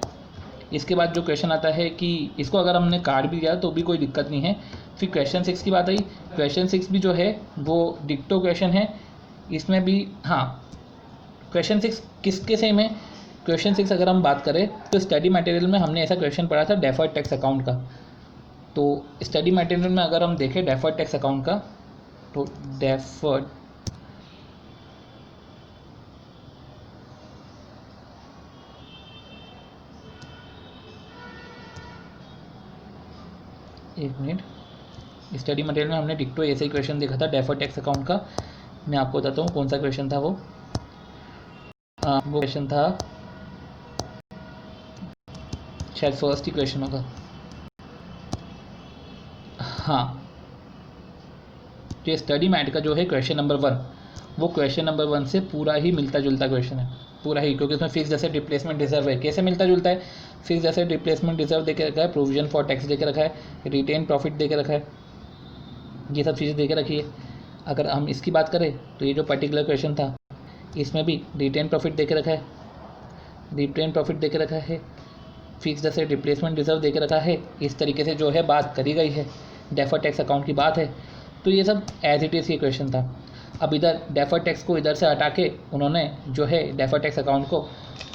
इसके बाद जो क्वेश्चन आता है कि इसको अगर हमने काट भी दिया तो भी कोई दिक्कत नहीं है। फिर क्वेश्चन 6 की बात आई, क्वेश्चन 6 भी जो है वो डिक्टो क्वेश्चन है, इसमें भी हाँ क्वेश्चन 6 किसके सेम है। क्वेश्चन 6 अगर हम बात करें तो स्टडी मटेरियल में हमने ऐसा क्वेश्चन पढ़ा था डेफर्ड टैक्स अकाउंट का। तो स्टडी मटेरियल में अगर हम देखें डेफर्ड टैक्स अकाउंट का, तो डेफर्ड एक मिनट, स्टडी मटेरियल में हमने डिक्टो ऐसे ही क्वेश्चन देखा था डेफर्ड टैक्स अकाउंट का। मैं आपको बताता हूँ कौन सा क्वेश्चन था वो क्वेश्चन था शायद फर्स्ट ही क्वेश्चन होगा। हाँ, तो स्टडी मैट का जो है क्वेश्चन नंबर 1 वो क्वेश्चन नंबर 1 से पूरा ही मिलता जुलता क्वेश्चन है, पूरा ही, क्योंकि उसमें फिक्स एसेट रिप्लेसमेंट रिजर्व है। कैसे मिलता जुलता है, फिक्स एसेट रिप्लेसमेंट रिजर्व दे के रखा है, प्रोविजन फॉर टैक्स दे के रखा है, रिटेन प्रॉफिट दे के रखा है, ये सब चीज़ें दे के रखी है। अगर हम इसकी बात करें तो ये जो पर्टिकुलर क्वेश्चन था इसमें भी रिटेन प्रॉफिट दे के रखा है, रिटेन प्रॉफिट दे के रखा है, फिक्स एसेट रिप्लेसमेंट रिजर्व दे के रखा है। इस तरीके से जो है बात करी गई है, डेफर्ड टैक्स अकाउंट की बात है। तो ये सब एज इट इज़ ये क्वेश्चन था। अब इधर डेफर्ड टैक्स को इधर से हटा के उन्होंने जो है डेफर्ड टैक्स अकाउंट को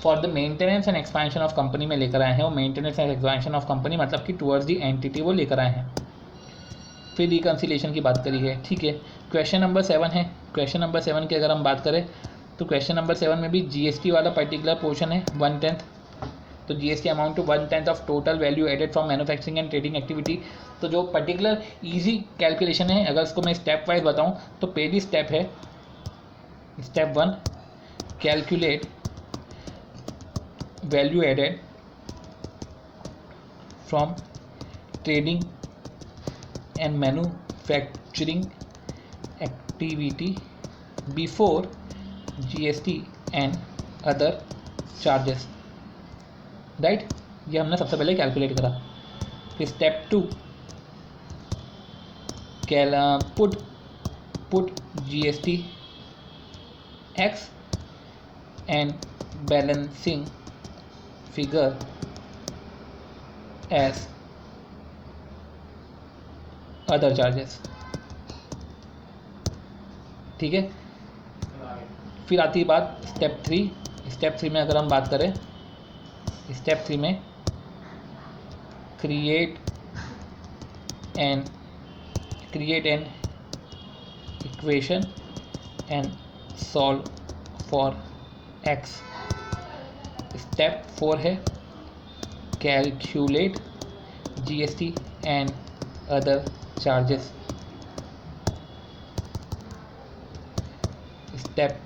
for the maintenance and expansion of company में लेकर आए हैं। वो maintenance and expansion of company मतलब कि टुवर्ड्स दी एंटिटी वो लेकर आए हैं। फिर रिकन्सिलेशन की बात करी है, ठीक है। क्वेश्चन नंबर 7 है, क्वेश्चन नंबर 7 की अगर हम बात करें तो क्वेश्चन नंबर 7 में भी जीएसटी वाला पर्टिकुलर पोर्शन है 1/10। तो GST amount to 1/10 of total value added from manufacturing and trading activity. तो जो पर्टिकुलर इजी कैलकुलेशन है, अगर इसको मैं स्टेप वाइज बताऊं तो पहली स्टेप है step 1, calculate value added from trading and manufacturing activity before GST and other charges, right. ये हमने सबसे पहले कैलकुलेट करा। फिर step 2, put GST x and balancing figure as other charges, ठीक है। फिर आती है बात स्टेप 3। स्टेप 3 में अगर हम बात करें, स्टेप 3 में create an equation and solve for x. Step 4 है calculate GST and other charges. Step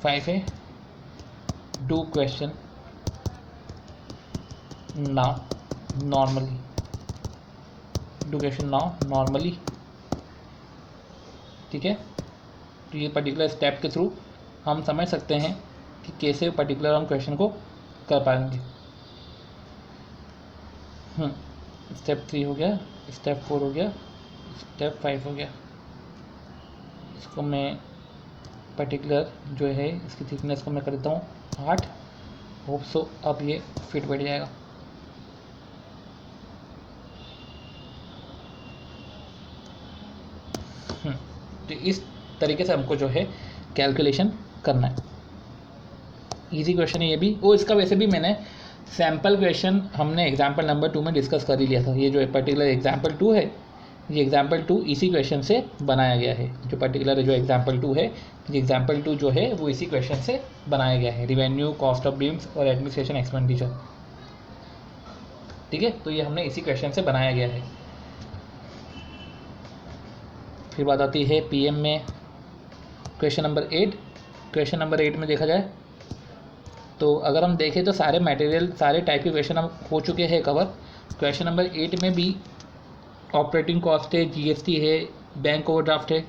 5 है do question now normally, do question now normally, ठीक है। तो ये पर्टिकुलर स्टेप के थ्रू हम समझ सकते हैं कि कैसे पर्टिकुलर हम क्वेश्चन को कर पाएंगे। स्टेप 3 हो गया, स्टेप 4 हो गया, स्टेप 5 हो गया। इसको मैं पर्टिकुलर जो है इसकी थिकनेस को मैं कर देता हूँ 8। होप सो अब ये फिट बैठ जाएगा। तो इस तरीके से हमको जो है कैलकुलेशन करना है। इजी क्वेश्चन है ये भी। वो इसका वैसे भी मैंने सैम्पल क्वेश्चन हमने एग्जाम्पल नंबर 2 में डिस्कस कर ही लिया था। ये जो पर्टिकुलर एग्जाम्पल 2 है, ये एग्जाम्पल 2 इसी क्वेश्चन से बनाया गया है। जो पर्टिकुलर जो एग्जाम्पल 2 है, ये एग्जाम्पल 2 जो है वो इसी क्वेश्चन से बनाया गया है। रिवेन्यू, कॉस्ट ऑफ बिल्स और एडमिनिस्ट्रेशन एक्सपेंडिचर, ठीक है। तो ये हमने इसी क्वेश्चन से बनाया गया है। फिर बात आती है पीएम में क्वेश्चन नंबर 8। क्वेश्चन नंबर 8 में देखा जाए तो अगर हम देखें तो सारे मटेरियल, सारे टाइप के क्वेश्चन हम हो चुके हैं कवर। क्वेश्चन नंबर 8 में भी ऑपरेटिंग कॉस्ट है, जीएसटी है, बैंक ओवरड्राफ्ट है,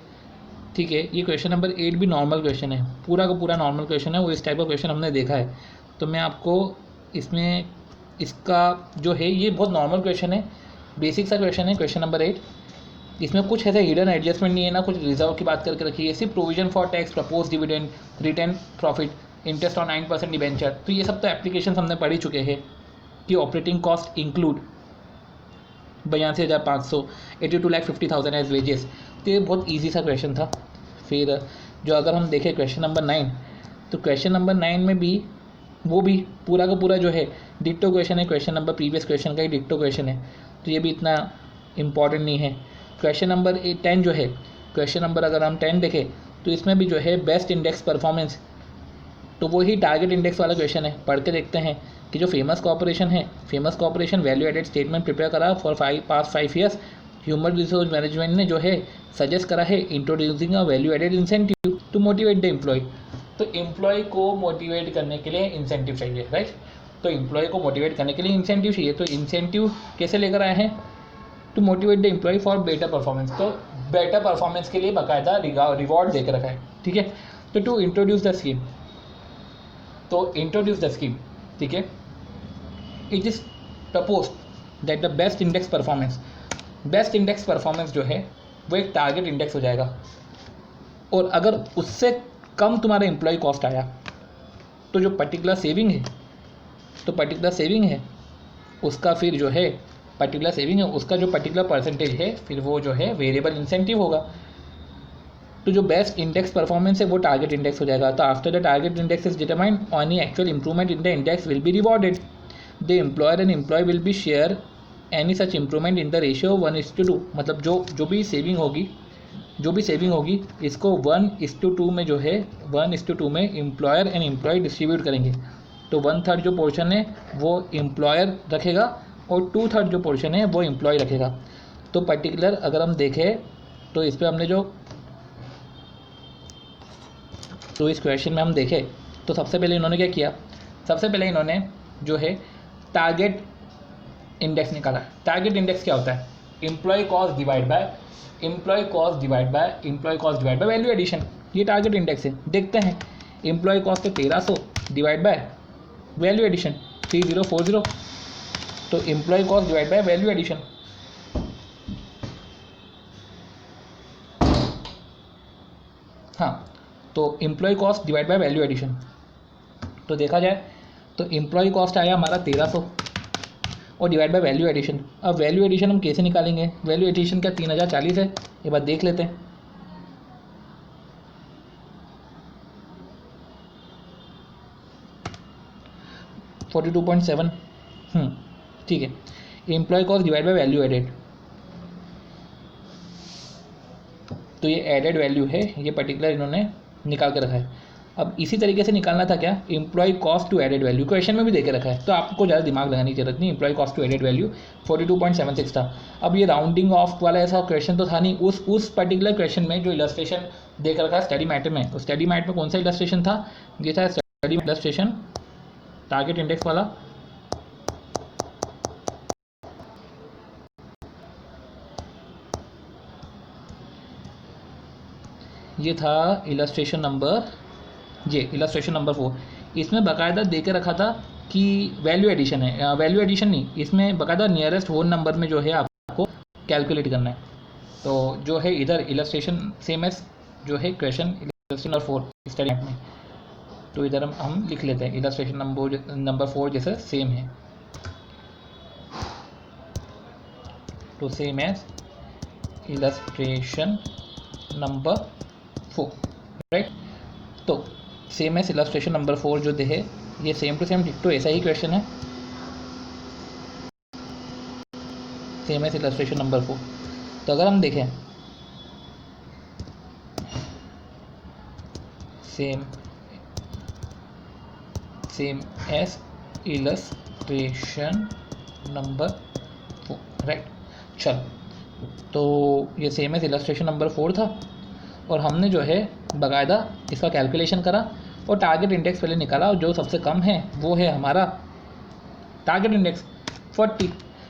ठीक है। ये क्वेश्चन नंबर 8 भी नॉर्मल क्वेश्चन है, पूरा का पूरा नॉर्मल क्वेश्चन है। वो इस टाइप का क्वेश्चन हमने देखा है। तो मैं आपको इसमें इसका जो है ये बहुत नॉर्मल क्वेश्चन है, बेसिक सा क्वेश्चन है क्वेश्चन नंबर 8। इसमें कुछ ऐसे हिडन एडजस्टमेंट नहीं है ना, कुछ रिजर्व की बात करके रखी है। सिर्फ provision for tax, propose dividend, return profit, interest on 9% debenture. तो ये सब तो एप्लीकेशन हमने पढ़ ही चुके हैं कि operating cost include 82,500, 82,50,000 as wages. तो ये बहुत ईजी सा क्वेश्चन था। फिर जो अगर हम देखें क्वेश्चन नंबर 9, तो क्वेश्चन नंबर 9 में भी वो भी पूरा का पूरा जो है डिक्टो क्वेश्चन है। क्वेश्चन नंबर प्रीवियस क्वेश्चन का ही डिक्टो क्वेश्चन है, तो ये भी इतना इंपॉर्टेंट नहीं है। क्वेश्चन नंबर 10 जो है, क्वेश्चन नंबर अगर हम 10 देखें तो इसमें भी जो है बेस्ट इंडेक्स परफॉर्मेंस, तो वो ही टारगेट इंडेक्स वाला क्वेश्चन है। पढ़ के देखते हैं कि जो फेमस कॉर्पोरेशन है, famous corporation value added statement prepare करा for past 5 years. Human resource management ने जो है सजेस्ट करा है introducing a value added incentive to motivate the employ. तो एम्प्लॉय को मोटिवेट करने के लिए इंसेंटिव चाहिए, राइट। तो एम्प्लॉय को मोटिवेट करने के लिए इंसेंटिव चाहिए। तो इंसेंटिव कैसे लेकर आए हैं? To motivate the employee for better performance. तो बेटर परफॉर्मेंस के लिए बाकायदा रिवॉर्ड देकर रखा है, ठीक है। तो टू इंट्रोड्यूस द स्कीम, तो इंट्रोड्यूस द स्कीम, ठीक है। It is proposed that the best index performance जो है वो एक टारगेट इंडेक्स हो जाएगा। और अगर उससे कम तुम्हारा एम्प्लॉय कॉस्ट आया तो जो पर्टिकुलर सेविंग है उसका फिर जो है उसका जो पर्टिकुलर परसेंटेज है फिर वो जो है वेरिएबल इंसेंटिव होगा। तो जो बेस्ट इंडेक्स परफॉर्मेंस है वो टारगेट इंडेक्स हो जाएगा। तो after the target index is determined, any actual improvement in the index will be rewarded. The employer and employee will be share any such improvement in the ratio 1:2। मतलब जो भी saving होगी इसको 1:2 में जो है 1:2 में एम्प्लॉयर एंड एम्प्लॉय डिस्ट्रीब्यूट करेंगे। तो 1/3 जो पोर्शन है वो एम्प्लॉयर रखेगा और 2/3 जो पोर्शन है वो एम्प्लॉय रखेगा। तो पर्टिकुलर अगर हम देखें तो इस पर हमने तो इस क्वेश्चन में हम देखें तो सबसे पहले इन्होंने क्या किया, सबसे पहले इन्होंने जो है टारगेट इंडेक्स निकाला। टारगेट इंडेक्स क्या होता है? Employee cost divide by value addition, ये टारगेट इंडेक्स है। देखते हैं, एम्प्लॉय कॉस्ट है 1300 डिवाइड बाय वैल्यू एडिशन 3040। तो employee cost divide by value addition, हाँ, तो employee cost divide by value addition. तो देखा जाए तो एम्प्लॉय कॉस्ट आया हमारा 1300 और डिवाइड बाय वैल्यू एडिशन। अब वैल्यू एडिशन हम कैसे निकालेंगे? वैल्यू एडिशन का 3040 है, ये बात देख लेते हैं। $42.7, ठीक है। Employee cost divide by value added, तो ये एडेड वैल्यू है, ये पर्टिकुलर इन्होंने निकाल के रखा है। अब इसी तरीके से निकालना था क्या, employee cost to added value, question में भी देके रखा है, तो आपको ज़्यादा दिमाग लगाने की जरूरत नहीं। Employee cost to added value 42.76 था। अब ये राउंडिंग ऑफ वाला ऐसा क्वेश्चन तो था नहीं। उस पर्टिकुलर क्वेश्चन में जो इलस्ट्रेशन देख रखा है स्टडी मैटर में, तो स्टडी मैटर में कौन सा इलस्ट्रेशन था? ये था स्टडी इलस्ट्रेशन टारगेट इंडेक्स वाला। ये था इलस्ट्रेशन नंबर 4। इसमें बाकायदा दे के रखा था कि वैल्यू एडिशन है, वैल्यू एडिशन नहीं, इसमें बाकायदा नियरेस्ट होल नंबर में जो है आपको कैलकुलेट करना है। तो जो है इधर इलस्ट्रेशन सेम एस जो है क्वेश्चन इलस्ट्रेशन नंबर 4 स्टडी में, तो इधर हम लिख लेते हैं इलस्ट्रेशन नंबर 4 जैसे सेम है, तो same S illustration number 4, right. तो सेम एस इलस्ट्रेशन नंबर 4 जो है ये सेम टू सेम डिक्टो ऐसा ही क्वेश्चन है, सेम एस इलस्ट्रेशन नंबर 4। तो अगर हम देखें same S illustration number 4, right. चलो, तो ये सेम एस इलस्ट्रेशन नंबर 4 था और हमने जो है बाकायदा इसका कैलकुलेशन करा और टारगेट इंडेक्स पहले निकाला, और जो सबसे कम है वो है हमारा टारगेट इंडेक्स 40।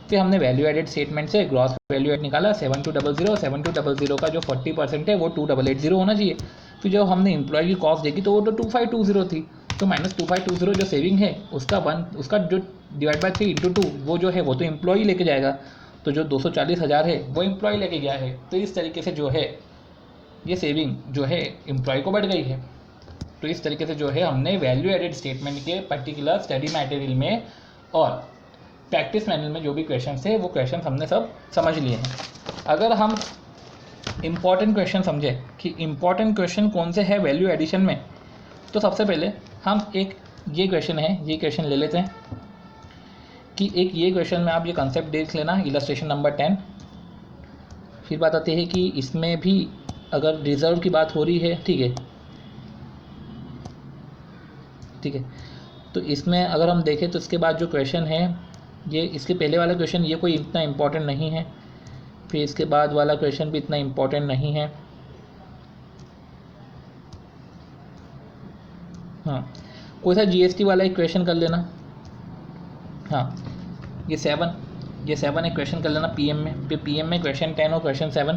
फिर हमने वैल्यू एडेड स्टेटमेंट से ग्रॉस वैल्यू एड निकाला 7200 का जो 40% है वो 2880 होना चाहिए। फिर जो हमने एम्प्लॉय की कॉस्ट देखी तो वो तो 2520 थी, तो -2520 जो सेविंग है उसका जो डिवाइड बाय 3 × 2 वो जो है वो तो एम्प्लॉय लेके जाएगा, तो जो 240,000 है वो एम्प्लॉय लेके गया है। तो इस तरीके से जो है ये सेविंग जो है एम्प्लॉय को बढ़ गई है। तो इस तरीके से जो है हमने वैल्यू एडेड स्टेटमेंट के पर्टिकुलर स्टडी मटेरियल में और प्रैक्टिस मैनुअल में जो भी क्वेश्चन थे वो क्वेश्चन हमने सब समझ लिए हैं। अगर हम इम्पॉर्टेंट क्वेश्चन समझें कि इम्पॉर्टेंट क्वेश्चन कौन से है वैल्यू एडिशन में, तो सबसे पहले हम एक ये क्वेश्चन ले लेते हैं कि एक ये क्वेश्चन में आप ये कंसेप्ट देख लेना, इलस्ट्रेशन नंबर 10। फिर बात आती है कि इसमें भी अगर रिजर्व की बात हो रही है, ठीक है, तो इसमें अगर हम देखें तो इसके बाद जो क्वेश्चन है ये इसके पहले वाला क्वेश्चन ये कोई इतना इम्पोर्टेंट नहीं है, फिर इसके बाद वाला क्वेश्चन भी इतना इम्पोर्टेंट नहीं है। हाँ, कोई सा जीएसटी वाला एक क्वेश्चन कर लेना। हाँ, ये 7 एक क्वेश्चन कर लेना पीएम में, फिर पीएम में क्वेश्चन 10 और क्वेश्चन 7,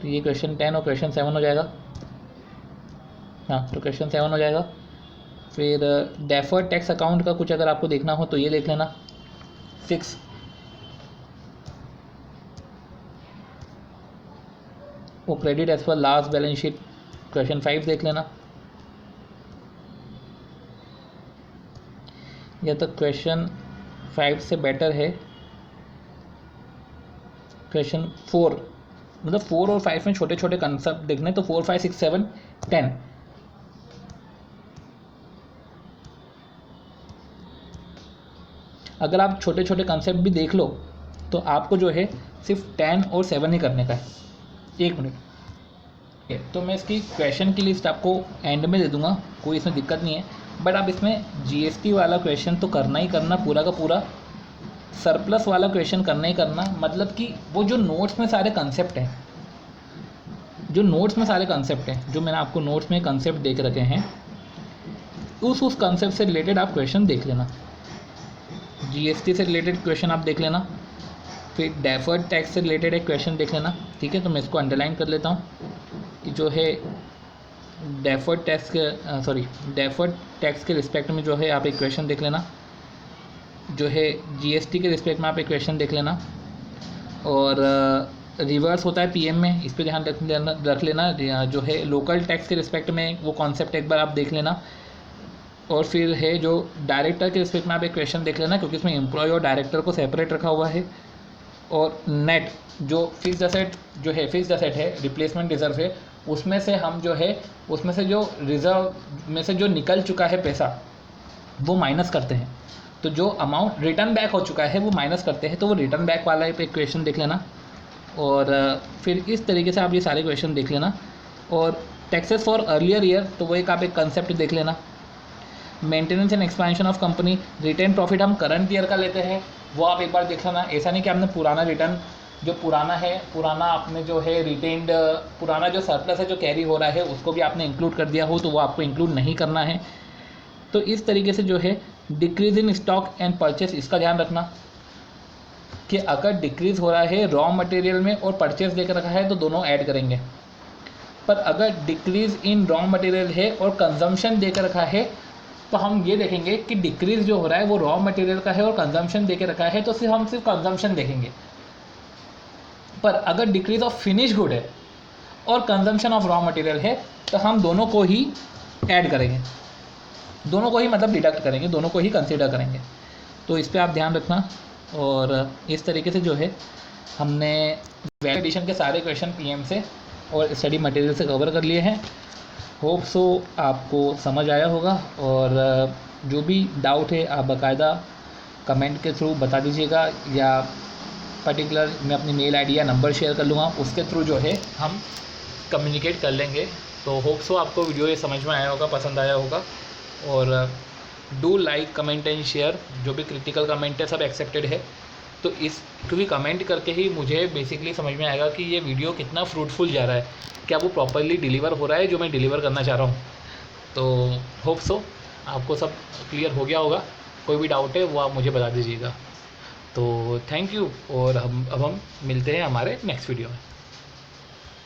तो ये क्वेश्चन 10 और क्वेश्चन 7 हो जाएगा। हाँ, तो क्वेश्चन 7 हो जाएगा। फिर डेफर्ड टैक्स अकाउंट का कुछ अगर आपको देखना हो तो ये देख लेना 6। वो credit as per last balance sheet question 5 देख लेना, या तो क्वेश्चन 5 से बेटर है क्वेश्चन 4, मतलब 4 और 5 में छोटे छोटे कंसेप्ट देखने, तो 4, 5, 6, 7, 10। अगर आप छोटे छोटे कंसेप्ट भी देख लो तो आपको जो है सिर्फ 10 और 7 ही करने का है। एक मिनट, तो मैं इसकी क्वेश्चन की लिस्ट आपको एंड में दे दूंगा, कोई इसमें दिक्कत नहीं है। बट आप इसमें जीएसटी वाला क्वेश्चन तो करना ही करना, पूरा का पूरा सरप्लस वाला क्वेश्चन करना ही करना। मतलब कि वो जो नोट्स में सारे कंसेप्ट हैं, जो मैंने आपको नोट्स में कंसेप्ट देख रखे हैं, उस कंसेप्ट से रिलेटेड आप क्वेश्चन देख लेना। जीएसटी से रिलेटेड क्वेश्चन आप देख लेना, फिर डेफर्ड टैक्स से रिलेटेड एक क्वेश्चन देख लेना, ठीक है। तो मैं इसको अंडरलाइन कर लेता हूँ कि जो है डेफर्ड टैक्स के रिस्पेक्ट में जो है आप एक क्वेश्चन देख लेना, जो है जीएसटी के रिस्पेक्ट में आप एक क्वेश्चन देख लेना, और रिवर्स होता है पीएम में, इस पर ध्यान रख लेना। जो है लोकल टैक्स के रिस्पेक्ट में वो कॉन्सेप्ट एक बार आप देख लेना, और फिर है जो डायरेक्टर के रिस्पेक्ट में आप एक क्वेश्चन देख लेना, क्योंकि इसमें एम्प्लॉय और डायरेक्टर को सेपरेट रखा हुआ है। और नेट जो फिक्स्ड असेट है, रिप्लेसमेंट रिजर्व है, उसमें से हम जो है उसमें से जो रिजर्व में से जो निकल चुका है पैसा वो माइनस करते हैं, तो जो अमाउंट रिटर्न बैक हो चुका है वो माइनस करते हैं, तो वो रिटर्न बैक वाला एक क्वेश्चन देख लेना। और फिर इस तरीके से आप ये सारे क्वेश्चन देख लेना। और टैक्सेस फॉर अर्लियर ईयर, तो वो आप एक कंसेप्ट देख लेना। Maintenance and expansion of company, retain profit हम करंट ईयर का लेते हैं, वो आप एक बार देख लेना। ऐसा नहीं कि आपने पुराना रिटर्न जो पुराना आपने जो है रिटेन्ड पुराना जो सरप्लस है जो कैरी हो रहा है उसको भी आपने इंक्लूड कर दिया हो, तो वो आपको इंक्लूड नहीं करना है। तो इस तरीके से जो है decrease in stock and purchase, इसका ध्यान रखना कि अगर डिक्रीज हो रहा है रॉ मटेरियल में और परचेस देकर रखा है तो दोनों ऐड करेंगे, पर अगर डिक्रीज इन रॉ मटेरियल है और कंजम्पशन देकर रखा है तो हम ये देखेंगे कि डिक्रीज जो हो रहा है वो रॉ मटेरियल का है और कंजम्पशन देकर रखा है, तो हम सिर्फ कंजम्पशन देखेंगे। पर अगर डिक्रीज ऑफ फिनिश गुड है और कंजम्पशन ऑफ रॉ मटेरियल है तो हम दोनों को ही ऐड करेंगे, दोनों को ही मतलब डिडक्ट करेंगे, दोनों को ही कंसीडर करेंगे। तो इस पर आप ध्यान रखना। और इस तरीके से जो है हमने वैल्यू एडिशन के सारे क्वेश्चन पीएम से और स्टडी मटेरियल से कवर कर लिए हैं। होप सो आपको समझ आया होगा, और जो भी डाउट है आप बाकायदा कमेंट के थ्रू बता दीजिएगा, या पर्टिकुलर मैं अपनी मेल आईडी या नंबर शेयर कर लूँगा, उसके थ्रू जो है हम कम्युनिकेट कर लेंगे। तो होप सो आपको वीडियो ये समझ में आया होगा, पसंद आया होगा। और do like, comment and share. जो भी क्रिटिकल कमेंट है सब एक्सेप्टेड है। तो इस क्योंकि कमेंट करके ही मुझे बेसिकली समझ में आएगा कि ये वीडियो कितना फ्रूटफुल जा रहा है, क्या वो प्रॉपरली डिलीवर हो रहा है जो मैं डिलीवर करना चाह रहा हूँ। तो होप सो आपको सब क्लियर हो गया होगा। कोई भी डाउट है वो आप मुझे बता दीजिएगा। तो थैंक यू, और अब हम मिलते हैं हमारे नेक्स्ट वीडियो में।